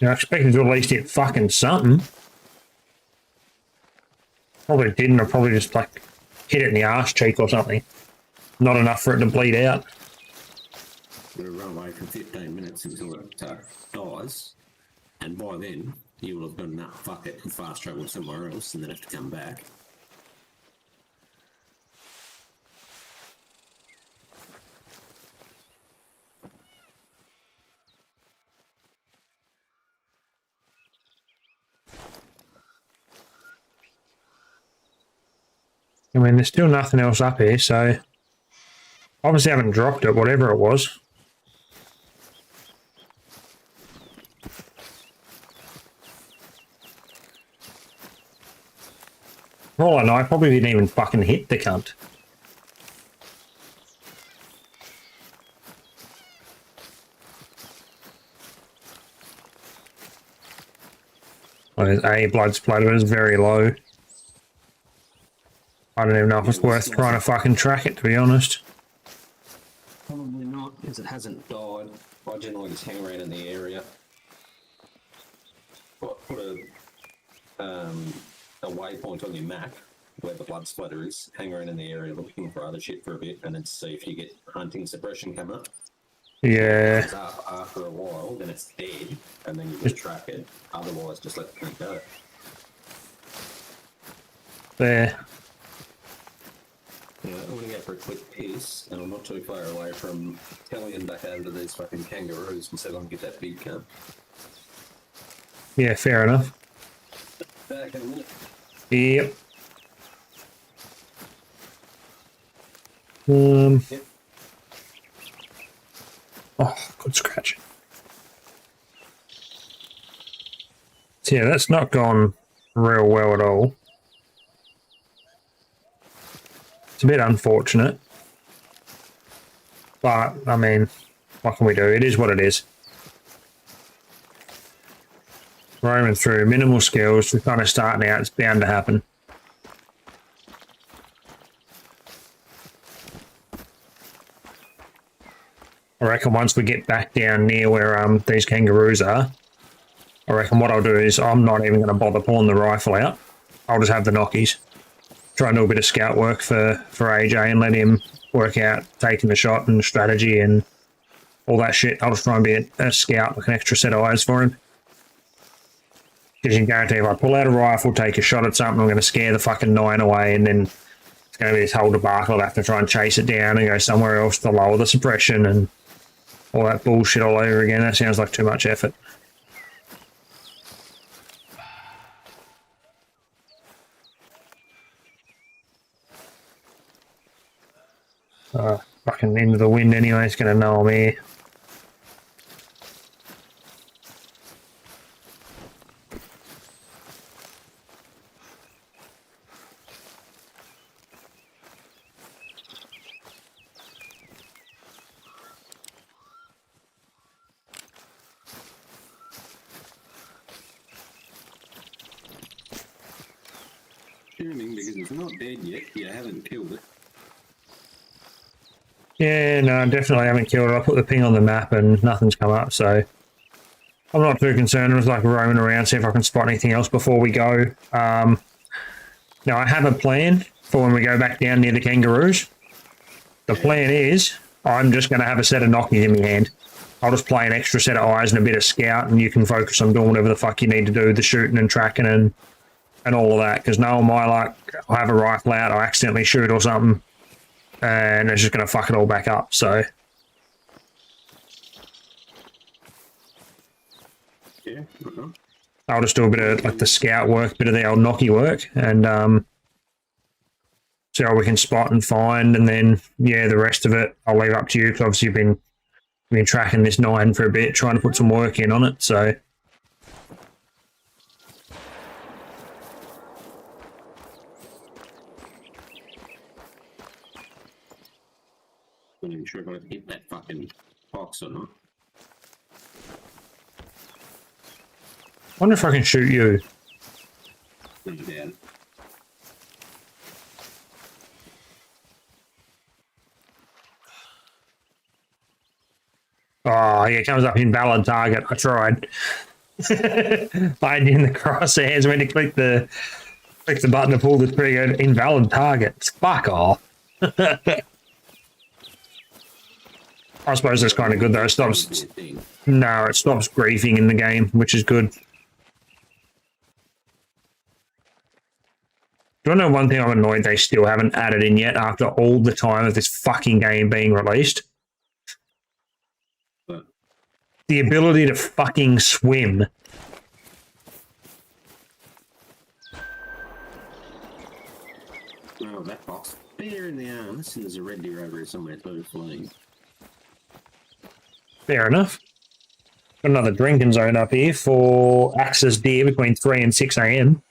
I expected to at least hit fucking something. Probably didn't. I probably just like hit it in the arse cheek or something. Not enough for it to bleed out. got to run away for 15 minutes until it dies, and by then you will have gone, nah, fuck it, and fast travel somewhere else and then have to come back. I mean, there's still nothing else up here, so obviously I haven't dropped it, whatever it was. For all I know, I probably didn't even fucking hit the cunt. Well, there's a blood splatter, but it's very low. I don't even know if it's worth trying to fucking track it, to be honest. Probably not, because it hasn't died. I generally just hang around in the area. Put a waypoint on your map where the blood splatter is. Hang around in the area looking for other shit for a bit, and then see if you get hunting suppression come up. Yeah. If it's up after a while, then it's dead, and then you just track it. Otherwise, just let the thing go. There. Yeah, I'm going to go for a quick piss, and I'm not too far away from telling back over to these fucking kangaroos and see if I can get that big cunt. Yeah, fair enough. Back in a minute. Yep. Yep. Oh, good scratch. So yeah, that's not gone real well at all. It's a bit unfortunate. But, I mean, what can we do? It is what it is. Roaming through, minimal skills, we're kind of starting out, it's bound to happen. I reckon once we get back down near where these kangaroos are, I reckon what I'll do is I'm not even going to bother pulling the rifle out. I'll just have the knockies. Try and do a bit of scout work for AJ and let him work out taking the shot and strategy and all that shit. I'll just try and be a scout with an extra set of eyes for him. Because you can guarantee if I pull out a rifle, take a shot at something, I'm going to scare the fucking 9 away, and then it's going to be this whole debacle. I'll have to try and chase it down and go somewhere else to lower the suppression and all that bullshit all over again. That sounds like too much effort. Fucking into the wind anyway, it's going to know I'm here. Assuming because it's not dead yet, you haven't killed it. Yeah, no, definitely haven't killed it. I put the ping on the map and nothing's come up, so I'm not too concerned. I was like roaming around, see if I can spot anything else before we go. Now, I have a plan for when we go back down near the kangaroos. The plan is I'm just going to have a set of knockies in my hand. I'll just play an extra set of eyes and a bit of scout, and you can focus on doing whatever the fuck you need to do, the shooting and tracking and all of that. Because no one might, like, I have a rifle out, I accidentally shoot or something, and it's just going to fuck it all back up, so. Yeah. I'll just do a bit of, like, the scout work, bit of the old knocky work, and see how we can spot and find, and then, yeah, the rest of it, I'll leave up to you, because obviously you've been tracking this 9 for a bit, trying to put some work in on it, so. I'm not even sure if I hit that fucking box or not. Wonder if I can shoot you. No doubt. Oh, yeah, it comes up invalid target. I tried. I had you in the crosshairs when you click the button to pull the trigger. Invalid target. Fuck off. I suppose that's kind of good though. It stops. Would be a thing. No, it stops griefing in the game, which is good. Do you know one thing I'm annoyed they still haven't added in yet after all the time of this fucking game being released? But The ability to fucking swim. no, that box. Bear in the arms, and there's a red deer over here somewhere too, flying. Fair enough. Got another drinking zone up here for access deer between 3 and 6 a.m.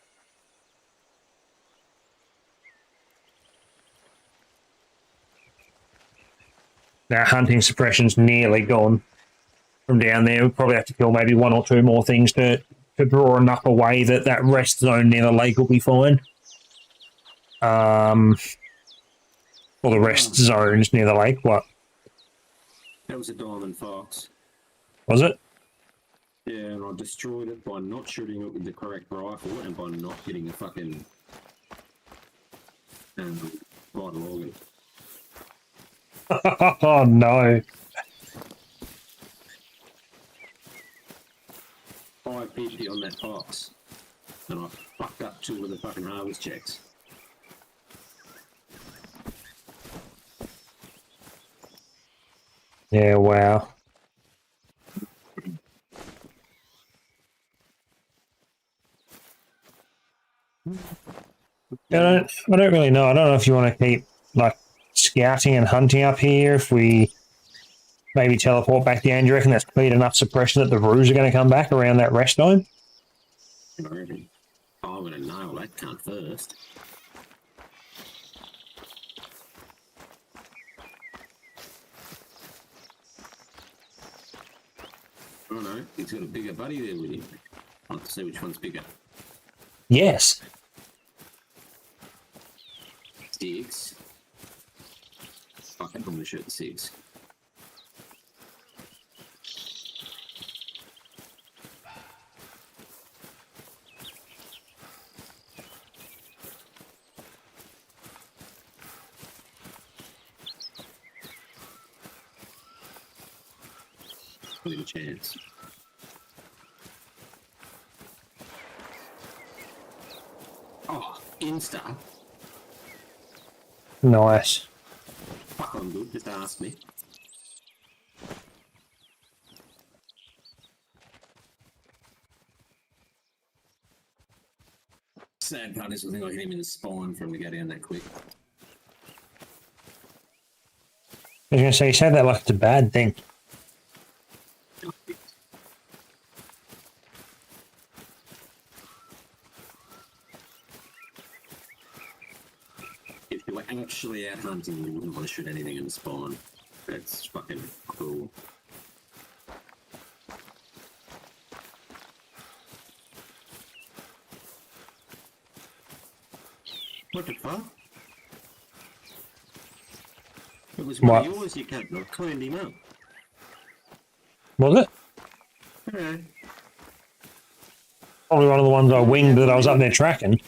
Now hunting suppression's nearly gone from down there. We'll probably have to kill maybe 1 or 2 more things to draw enough away that that rest zone near the lake will be fine. Or the rest zones near the lake. What? That was a diamond fox. Was it? Yeah, and I destroyed it by not shooting it with the correct rifle and by not hitting the fucking vital organ. Oh no. 550 on that fox. And I fucked up 2 of the fucking harvest checks. Yeah, wow. I don't really know. I don't know if you want to keep like scouting and hunting up here. If we maybe teleport back down, do you reckon that's cleared enough suppression that the roos are going to come back around that rest zone? I reckon I'm going to nail that cunt first. Oh no, he's got a bigger buddy there with him. I'll have to see which one's bigger. Yes. 6. Fuck it, I'm going to shoot the 6. Not a chance. Oh, Insta. Nice. Fuck, I'm good. Just ask me. Sad part is I think I hit him in the spine for him to go down that quick. I was going to say, you said that like it's a bad thing. If you were actually out hunting, you wouldn't want to shoot anything in the spine. That's fucking cool. What the fuck? It was one of yours, you can't. I cleaned him up. Was it? Yeah. Probably one of the ones I winged that I was up there tracking.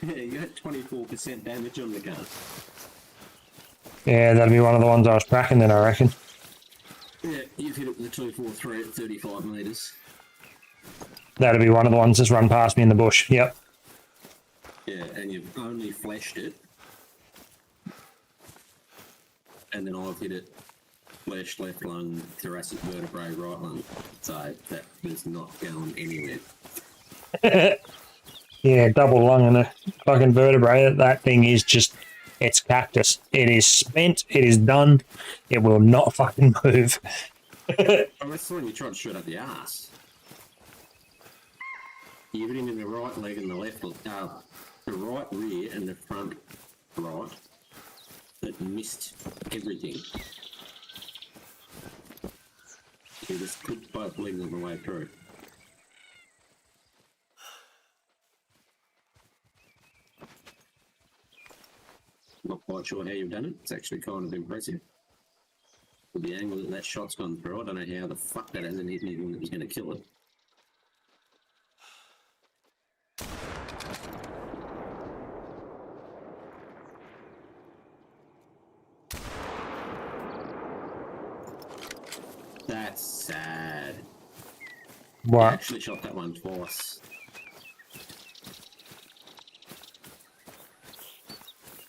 Yeah, you had 24% damage on the gun. Yeah, that'd be one of the ones I was tracking then, I reckon. Yeah, you've hit it with a 243 at 35 metres. That'd be one of the ones that's run past me in the bush. Yep. Yeah, and you've only flashed it. And then I've hit it flesh, left lung, thoracic vertebrae, right lung. So that is not going anywhere. Yeah, double lung and a fucking vertebrae. That thing is just, it's cactus. It is spent. It is done. It will not fucking move. Oh, that's the one you tried to shoot up the ass. You hit him in the right leg and the left, the right rear and the front right. That missed everything. You just clipped both legs on the way through. Not quite sure how you've done it. It's actually kind of impressive. With the angle that shot's gone through, I don't know how the fuck that hasn't hit anything that was going to kill it. That's sad. I What? actually shot that one twice.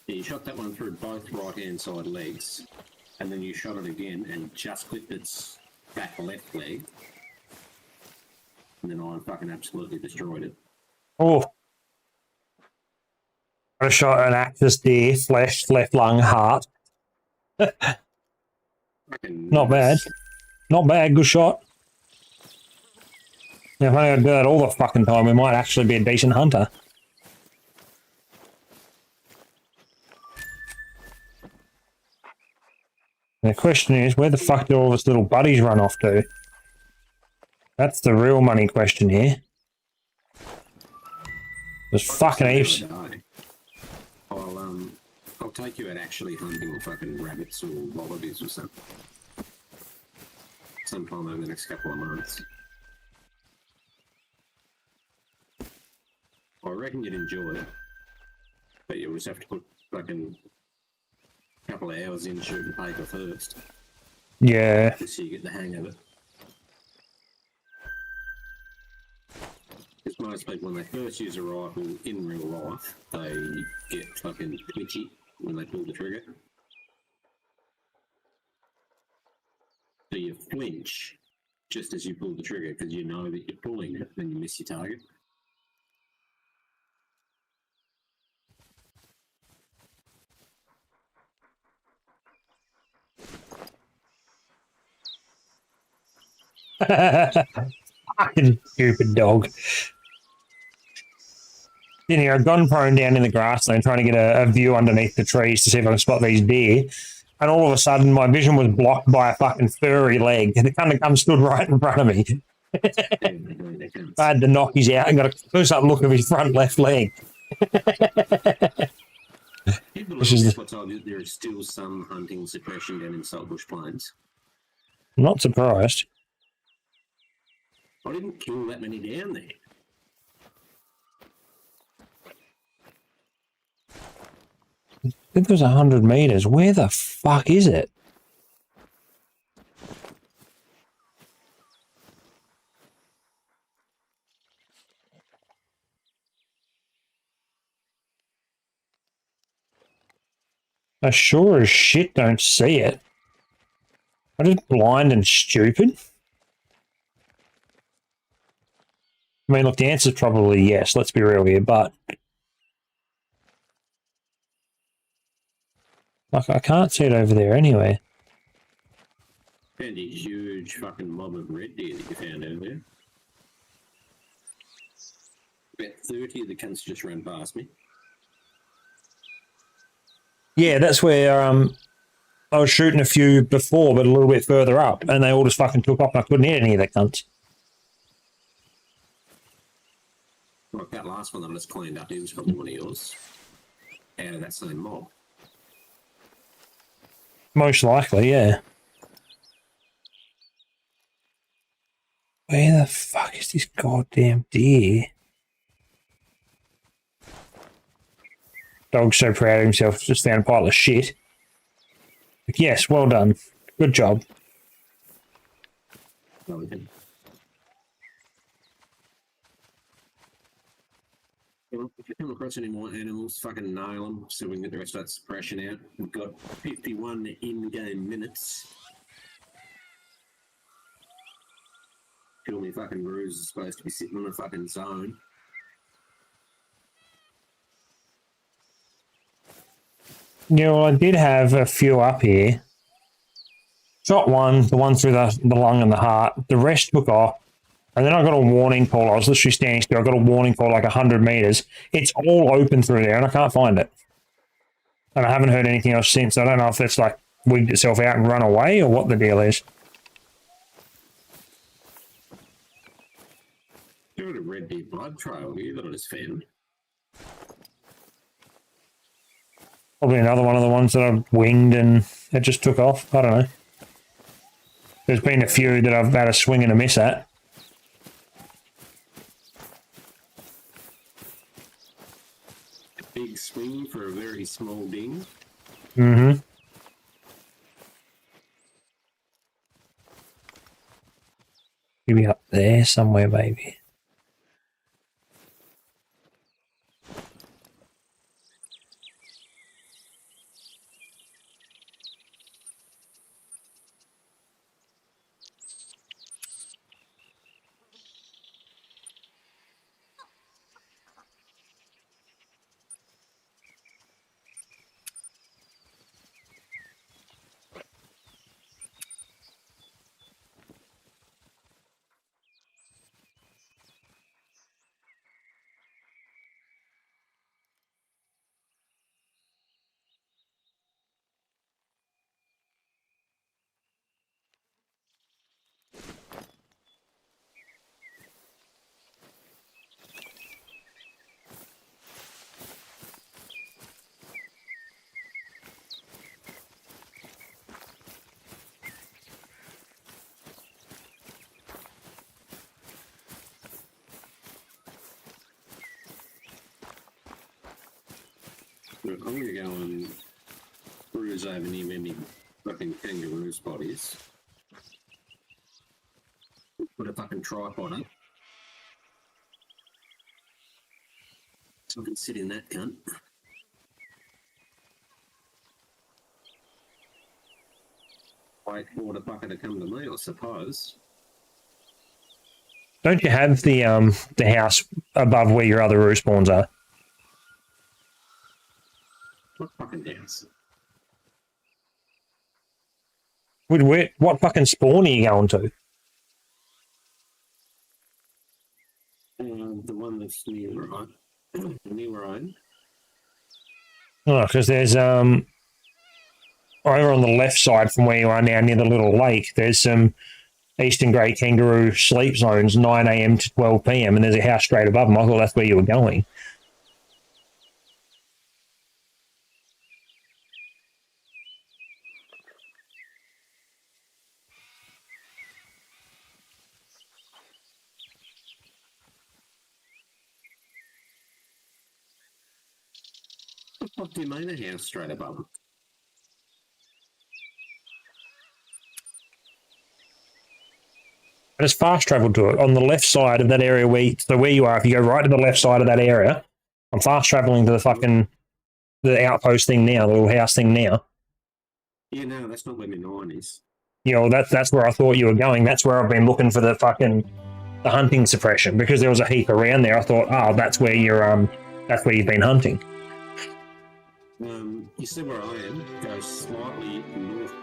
Yeah, you shot that one through both right-hand side legs, and then you shot it again and just clipped its back left leg. And then I fucking absolutely destroyed it. Oh. I shot an axis deer, flesh, left lung, heart. Fucking Not bad. nice. Not bad, good shot. Now, if I do that all the fucking time, we might actually be a decent hunter. The question is, where the fuck do all his little buddies run off to? That's the real money question here. There's fucking heaps. I'll take you out actually hunting fucking rabbits or wallabies or something. Sometime over the next couple of months. I reckon you'd enjoy it. But you'll just have to put fucking a couple of hours in shooting paper first. Yeah. Just so you get the hang of it. Because most people, when they first use a rifle in real life, they get fucking twitchy when they pull the trigger. So you flinch just as you pull the trigger because you know that you're pulling it, then you miss your target. Fucking stupid dog. Anyway, I've gone prone down in the grassland trying to get a view underneath the trees to see if I can spot these deer. And all of a sudden, my vision was blocked by a fucking furry leg. And it kind of stood right in front of me. I had to knock his out and got a close-up look of his front left leg. This is what told you there is still some hunting suppression down in Saltbush Plains. I'm not surprised. I didn't kill that many down there. I think it was 100 meters. Where the fuck is it? I sure as shit don't see it. I'm just blind and stupid. I mean, look, the answer's probably yes. Let's be real here, but like, I can't see it over there anyway. Found a huge fucking mob of red deer that you found earlier. About 30 of the cunts just ran past me. Yeah, that's where I was shooting a few before, but a little bit further up, and they all just fucking took off and I couldn't hit any of the cunts. Like that last one that I just cleaned up, he was probably one of yours. Out of that same mob. Most likely, yeah. Where the fuck is this goddamn deer? Dog's so proud of himself, just found a pile of shit. Like, yes, well done. Good job. Oh, okay. Well, if you come across any more animals, fucking nail them so we can get the rest of that suppression out. We've got 51 in-game minutes. Kill me fucking Ruse is supposed to be sitting on a fucking zone. Yeah, well, I did have a few up here. Shot one, the one through the lung and the heart. The rest took off. And then I got a warning call. I was literally standing still. I got a warning call like 100 meters. It's all open through there and I can't find it. And I haven't heard anything else since. I don't know if it's like wigged itself out and run away or what the deal is. There was a red deer blood trail here that I just found. Probably another one of the ones that I've winged and it just took off. I don't know. There's been a few that I've had a swing and a miss at. Big swing for a very small ding. Mm-hmm. Should be up there somewhere, maybe. Look, I'm going to go and cruise over near where my fucking kangaroo spot is. Put a fucking tripod up. So I can sit in that cunt. Wait for the fucker to come to me, I suppose. Don't you have the house above where your other respawns are? What fucking house? What fucking spawn are you going to? The one that's near where near where I am. Oh, because there's over on the left side from where you are now, near the little lake, there's some eastern grey kangaroo sleep zones, 9 a.m. to 12 p.m, and there's a house straight above them. I thought that's where you were going. What do you mean a house straight above it? I just fast travelled to it on the left side of that area where you are. If you go right to the left side of that area, I'm fast travelling to the outpost thing now, the little house thing now. Yeah, no, that's not where my 9 is. You know, that's where I thought you were going. That's where I've been looking for the hunting suppression, because there was a heap around there. I thought, oh, that's where you've been hunting. You see where I am? Goes slightly north.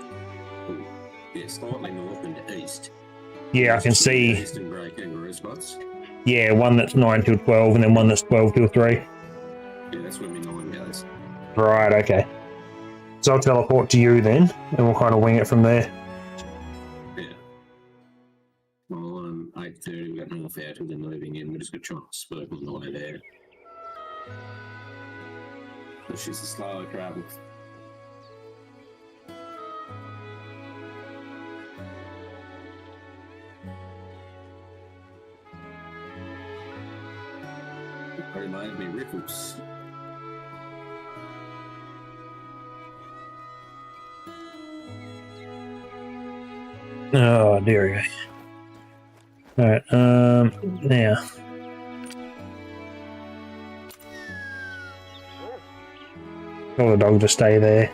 Yeah, slightly north and east. Yeah, I can see. Eastern grey kangaroo spots. Yeah, one that's 9 till 12, and then one that's 12 till 3. Yeah, that's where my 9 goes. Right, okay. So I'll teleport to you then, and we'll kind of wing it from there. Yeah. Well, 8:30, we've got half hour till they're moving in. We're just going to try and spurt on the way there. It's just a slower travel. Probably made me ripples. Oh, dear. Alright, now. Tell the dog to stay there.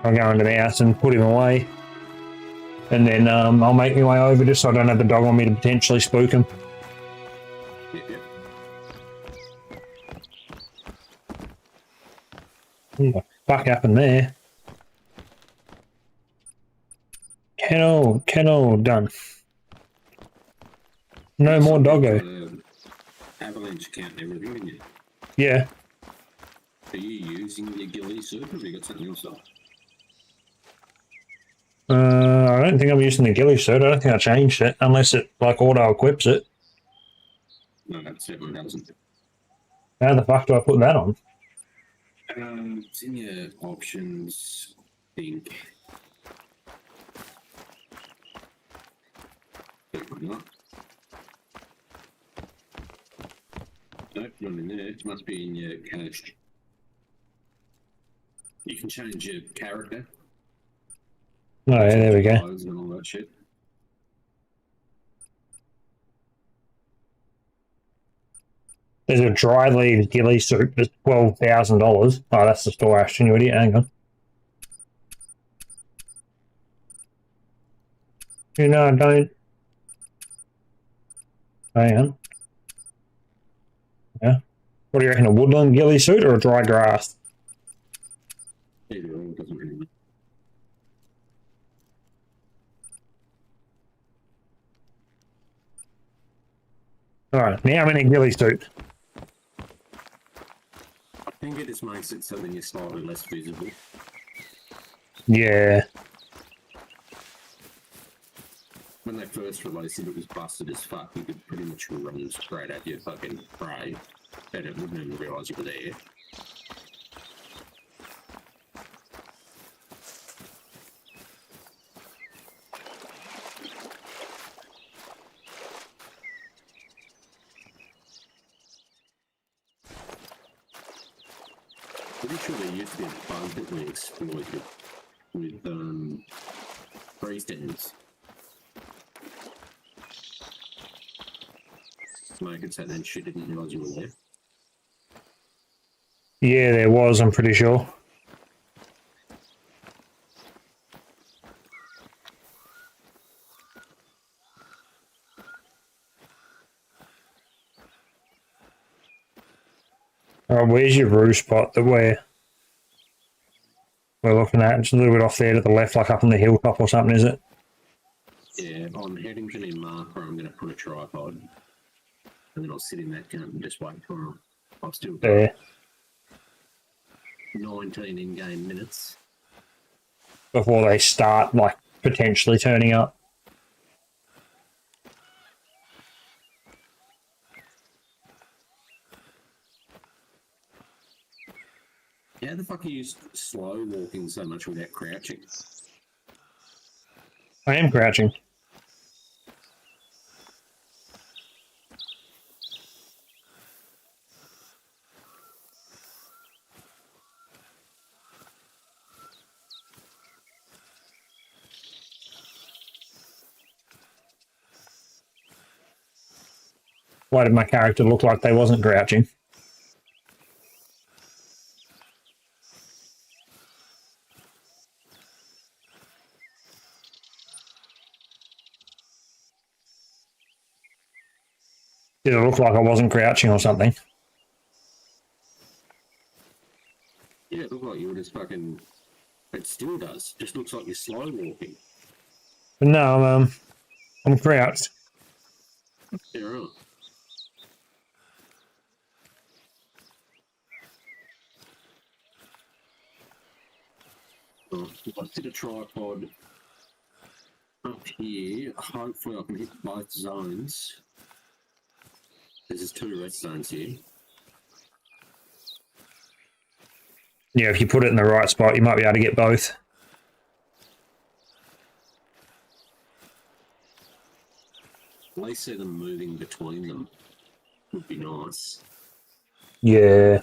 I'll go into the house and put him away. And then I'll make my way over just so I don't have the dog on me to potentially spook him. Yeah. What the fuck happened there? Kennel done. No more doggo. Avalanche count and everything, didn't you? Yeah. Are you using your ghillie suit, or have you got something else on? I don't think I'm using the ghillie suit. I don't think I changed it, unless it like auto equips it. No, that certainly doesn't. How the fuck do I put that on? It's in your options thing. Not. Nope, not in there. It must be in your cache. You can change your character. Oh, yeah, there we go. Clothes and all that shit. There's a dry leaves ghillie soup that's $12,000. Oh, that's the store, Ashton, you idiot. Hang on. You know, don't. Hang on. Yeah. What do you reckon, a woodland ghillie suit or a dry grass? Either or, it doesn't really matter. Alright, now I'm in a ghillie suit. I think it just makes it so then you're slightly less visible. Yeah. When they first released it, it was busted as fuck. You could pretty much run straight at your fucking prey, and it wouldn't even realise you were there. Pretty sure there used to be a bug that we exploited with free stands. Make it so then she didn't realise you were there. Yeah, there was, I'm pretty sure. Alright, where's your roof spot that we're looking at? It's a little bit off there to the left, like up on the hilltop or something, is it? Yeah, I'm heading to the marker. I'm going to put a tripod. And then I'll sit in that camp and just wait for them. I've still got There. 19 in-game minutes. Before they start, like, potentially turning up. How the fuck are you slow walking so much without crouching? I am crouching. Why did my character look like they wasn't crouching? Did it look like I wasn't crouching or something? Yeah, it looked like you were just fucking... It still does. Just looks like you're slow walking. But no, I'm crouched. Yeah, right. Oh, if I sit a tripod up here, hopefully I can hit both zones. There's 2 rest zones here. Yeah, if you put it in the right spot, you might be able to get both. At least see them moving between them would be nice. Yeah.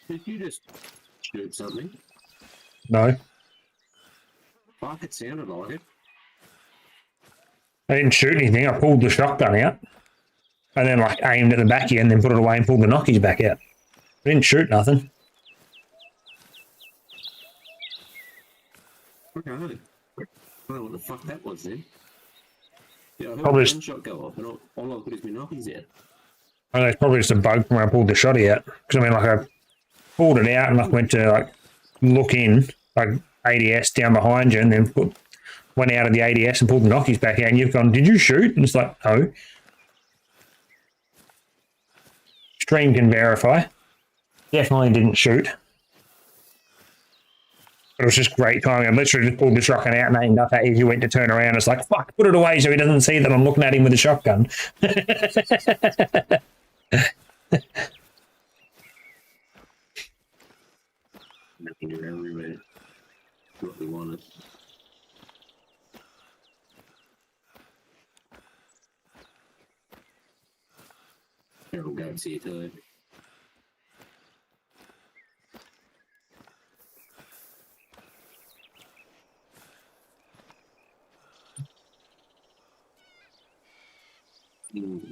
Did you just shoot something? No. Fuck, it sounded like it. I didn't shoot anything. I pulled the shotgun out. And then, like, aimed at the back end, then put it away and pulled the knockies back out. I didn't shoot nothing. Okay. I don't know what the fuck that was then. Yeah, I heard Probably a just- gunshot go off, and all I could is my knockies out. I know it's probably just a bug from where I pulled the shotty out. Because, I mean, like, I pulled it out and, like, went to, like, look in, like, ADS down behind you, and then went out of the ADS and pulled the knockies back out, and you've gone, did you shoot? And it's like, no. Stream can verify. Definitely didn't shoot. But it was just great timing. I literally just pulled the shotgun out and aimed up at you. You went to turn around. It's like, fuck, put it away so he doesn't see that I'm looking at him with a shotgun. what we wanted. Feral goats here too.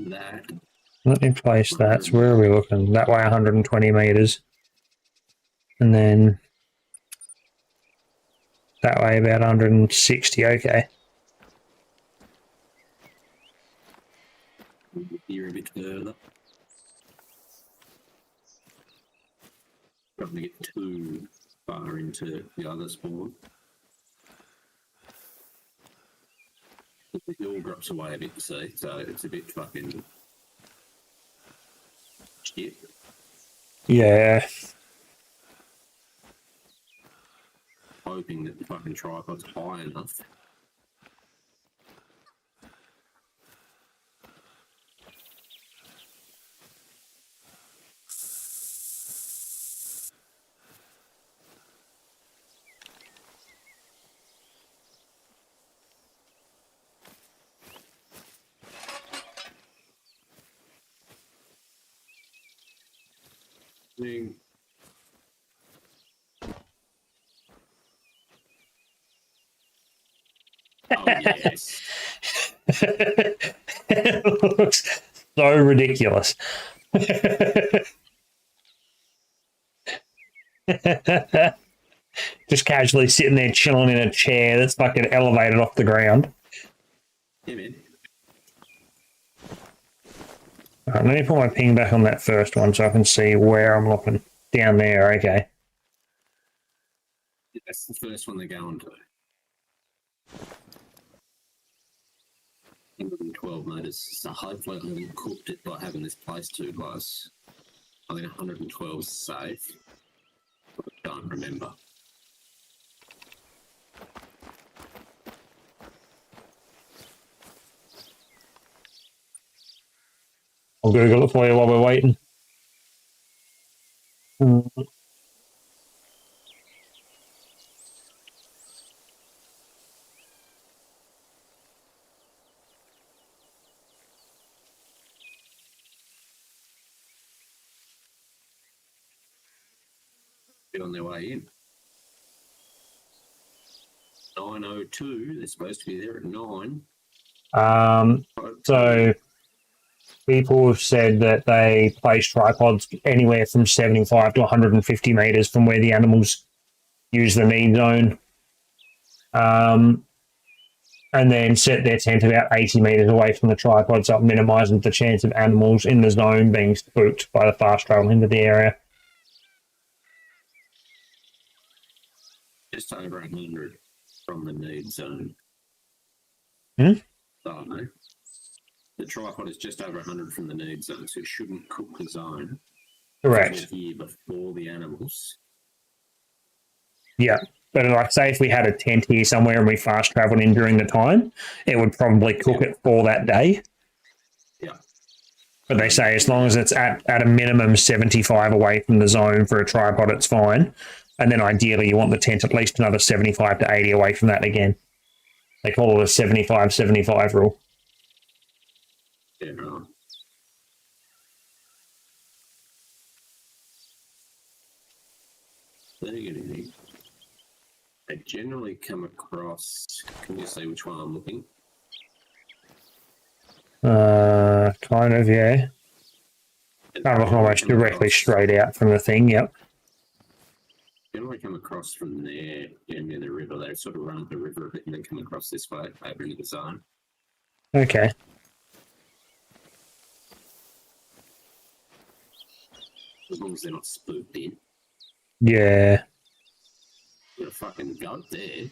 That. Let me place that. So where are we looking? That way 120 meters. And then that way about 160. Okay. Here a bit further. Don't want to get too far into the other spawn. The hill drops away a bit, you see, so it's a bit fucking shit. Yeah. Hoping that the fucking tripod's high enough. Thing. Oh, yes. It looks so ridiculous. Just casually sitting there chilling in a chair that's fucking elevated off the ground. Yeah, man. Right, let me put my ping back on that first one so I can see where I'm looking. Down there, okay. That's the first one they're going to. 112 metres. So hopefully I haven't cooked it by having this place too close. I think 112 is safe. But I don't remember. I'll Google it for you while we're waiting. Get on their way in. 9:02. They're supposed to be there at 9. So people have said that they place tripods anywhere from 75 to 150 meters from where the animals use the need zone. And then set their tent about 80 meters away from the tripod, so it minimises the chance of animals in the zone being spooked by the fast travel into the area. Just over 100 from the need zone. Hmm? So, the tripod is just over 100 from the need zone, so it shouldn't cook the zone. Correct. Here before the animals. Yeah. But like, say if we had a tent here somewhere and we fast travelled in during the time, it would probably cook it for that day. Yeah. But they say as long as it's at a minimum 75 away from the zone for a tripod, it's fine. And then ideally you want the tent at least another 75 to 80 away from that again. They call it a 75-75 rule. Yeah, right. They generally come across. Can you see which one I'm looking? Kind of, yeah. Kind of almost directly straight out from the thing, yep. Generally come across from there, near the river. They sort of run up the river a bit and then come across this way over into the zone. Okay. As long as they're not spooked in. Yeah. Got a fucking goat there.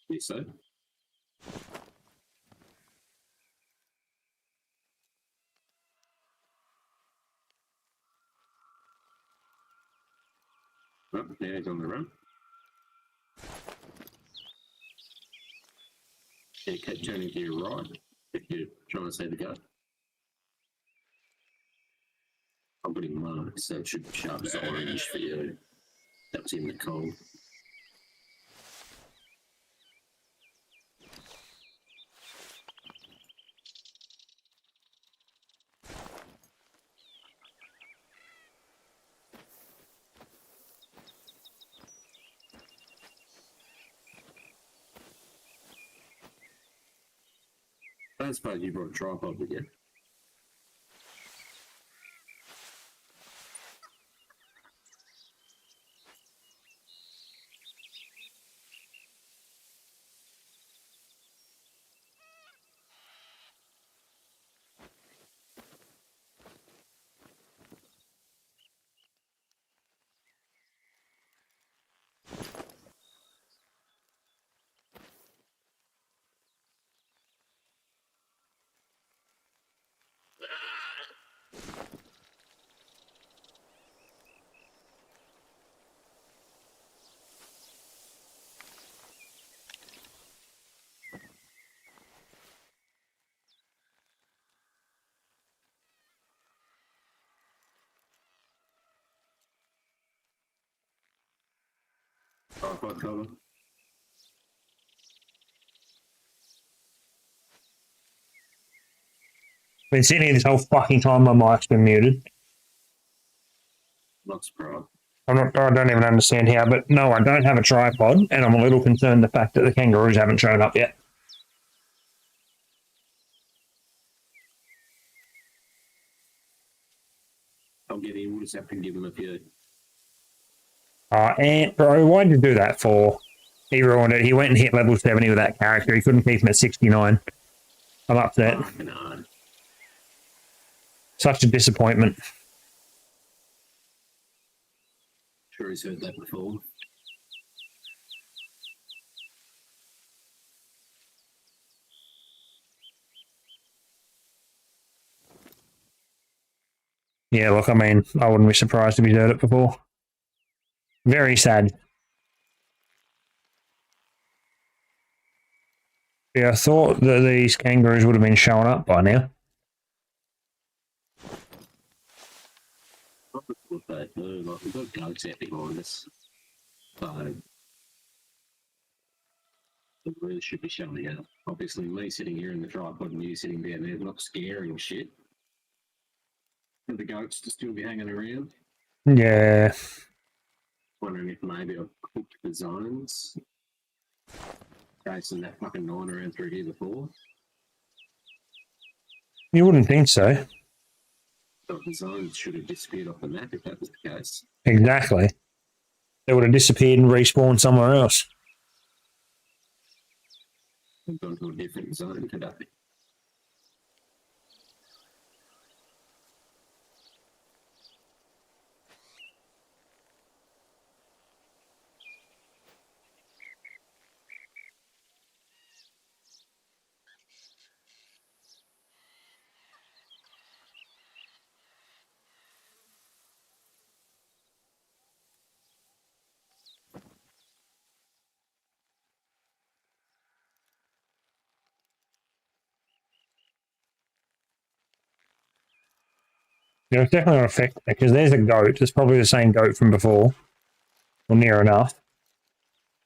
Think so? Oh, now he's on the run. Yeah, keep turning to your right if you're trying to see the goat. putting marks, so it should show up as orange for you. That's in the cold. I don't suppose you brought a tripod with you. Tripod cover. Been sitting here this whole fucking time. My mic's been muted. Not surprised. I don't even understand how, but no, I don't have a tripod, and I'm a little concerned the fact that the kangaroos haven't shown up yet. I'll get in. We'll just have to give them a few. And bro, why did you do that for? He ruined it. He went and hit level 70 with that character. He couldn't keep him at 69. I'm upset. Fucking hard. Such a disappointment. Sure he's heard that before. Yeah, look, I mean, I wouldn't be surprised if he's heard it before. Very sad. Yeah, I thought that these kangaroos would have been showing up by now. Not what they do. Like, we've got goats out behind us. So, it really should be showing up. Obviously, me sitting here in the tripod and you sitting down there, not scaring shit. For the goats to still be hanging around. Yeah. Wondering if maybe I've cooked the zones. Chasing that fucking 9 around through here before. You wouldn't think so. So the zones should have disappeared off the map if that was the case. Exactly. They would have disappeared and respawned somewhere else. I've gone to a different zone today. Yeah, it's definitely not affected because there's a goat. It's probably the same goat from before, or near enough.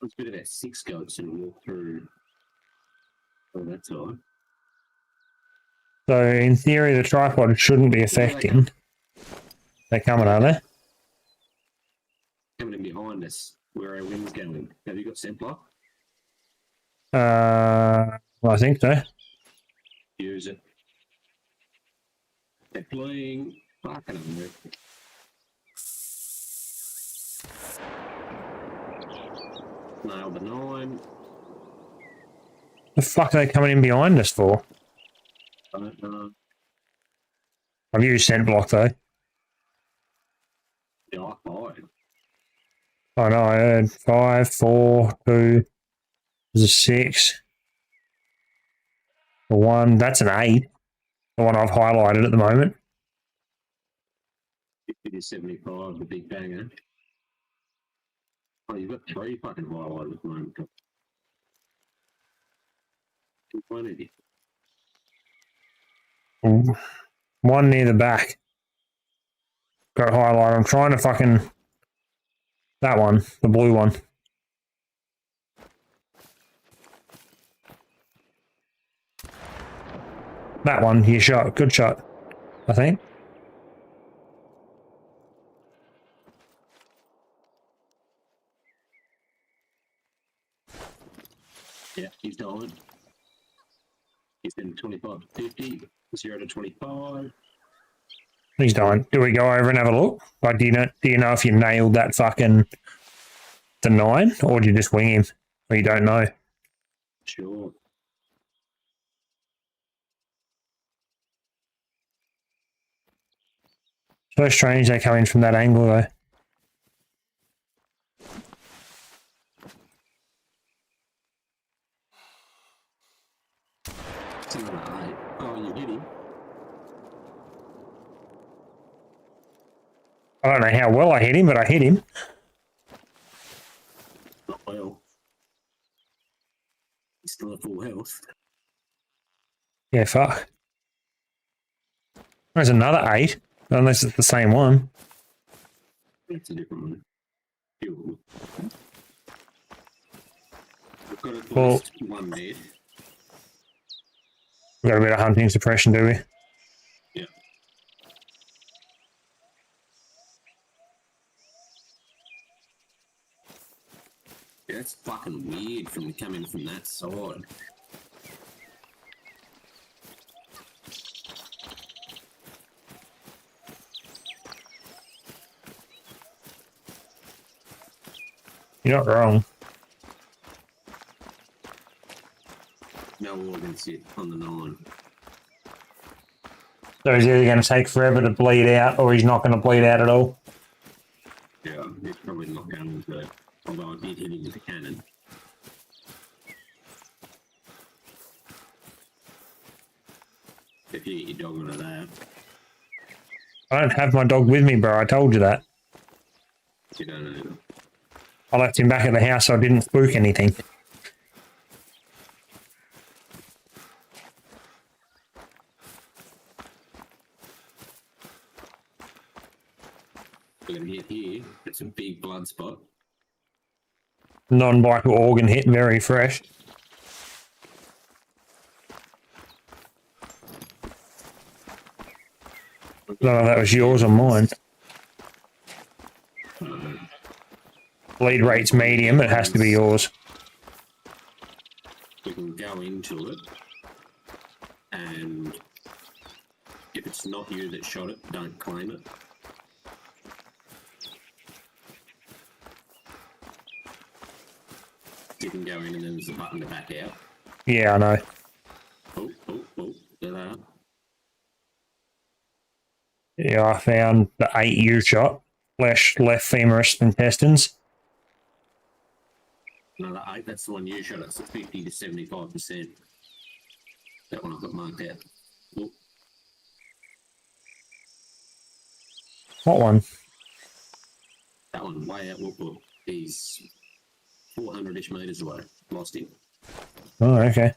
Let's bit about 6 goats and walk through. Oh, that's all right. So in theory, the tripod shouldn't be affecting. They're coming, are they? Coming in behind us, where our wind's going. Have you got scent block? Well, I think so. Use it. They're playing. Fucking hell. Nailed the 9. The fuck are they coming in behind us for? I don't know. I've used scent block though. Yeah, I fired. Oh no, I heard 5, 4, 2, there's a 6, a 1. That's an 8. The one I've highlighted at the moment. 50 to 75, the big banger. Oh, you've got 3 fucking highlighters at the moment. Which one of you? One near the back. got highlighted. I'm trying to fucking... That one, the blue one. That one, you shot. Good shot, I think. Yeah, he's died. He's been 25 to 50, 0 to 25. He's dying. Do we go over and have a look? Like, do you know if you nailed that fucking the 9, or do you just wing him? Or you don't know? Sure. So strange they come in from that angle though. It's another 8. Oh, you hit him. I don't know how well I hit him, but I hit him. Not well. He's still at full health. Yeah, fuck. There's another 8, unless it's the same one. That's a different one. Fuel. We've got at Well- least one dead. We've got a bit of hunting suppression, do we? Yeah. Yeah, that's fucking weird from coming from that side. You're not wrong. No organs yet on the 9. So he's either going to take forever to bleed out, or he's not going to bleed out at all. Yeah, he's probably not going to, although I did hit him with the cannon. If you get your dog onto that, I don't have my dog with me, bro. I told you that. you don't know. I left him back at the house so I didn't spook anything. We're going to hit here. It's a big blood spot. Non-vital organ hit, very fresh. I don't know if that was yours or mine. Bleed rate's medium. It has to be yours. We can go into it, and if it's not you that shot it, don't claim it. You can go in and then there's a button to back out. Yeah, I know. Oh, there they are. Yeah, I found the 8 U shot. Left femoris intestines. Another 8, that's the one you shot. It's a 50 to 75%. That one I've got marked out. Oh, What one? that one way out. Look. He's 400-ish metres away. Lost him. Oh, okay.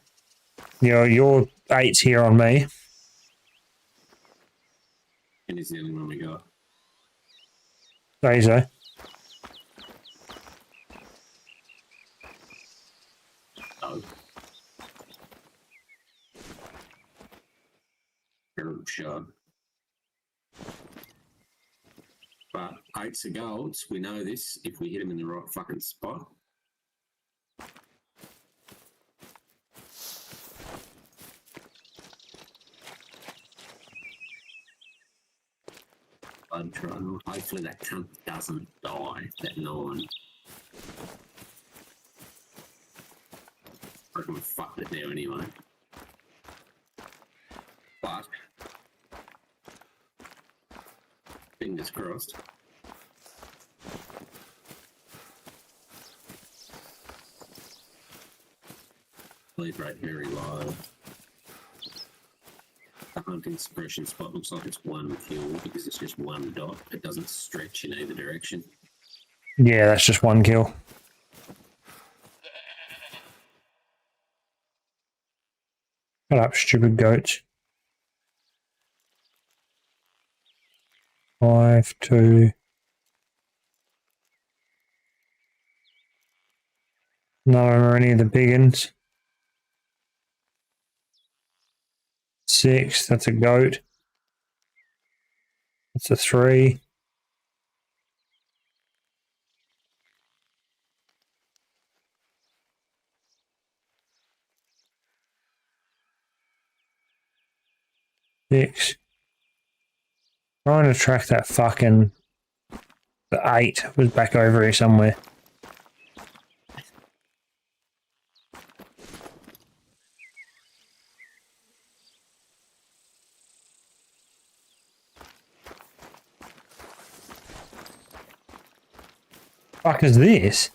Your 8's here on me. And he's the only one we got. Say so. Oh. Terrible shot. But 8's are golds. We know this if we hit him in the right fucking spot. Blood triangle. Hopefully that cunt doesn't die. That 9. I reckon we fucked it now anyway. But fingers crossed. Bleed rate very low. The hunting suppression spot looks like it's 1 kill because it's just 1 dot. It doesn't stretch in either direction. Yeah, that's just 1 kill. Shut up, stupid goats. 5, 2. None of them are any of the big ones. 6, that's a goat. That's a 3. Six. Trying to track that fucking. The 8 was back over here somewhere. Fuck is this?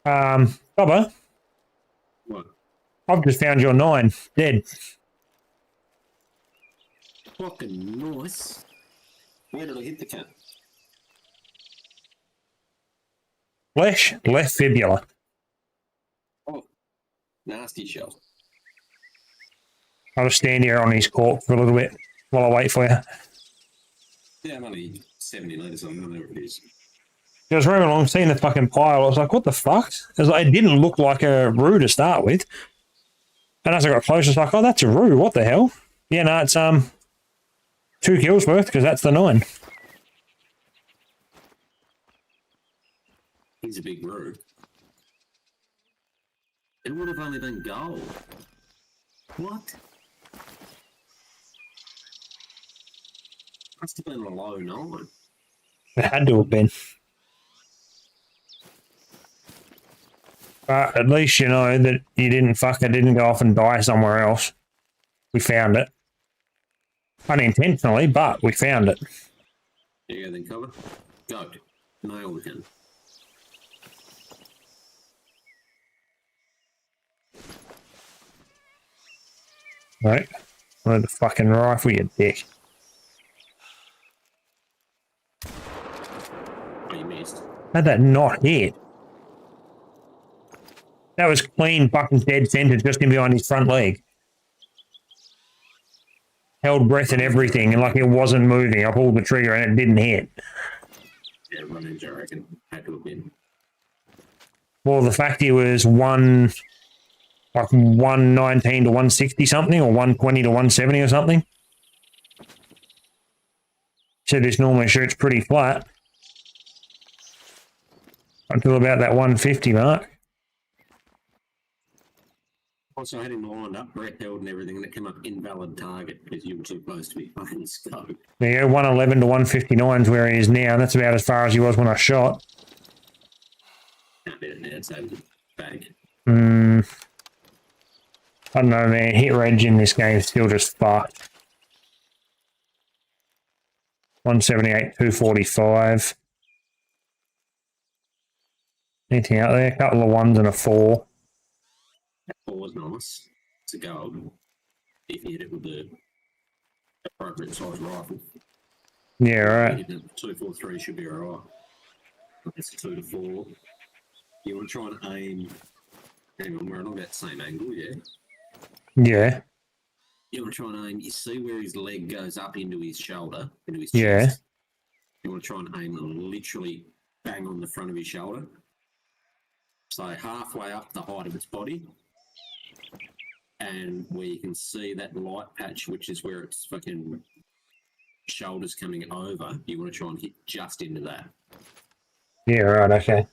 Bubba, What? I've just found your 9 dead. Fucking nice. Where did I hit the cat? Flesh, left fibula. Oh, nasty shell. I'll just stand here on his cork for a little bit while I wait for you. Yeah, I'm only 70 litres, I don't know where it is. I was running along, seeing the fucking pile. I was like, what the fuck? It didn't look like a roo to start with. And as I got closer, it's like, oh, that's a roo. What the hell? Yeah, no, it's 2 kills worth because that's the 9. He's a big root. It would have only been gold. What? Must have been a low 9. It had to have been. But at least you know that you didn't go off and die somewhere else. We found it. Unintentionally, but we found it. There you go then, cover. Goat. Nailed him. Right? Load the fucking rifle, you dick. Oh, you missed. How'd that not hit? That was clean fucking dead center just in behind his front leg. Held breath and everything, and like it wasn't moving. I pulled the trigger and it didn't hit. Yeah, run into, I reckon. Had to have been. Well, the fact he was 119 to 160 something, or 120 to 170 or something. Said this normally shoots pretty flat. Until about that 150 mark. Also, I had him lined up, breath held and everything, and it came up invalid target because you were too close to be fucking scope. There you go, 111 to 159 is where he is now, and that's about as far as he was when I shot. Can't bet it now, it's over the bag. I don't know, man. Hit reg in this game is still just fucked. 178, 245. Anything out there? A couple of 1s and a 4. That 4 was nice. It's a gold. If you hit it with the appropriate size rifle. Yeah, right. 243 should be alright. It's 2 to 4. You want to try and aim. Hang on, we're on about the same angle, yeah? Yeah. You want to try and aim. You see where his leg goes up into his shoulder, into his Yeah. chest? You want to try and aim literally bang on the front of his shoulder. So halfway up the height of its body. And where you can see that light patch, which is where its fucking shoulders coming over, you want to try and hit just into that. Yeah, right, okay.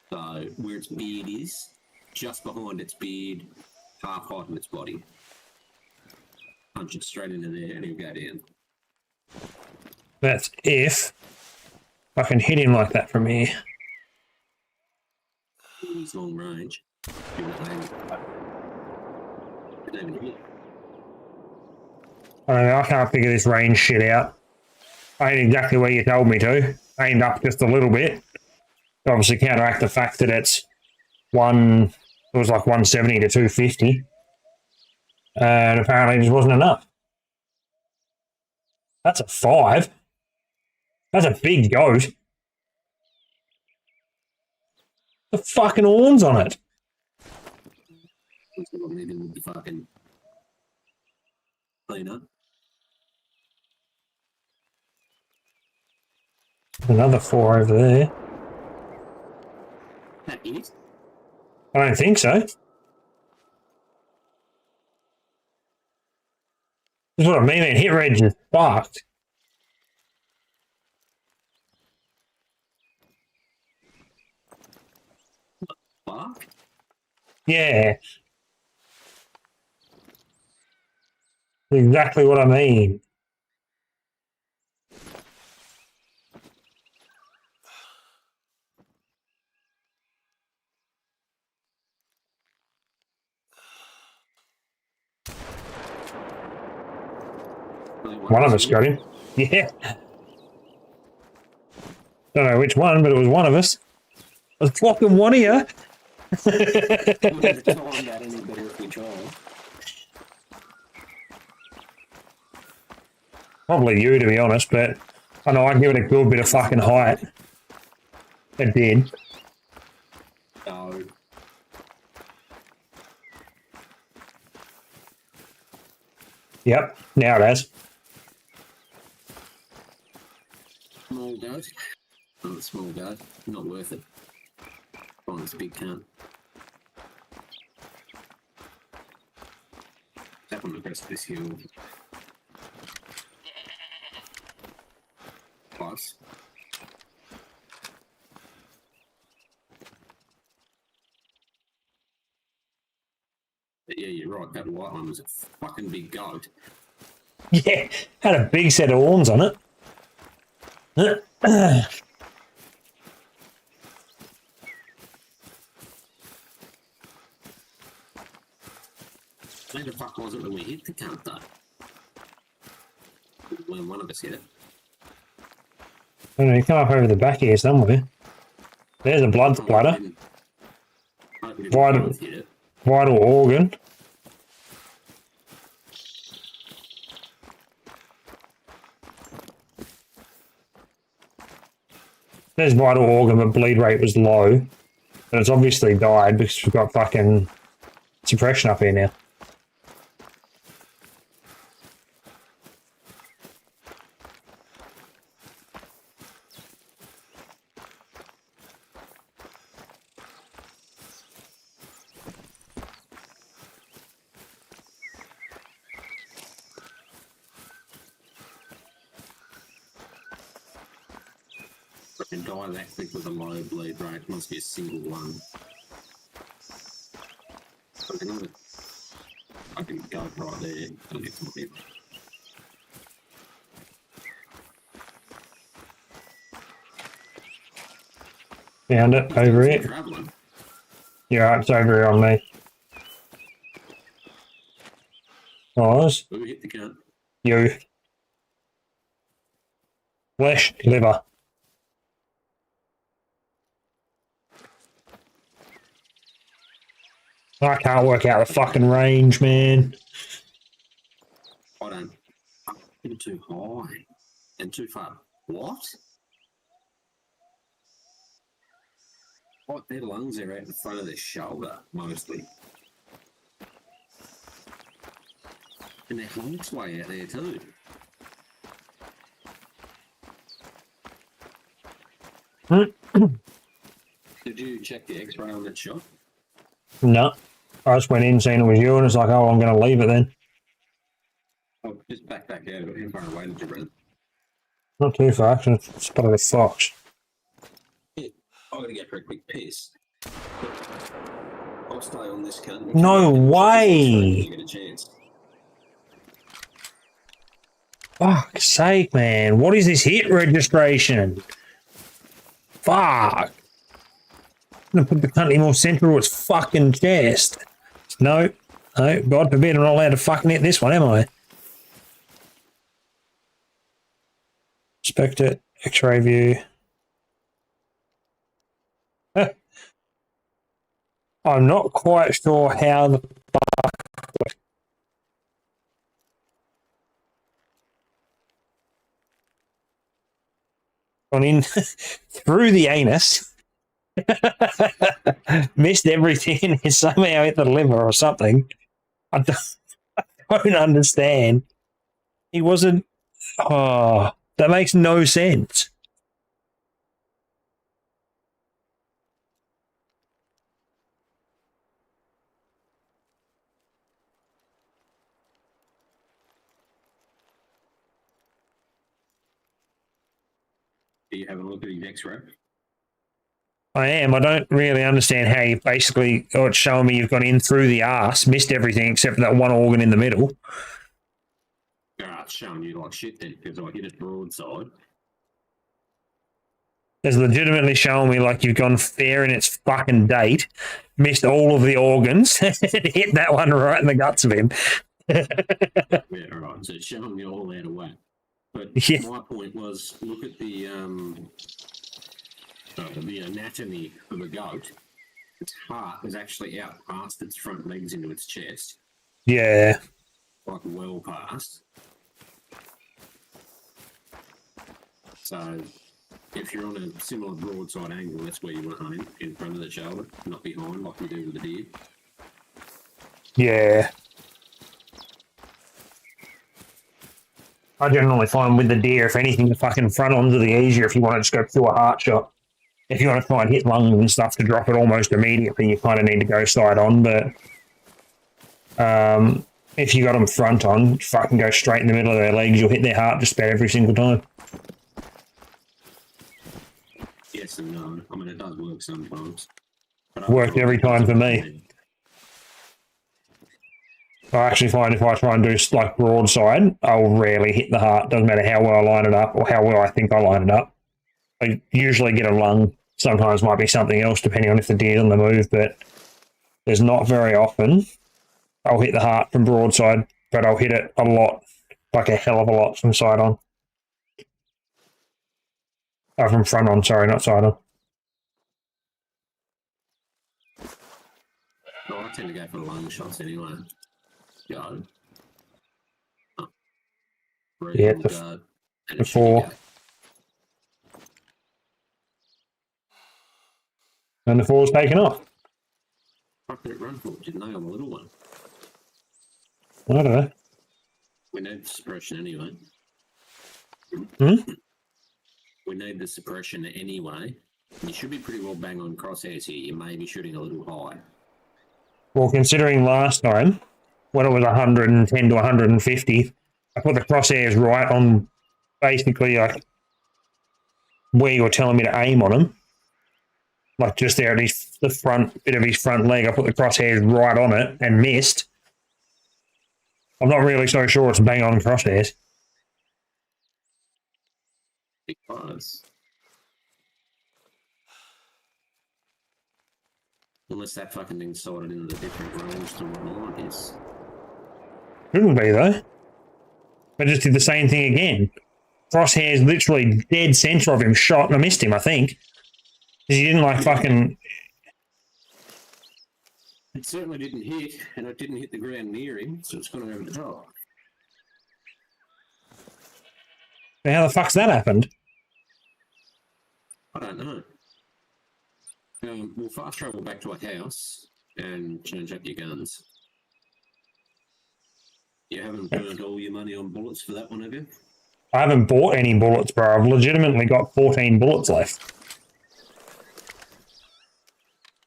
So where its beard is, just behind its beard, half height of its body. Punch it straight into there and he'll go down. That's if I can hit him like that from here. He's long range. You want to aim it. It don't even hit. I don't know, I can't figure this range shit out. I aimed exactly where you told me to. Aimed up just a little bit. Obviously counteract the fact that it was like 170 to 250. And apparently it just wasn't enough. That's a 5. That's a big goat. The fucking horns on it. That's what I'm needing with the fucking cleaner. Another 4 over there. That it? I don't think so. That's what I mean, man. Hit rate is fucked. Fuck? Yeah. Exactly what I mean. One of us got him. Yeah. Don't know which one, but it was one of us. I was blocking one of you. We'll never time that any better if we try. Probably you, to be honest, but I know I'd give it a good bit of fucking height. It did. No. Yep, now it has. Small goat. Not a small goat. Not worth it. Find this big cunt. Tap on the crest of this hill. Plus. But yeah, you're right. That white one was a fucking big goat. Yeah, had a big set of horns on it. Where the fuck was it when we hit the cunt though? When one of us hit it. I don't know, you come up over the back here somewhere. There's a blood splatter. Vital, vital organ. There's vital organ, but bleed rate was low. And it's obviously died because we've got fucking suppression up here now. And die that quick with a low bleed rate must be a single one. So I can go right there. I'll get some people. Found it over here. Traveling. Yeah, it's over here on me. Was Who hit the cunt? you? Flesh, liver. I can't work out the fucking range, man. I don't. I'm too high and too far. What? What? Their lungs are out in front of their shoulder, mostly. And their heart's way out there too. Did you check the X-ray on that shot? No. I just went in, seen it was you, and it's like, oh, I'm going to leave it then. Oh, just back out of it. How far away did you run? Not too far, because I spotted a fox. Yeah, I'm going to get for a quick piss. I'll stay on this cunt. No way! You get a chance. Fuck's sake, man. What is this hit registration? Fuck. I'm going to put the country more central to its fucking chest. No. No, God forbid I'm not allowed to fucking hit this one, am I? Inspect it. X-ray view. I'm not quite sure how the fuck. Gone in through the anus Missed everything and somehow hit the liver or something. I don't understand. He wasn't. Oh, that makes no sense. Are you having a look at his X-ray? I am. I don't really understand how you basically. Oh, it's showing me you've gone in through the arse, missed everything except for that one organ in the middle. It's showing you like shit then because I hit it broadside. It's legitimately showing me like you've gone fair in its fucking date, missed all of the organs, and hit that one right in the guts of him. Yeah, all right. So it's showing me all out of whack. But Yeah. my point was, look at the anatomy of a goat. Its heart is actually out past its front legs into its chest, Yeah. like well past. So if you're on a similar broadside angle, that's where you want to hunt in front of the shoulder, not behind like we do with the deer. Yeah. I generally find with the deer, if anything, the fucking front on's the easier if you want to just go pure heart shot. If you want to try and hit lungs and stuff to drop it almost immediately, you kind of need to go side on. But if you got them front on, fucking go straight in the middle of their legs, you'll hit their heart just about every single time. Yes and no. I mean, it does work sometimes. Worked every time for me. I actually find if I try and do like broadside, I'll rarely hit the heart. Doesn't matter how well I line it up or how well I think I line it up. I usually get a lung. Sometimes might be something else depending on if the deer's on the move, but there's not very often. I'll hit the heart from broadside, but I'll hit it a lot, like a hell of a lot from side on. Oh, from front on, sorry, not side on. Well, I tend to go for the lung shots anyway. Go. Yeah, the four. And the four's taken off. What did it run for? Didn't nail the little one. I don't know. We need suppression anyway. Hmm? We need the suppression anyway. You should be pretty well bang on crosshairs here. You may be shooting a little high. Well, considering last time, when it was 110 to 150, I put the crosshairs right on basically like where you were telling me to aim on him. Like just there at the front bit of his front leg, I put the crosshairs right on it and missed. I'm not really so sure it's bang on crosshairs. Because unless that fucking thing's sorted into the different range to what mine is. Shouldn't be though. I just did the same thing again. Crosshairs literally dead centre of him, shot, and I missed him, I think. Because he didn't like fucking. It certainly didn't hit, and it didn't hit the ground near him, so it's gone over the top. How the fuck's that happened? I don't know. We'll fast travel back to a house and change up your guns. You haven't burnt all your money on bullets for that one, have you? I haven't bought any bullets, bro. I've legitimately got 14 bullets left.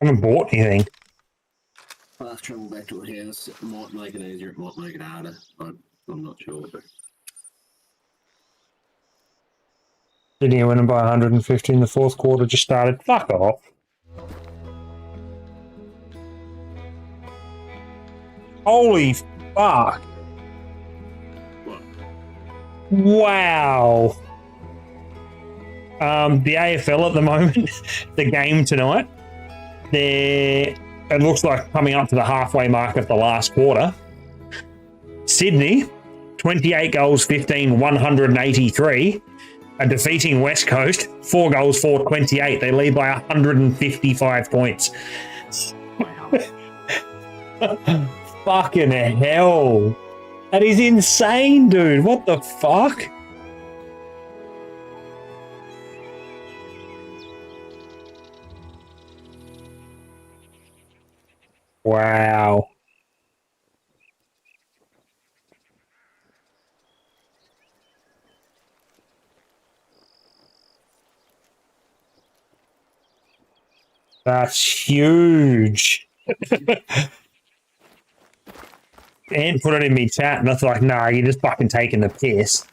I haven't bought anything. Fast travel back to a house. It might make it easier, it might make it harder. I'm not sure. But Lydia winning by 150 in the fourth quarter just started. Fuck off. Holy fuck. what? Wow. The AFL at the moment, the game tonight, it looks like coming up to the halfway mark of the last quarter. Sydney, 28 goals, 15, 183. Are defeating West Coast, 4 goals, 428. They lead by 155 points. Fucking hell. That is insane, dude. What the fuck? Wow. That's huge. Ant put it in me chat, and I was like, nah, you're just fucking taking the piss.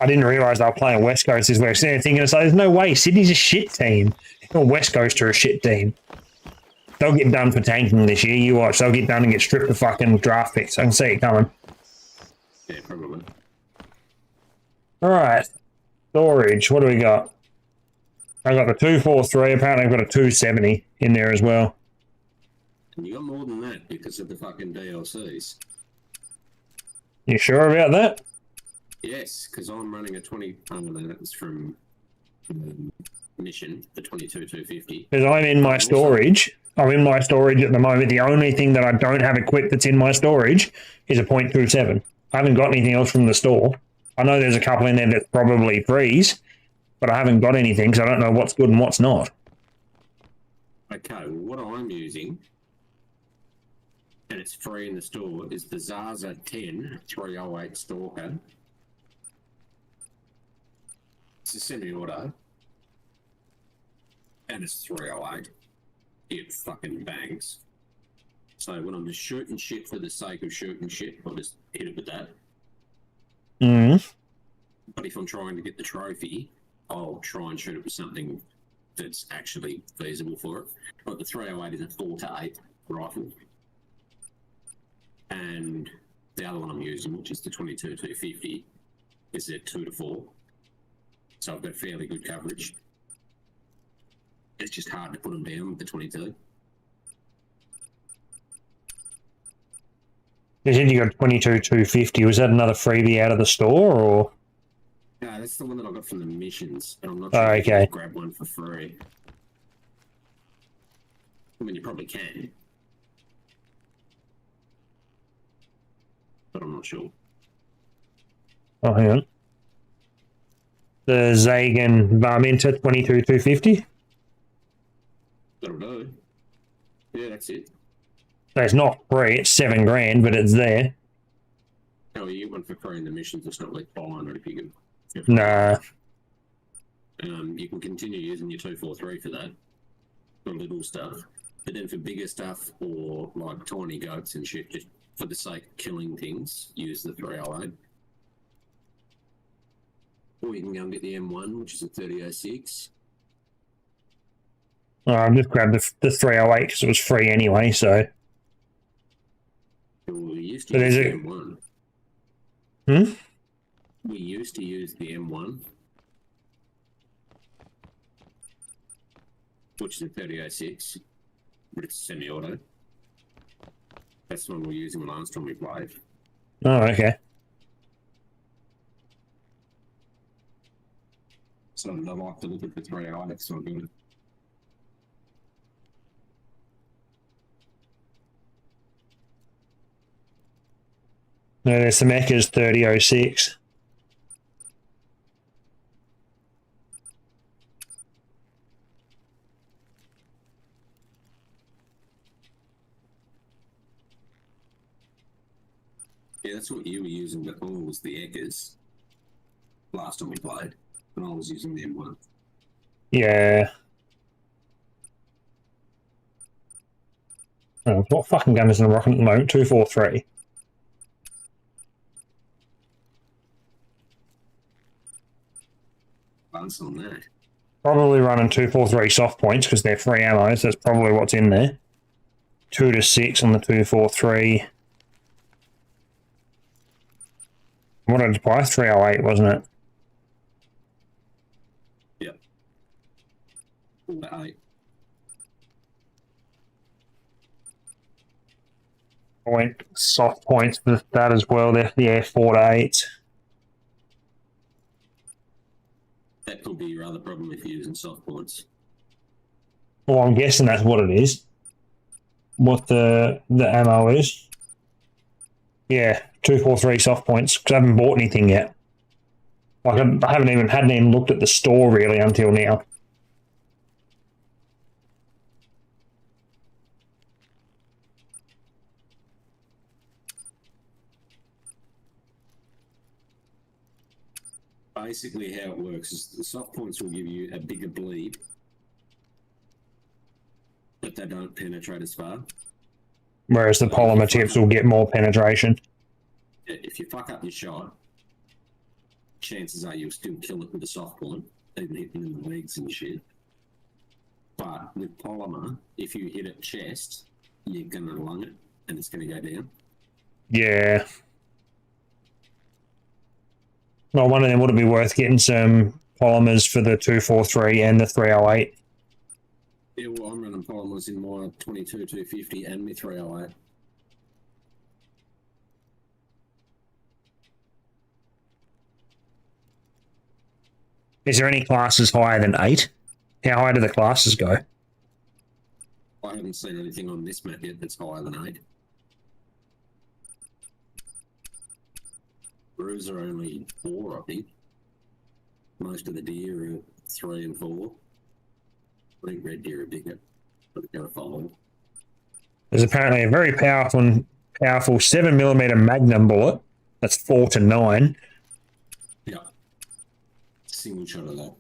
I didn't realise they were playing West Coast this week. So I'm thinking, it's like, there's no way. Sydney's a shit team. Or West Coast are a shit team. They'll get done for tanking this year. You watch. They'll get done and get stripped of fucking draft picks. I can see it coming. Yeah, probably. All right. Storage. What do we got? I got the 243. Apparently, I've got a 270 in there as well. And you got more than that because of the fucking DLCs. You sure about that? Yes, because I'm running a 20. That's from Mission, the 22-250. Because I'm in my storage. I'm in my storage at the moment. The only thing that I don't have equipped that's in my storage is a .27. I haven't got anything else from the store. I know there's a couple in there that's probably freeze, but I haven't got anything because I don't know what's good and what's not. Okay, well, what I'm using, and it's free in the store, is the Zaza 10 308 Stalker. It's a semi-auto. And it's 308. It fucking bangs. So when I'm just shooting shit for the sake of shooting shit, I'll just hit it with that. But if I'm trying to get the trophy, I'll try and shoot it with something that's actually feasible for it. But the 308 is a 4-8 rifle. And the other one I'm using, which is the 22-250, is a 2-4. So I've got fairly good coverage. It's just hard to put them down with the 22. You said you got 22-250. Was that another freebie out of the store, or? No, that's the one that I got from the missions. And I'm not Oh, sure if you okay. can grab one for free. I mean, you probably can. But I'm not sure. Oh, hang on. The Zagan Varminta 22-250. That'll do. Yeah, that's it. So it's not free. It's $7,000, but it's there. No, you get one for free in the missions. It's not like buying, or if you can. Nah. You can continue using your 243 for that, for little stuff. But then for bigger stuff, or like tiny goats and shit, just for the sake of killing things, use the 308. Or you can go and get the M1, which is a 3006. Oh, I just grabbed the 308 because it was free anyway, so. Well, we used to But use is the it- M1. Hmm? We used to use the M1, which is a 3006, but it's semi-auto. That's the one we were using last time we played. Oh, okay. So I like to look at the 308, so good. No, there's some Eckers 3006. Yeah, that's what you were using before, was the Eckers. Last time we played, and I was using the M1. Yeah. Oh, what fucking gun is in the rocket at the moment? 243. Balance on that. Probably running 243 soft points because they're free ammo, so that's probably what's in there. 2 to 6 on the 243. What did I buy? 308, wasn't it? Yep. All that 8. I went soft points with that as well. Yeah, 4 to 8. That could be your other problem if you're using soft points. Well, I'm guessing that's what it is. What the ammo is. Yeah, 243 soft points, because I haven't bought anything yet. Like, I hadn't even looked at the store really until now. Basically, how it works is the soft points will give you a bigger bleed, but they don't penetrate as far. Whereas the polymer tips will get more penetration. If you fuck up your shot, chances are you'll still kill it with a soft point, even hitting in the legs and shit. But with polymer, if you hit it chest, you're going to lung it and it's going to go down. Yeah. Well, one of them would it be worth getting some polymers for the 243 and the 308? Yeah, well, I'm running polymers in my 22 250 and my 308. Is there any classes higher than 8? How high do the classes go? I haven't seen anything on this map yet that's higher than 8. Brews are only 4, I think. Most of the deer are 3 and 4. I think red deer are bigger, but they're 5. There's apparently a very powerful 7mm Magnum bullet. That's 4 to 9. Yeah. Single shot of that.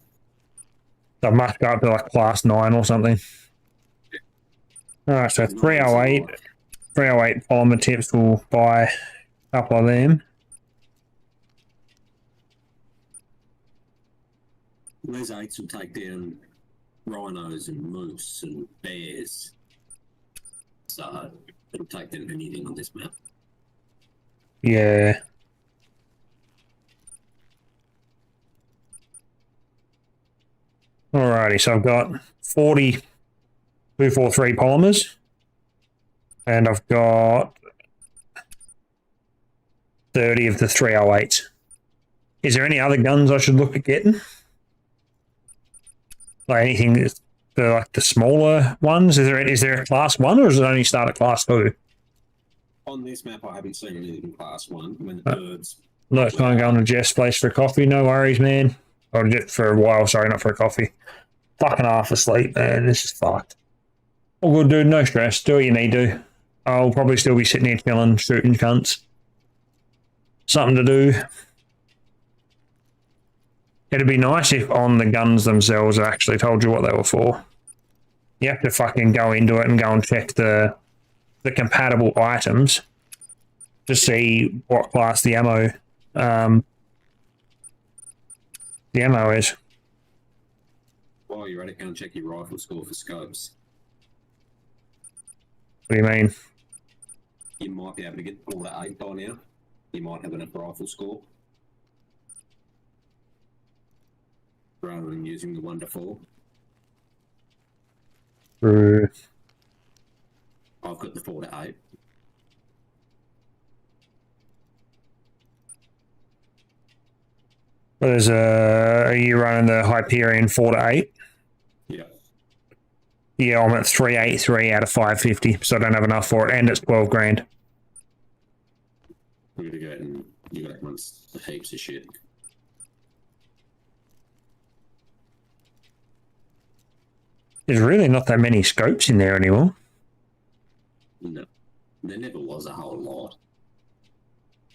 So I must go up to like class 9 or something. Alright, so 308 polymer tips, will buy a couple of them. These 8s will take down rhinos and moose and bears. So it'll take down anything on this map. Yeah. Alrighty, so I've got 40 243 polymers. And I've got 30 of the 308s. Is there any other guns I should look at getting? Like anything for like the smaller ones? Is there a class 1 or does it only start at class 2? On this map, I haven't seen anything class 1. When the birds. Look, trying to go to Jeff's place for a coffee. No worries, man. Or just for a while, sorry, not for a coffee. Fucking half asleep, man. This is fucked. All good, dude. No stress. Do what you need to. I'll probably still be sitting here chilling, shooting cunts. Something to do. It'd be nice if on the guns themselves I actually told you what they were for. You have to fucking go into it and go and check the compatible items to see what class the ammo is. While you're at it, go and check your rifle score for scopes. What do you mean? You might be able to get all that 8 by now. You might have enough rifle score. Rather than using the 1 to 4. True. I've got the 4 to 8. Are you running the Hyperion 4 to 8? Yeah. Yeah, I'm at 383 out of 550, so I don't have enough for it, and it's 12 grand. We're gonna go and you got amongst heaps of shit. There's really not that many scopes in there anymore. No. There never was a whole lot.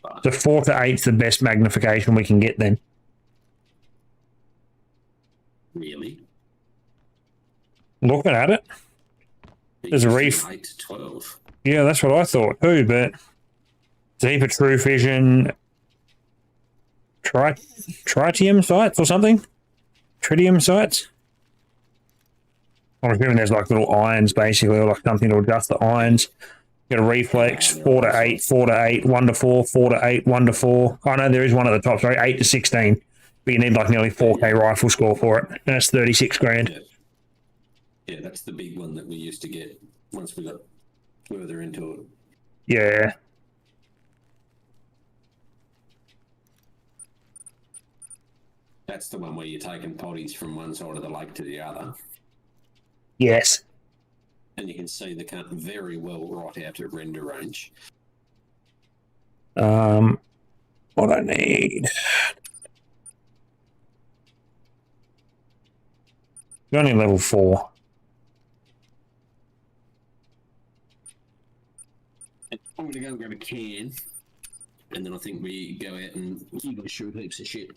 But The 4 to 8's the best magnification we can get then. really? Looking at it. There's a reef. 8 to 12. Yeah, that's what I thought too, but it's a heap of True Fission tritium sights or something? Tritium sights? I'm assuming there's like little irons basically, or like something to adjust the irons. Got a reflex, 4 to 8, 4 to 8, 1 to 4, 4 to 8, 1 to 4. Oh no, there is one at the top, sorry, 8 to 16. But you need like nearly 4k rifle score for it. And that's 36 grand. Yeah. Yeah, that's the big one that we used to get once we got further into it. Yeah. That's the one where you're taking potties from one side of the lake to the other. Yes. And you can see the cunt very well right out at render range. What I need. You're only level 4. I'm going to go and grab a can. And then I think we go out and you got to shoot heaps of shit.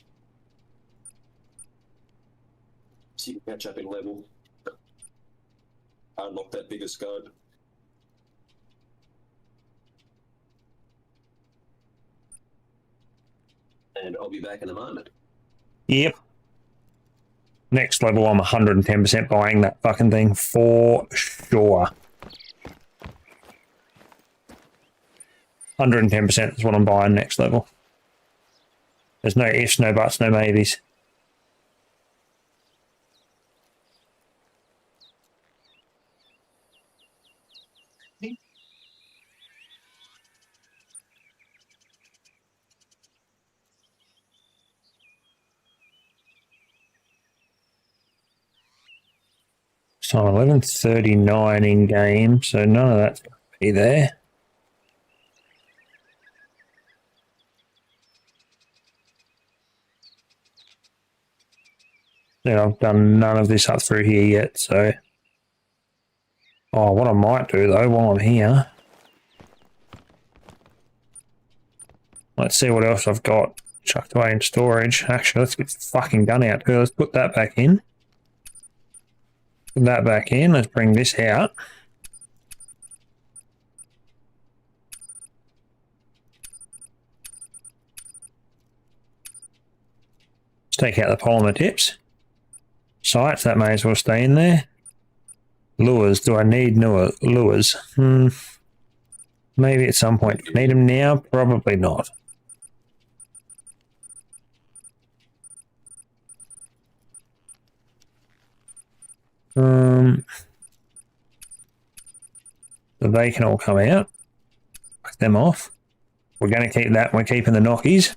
so you can catch up in level. Unlock that bigger scope. And I'll be back in a moment. Yep. Next level, I'm 110% buying that fucking thing for sure. 110% is what I'm buying next level. There's no ifs, no buts, no maybes. So I'm 11:39 in game, so none of that's going to be there. I've done none of this up through here yet, so... Oh, what I might do, though, while I'm here... Let's see what else I've got chucked away in storage. Actually, let's get the fucking gun out too. Let's put that back in. Put that back in. Let's bring this out. Let's take out the polymer tips. Sights, that may as well stay in there. Lures, do I need lures? Maybe at some point. Do I need them now? Probably not. So they can all come out. Back them off. We're going to keep that. We're keeping the Nockies.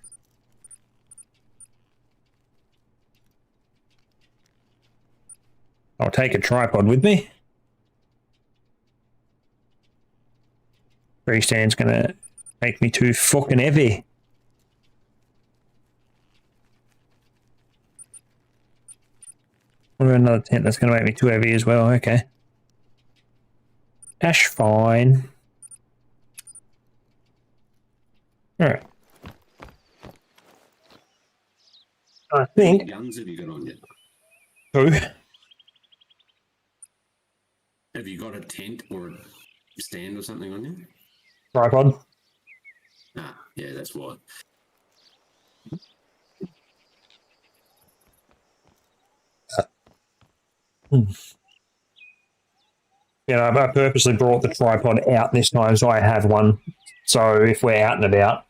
I'll take a tripod with me. Freestand's going to make me too fucking heavy. What about another tent that's going to make me too heavy as well? Okay. That's fine. Alright. I think... What guns have you got on yet? Who? Have you got a tent or a stand or something on you? Tripod. Ah, yeah, that's why. Yeah, I purposely brought the tripod out this time so I have one. So if we're out and about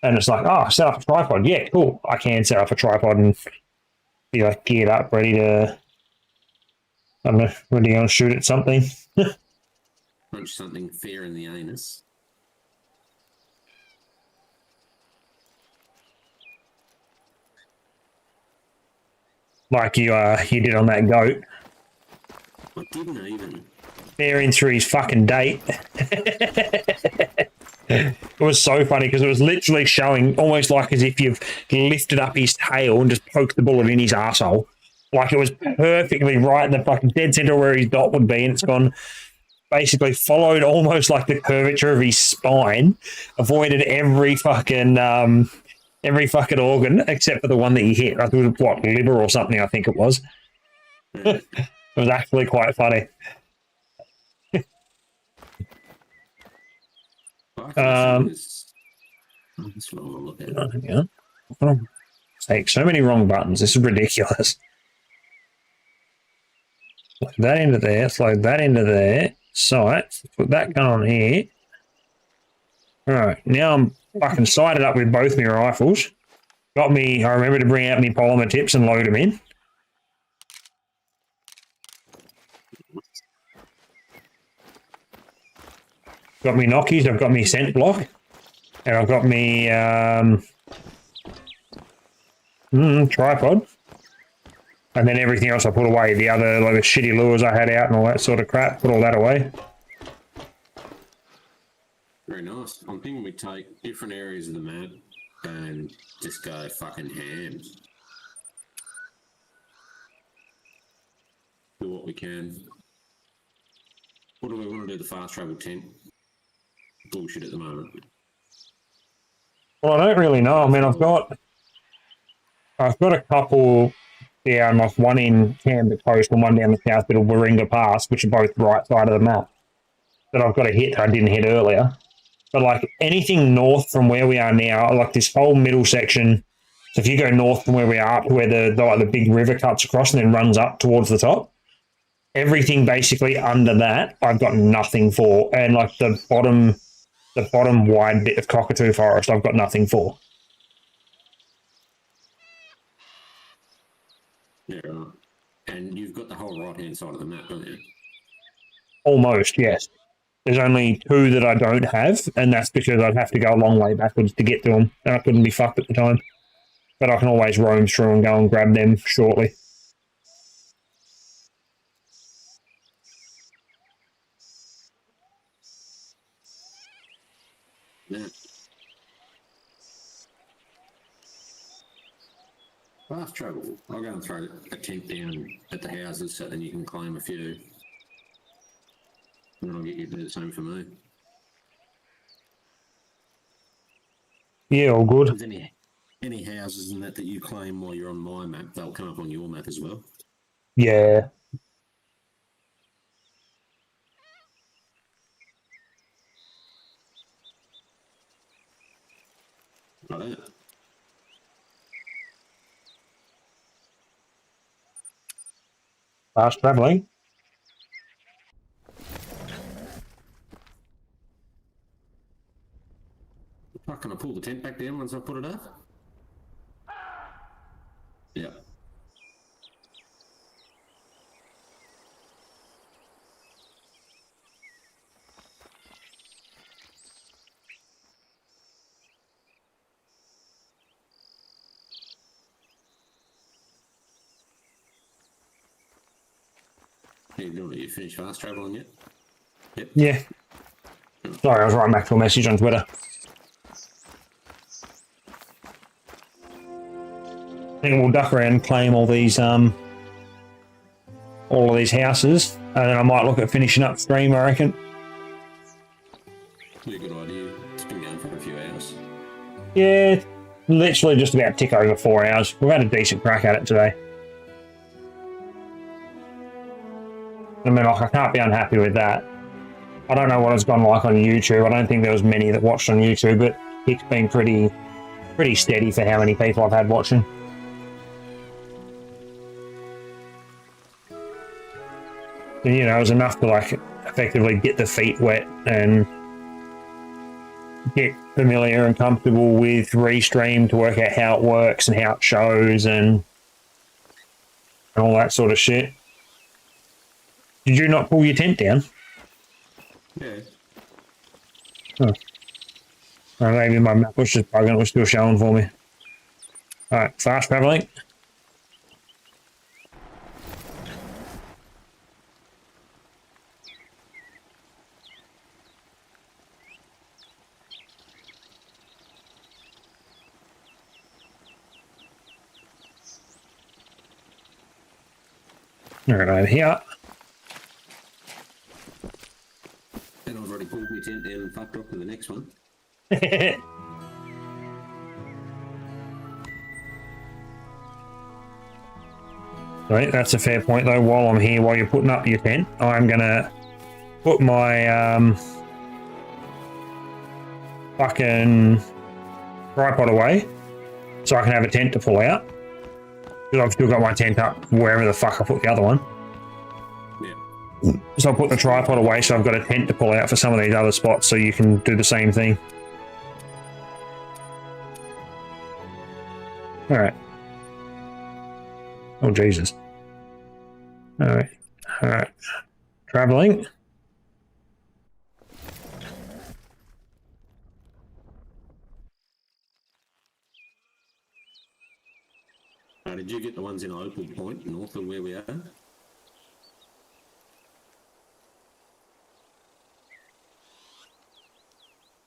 and it's like, oh, set up a tripod. Yeah, cool. I can set up a tripod and be like geared up, ready to, I don't know, ready to go and shoot at something. Punch something fair in the anus. Like you did on that goat. I didn't even. Bearing through his fucking date. It was so funny because it was literally showing almost like as if you've lifted up his tail and just poked the bullet in his arsehole. Like it was perfectly right in the fucking dead center where his dot would be, and it's gone basically followed almost like the curvature of his spine, avoided every fucking organ except for the one that he hit. I think it was what, liver or something, I think it was. It was actually quite funny. Let's look at it. Yeah. Oh, take so many wrong buttons. This is ridiculous. Slide that into there. Slide that into there. Sights. Put that gun on here. All right. Now I'm fucking sighted up with both my rifles. Got me. I remember to bring out my polymer tips and load them in. Got me Nockies. I've got me scent block. And I've got me tripod. And then everything else I put away. The other, like the shitty lures I had out and all that sort of crap. Put all that away. Very nice. I'm thinking we take different areas of the map and just go fucking ham. Do what we can. What do we want to do? The fast travel tent? Bullshit at the moment. Well, I don't really know. I mean, I've got a couple Yeah, and like one in Camden Coast and one down the south bit of Warringah Pass, which are both right side of the map, that I've got to hit that I didn't hit earlier. But like anything north from where we are now, like this whole middle section, so if you go north from where we are up to where the big river cuts across and then runs up towards the top, everything basically under that, I've got nothing for. And like the bottom wide bit of Cockatoo Forest, I've got nothing for. Yeah, right. And you've got the whole right-hand side of the map, don't you? Almost, yes. There's only 2 that I don't have, and that's because I'd have to go a long way backwards to get to them, and I couldn't be fucked at the time. But I can always roam through and go and grab them shortly. Yeah. Fast travel. I'll go and throw a tent down at the houses so then you can claim a few. And then I'll get you to do the same for me. Yeah, all good. If there's any houses in that you claim while you're on my map, they'll come up on your map as well. Yeah. Right. Fast travelling. Can I pull the tent back down once I put it up? Yeah. How you doing? Are you finished fast travelling yet? Yep. Yeah. Sorry, I was writing back to a message on Twitter. I think we'll duck around and claim all of these houses, and then I might look at finishing up stream, I reckon. Yeah, good idea. It's been going for a few hours. Yeah, literally just about tick over 4 hours. We've had a decent crack at it today. I mean, like, I can't be unhappy with that. I don't know what it's gone like on YouTube. I don't think there was many that watched on YouTube, but it's been pretty steady for how many people I've had watching. And, you know, it was enough to, like, effectively get the feet wet and get familiar and comfortable with Restream to work out how it works and how it shows and all that sort of shit. Did you not pull your tent down? Yeah. Huh. Oh, maybe my map was just bugging, it was still showing for me. Alright, fast travelling. Alright, over here. And I've already pulled my tent down and fucked off to the next one. Right, that's a fair point though. While I'm here, while you're putting up your tent, I'm gonna put my fucking tripod away so I can have a tent to pull out. Because I've still got my tent up wherever the fuck I put the other one. Yeah. So I'll put the tripod away so I've got a tent to pull out for some of these other spots so you can do the same thing. Alright. Oh, Jesus. Alright. Alright. Traveling. Did you get the ones in Opal Point, north of where we are?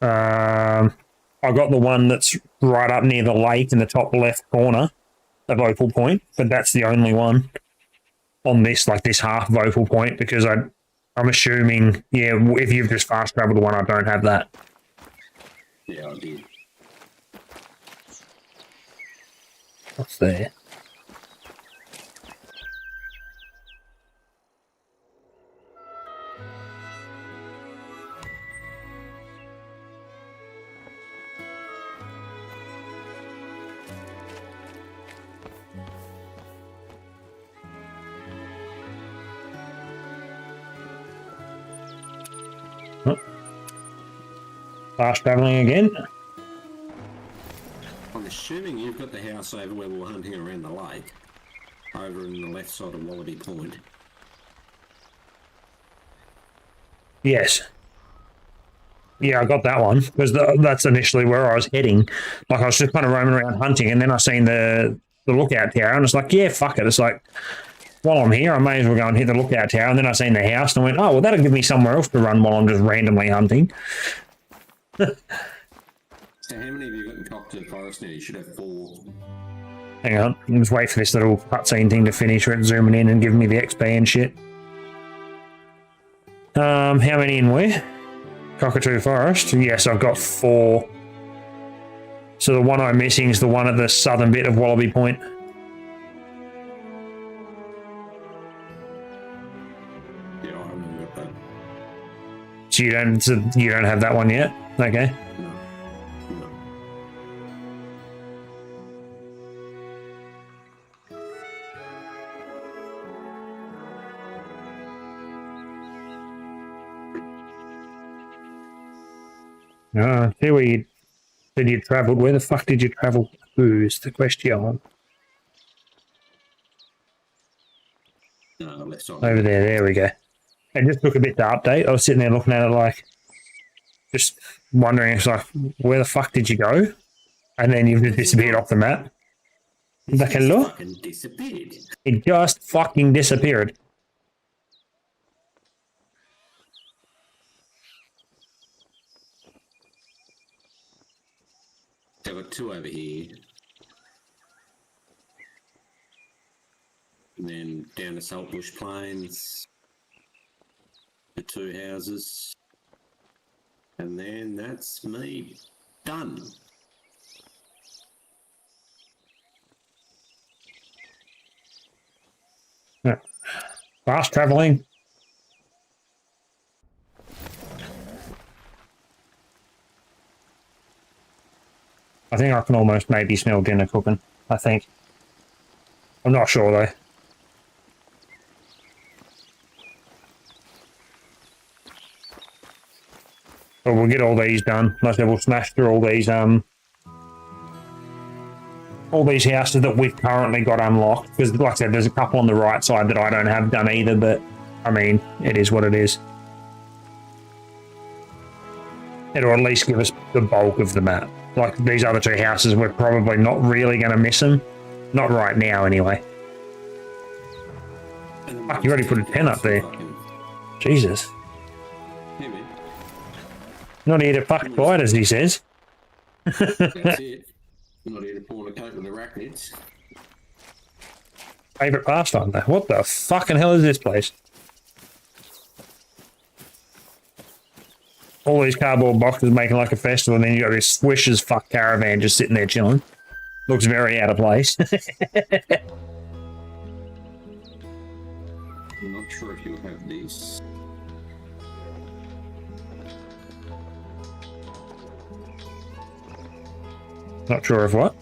I got the one that's right up near the lake in the top left corner of Opal Point, but that's the only one on this, like this half of Opal Point, because I'm assuming, yeah, if you've just fast traveled one, I don't have that. Yeah, I did. What's there? Fast travelling again. I'm assuming you've got the house over where we were hunting around the lake, over in the left side of Wallaby Point. Yes. Yeah, I got that one because that's initially where I was heading. Like I was just kind of roaming around hunting, and then I seen the lookout tower, and it's like, yeah, fuck it. It's like, while I'm here, I may as well go and hit the lookout tower. And then I seen the house, and I went, oh, well, that'll give me somewhere else to run while I'm just randomly hunting. So how many have you got in Cocktail Forest now? You should have 4. Hang on, I'll just wait for this little cutscene thing to finish where it's zooming in and giving me the XP and shit. How many in where? Cockatoo Forest? Yes, I've got 4. So the one I'm missing is the one at the southern bit of Wallaby Point. Yeah, I remember that. So you don't have that one yet? Okay. No. No. See where you said you travelled. Where the fuck did you travel? Who's the question? No, left side. Over there we go. It just took a bit to update. I was sitting there looking at it like, just wondering, it's like, where the fuck did you go? And then you've just disappeared off the map. Like, hello? Fucking disappeared. It just fucking disappeared. So I've got 2 over here. And then down to Saltbush Plains. The 2 houses. And then that's me. Done. Yeah. Fast travelling. I think I can almost maybe smell dinner cooking. I think. I'm not sure though. But we'll get all these done. Like I said, we'll smash through all these houses that we've currently got unlocked. Because like I said, there's a couple on the right side that I don't have done either, but I mean, it is what it is. It'll at least give us the bulk of the map. Like these other 2 houses, we're probably not really going to miss them. Not right now, anyway. Fuck, you already put a 10 up there. Jesus. Hey, man. Not here to fuck spiders, he says. That's it. I'm not here to pawn a coat with arachnids. Favourite pastime, though. What the fucking hell is this place? All these cardboard boxes making like a festival, and then you got this swish as fuck caravan just sitting there chilling. Looks very out of place. I'm not sure if you'll have these. Not sure of what.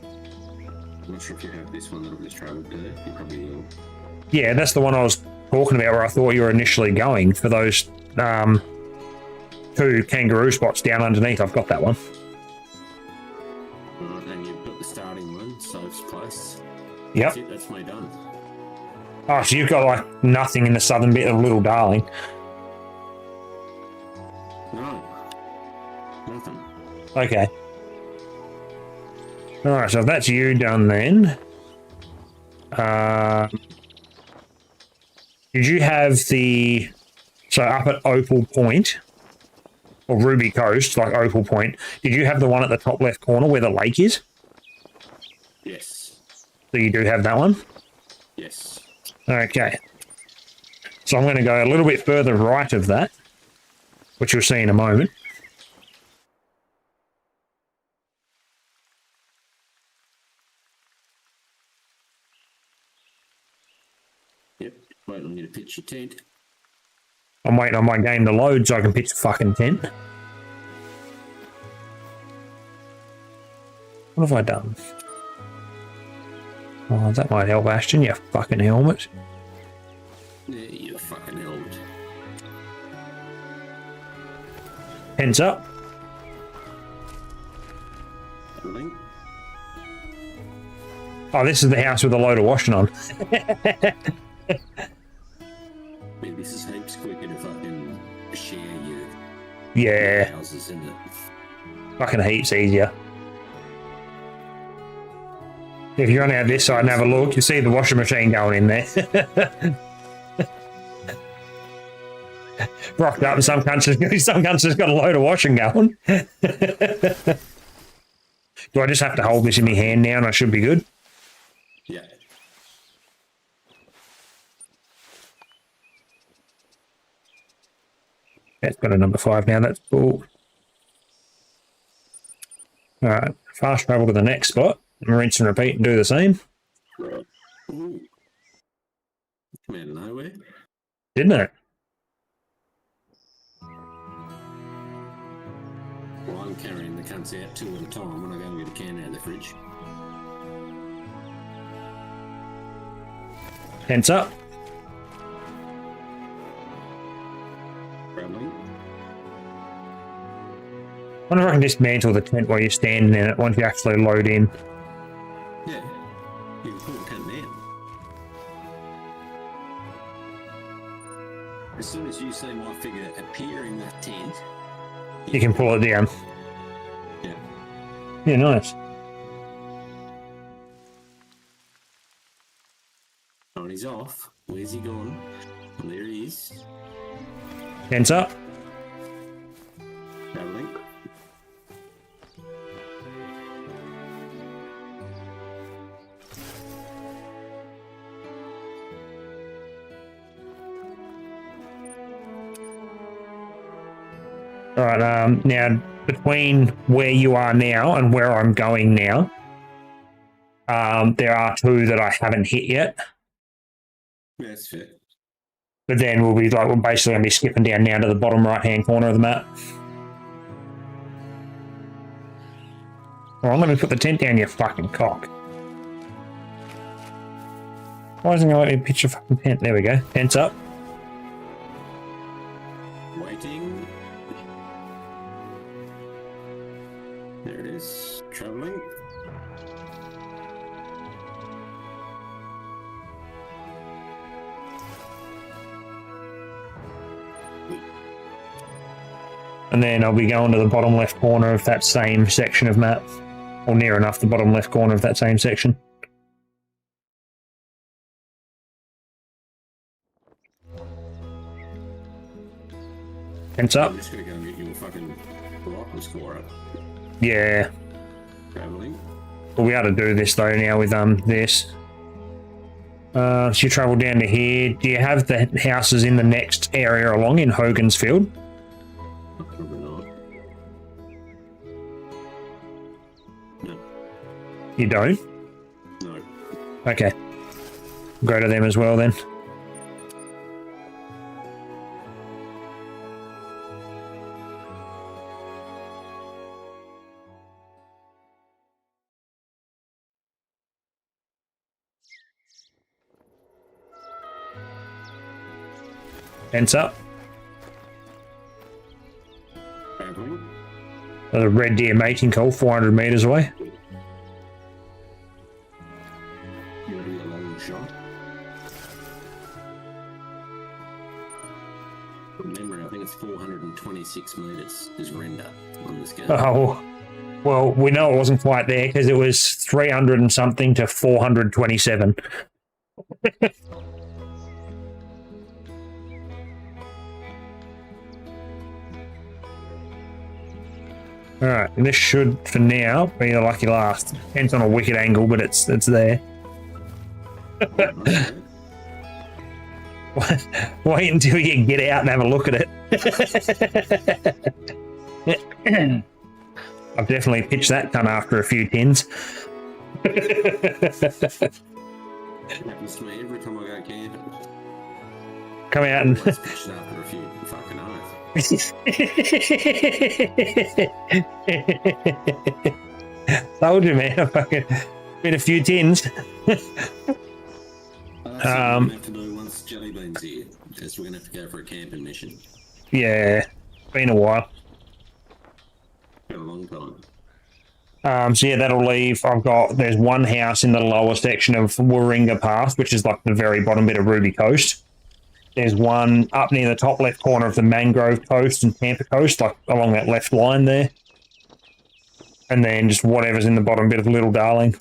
I'm not sure if you have this one that I've just travelled to. You probably will. Yeah, that's the one I was talking about where I thought you were initially going for those 2 kangaroo spots down underneath. I've got that one. And you've got the starting one, Soph's place. Yep. That's it, that's me done. Oh, so you've got like nothing in the southern bit of Little Darling. No. Nothing. Okay. Alright, so if that's you done then. Did you have the... So up at Opal Point, or Ruby Coast, like Opal Point, did you have the one at the top left corner where the lake is? Yes. So you do have that one? Yes. Okay. So I'm going to go a little bit further right of that, which you'll see in a moment. Yep. Wait on you to pitch your tent. I'm waiting on my game to load so I can pitch the fucking tent. What have I done? Oh, that might help, Ashton, you fucking helmet. Yeah, you fucking helmet. Tent's up. Travelling. Oh, this is the house with a load of washing on. Man, this is heaps quicker to fucking share your Yeah, houses, isn't it? fucking heaps easier. If you run out this side and have a look, you see the washing machine going in there. Rocked up in some countries got a load of washing going. Do I just have to hold this in my hand now and I should be good? Yeah. That's got a number 5 now, that's cool. Alright, fast travel to the next spot. Rinse and repeat and do the same. Right. Ooh. Come out of nowhere. Didn't it? Well, I'm carrying the cunts out 2 at a time when I go and get a can out of the fridge. Tense up. Travelling. I wonder if I can dismantle the tent while you're standing in it once you actually load in. Yeah. You can pull the cunt down. As soon as you see my figure appear in that tent, You can pull it down. yeah. Yeah, nice. Oh, and he's off. Where's he gone? And there he is. Tense up. Travelling. Alright, now between where you are now and where I'm going now, there are 2 that I haven't hit yet. Yeah, that's fair. But then we're basically going to be skipping down now to the bottom right-hand corner of the map. Well, I'm going to put the tent down, you fucking cock. Why isn't it going to let me pitch a fucking tent? There we go. Tent's up. Waiting. There it is. Travelling. And then I'll be going to the bottom left corner of that same section of map. Or near enough the bottom left corner of that same section. Tent's up. I'm just going to go and get you a fucking rifle scorer. Yeah. Travelling. We'll be able to do this though now with this. So you travel down to here. Do you have the houses in the next area along in Hogan's Field? Probably not. No. You don't? No. Okay. Go to them as well then. Fence up. Travelling. The red deer mating call 400 meters away. You want to be a long shot? From memory, I think it's 426 metres is render on this game. Oh, well, we know it wasn't quite there because it was 300 and something to 427. All right, this should, for now, be the lucky last. Depends on a wicked angle, but it's there. Okay. Wait until you get out and have a look at it. I've definitely pitched that ton after a few tins. It happens to me every time I go camping. Come out and Always pitch it after a few fucking oath. Told you, man. I fucking been a few tins. That's what we're gonna have to do once Jellybean's here. Because we're gonna have to go for a camping mission. Yeah, been a while. Been a long time. So yeah, that'll leave. There's one house in the lower section of Warringah Pass, which is like the very bottom bit of Ruby Coast. There's one up near the top left corner of the Mangrove Coast and Tampa Coast, like along that left line there. And then just whatever's in the bottom bit of Little Darling.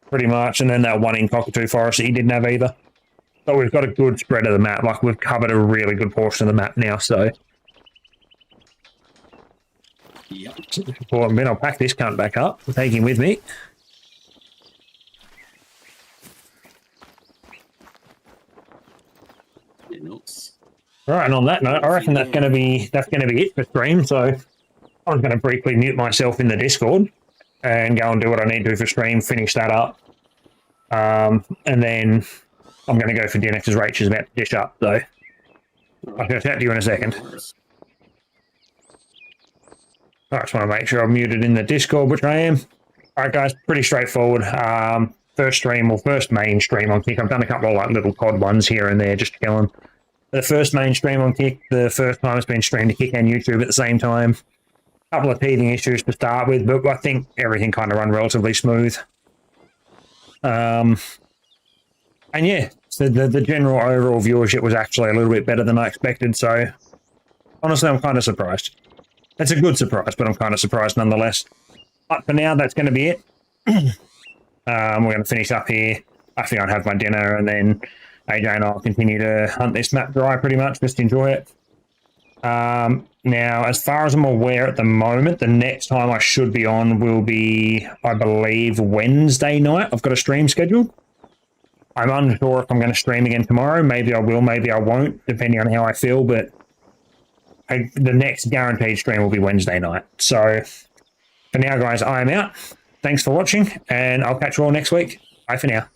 Pretty much. And then that one in Cockatoo Forest that he didn't have either. But we've got a good spread of the map. Like, we've covered a really good portion of the map now, so. Yep. Important bit. I'll pack this cunt back up. I'll take him with me. Yeah, nuts. Right, and on that note, I reckon that's gonna be it for stream. So I'm gonna briefly mute myself in the Discord and go and do what I need to do for stream, finish that up. And then I'm gonna go for dinner because Rach is about to dish up, so I'll chat to you in a second. I just want to make sure I'm muted in the Discord, which I am. All right, guys, pretty straightforward. First main stream on Kick. I've done a couple of like little COD ones here and there, just chilling. The first main stream on Kick, the first time it's been streamed to Kick and YouTube at the same time. A couple of teething issues to start with, but I think everything kind of run relatively smooth. And yeah, so the general overall viewership was actually a little bit better than I expected. So honestly, I'm kind of surprised. It's a good surprise, but I'm kind of surprised nonetheless. But for now, that's going to be it. We're going to finish up here. I think I'll have my dinner, and then AJ and I'll continue to hunt this map dry pretty much, just enjoy it. Now, as far as I'm aware at the moment, the next time I should be on will be, I believe, Wednesday night. I've got a stream scheduled. I'm unsure if I'm going to stream again tomorrow. Maybe I will, maybe I won't, depending on how I feel, but the next guaranteed stream will be Wednesday night. So for now, guys, I am out. Thanks for watching, and I'll catch you all next week. Bye for now.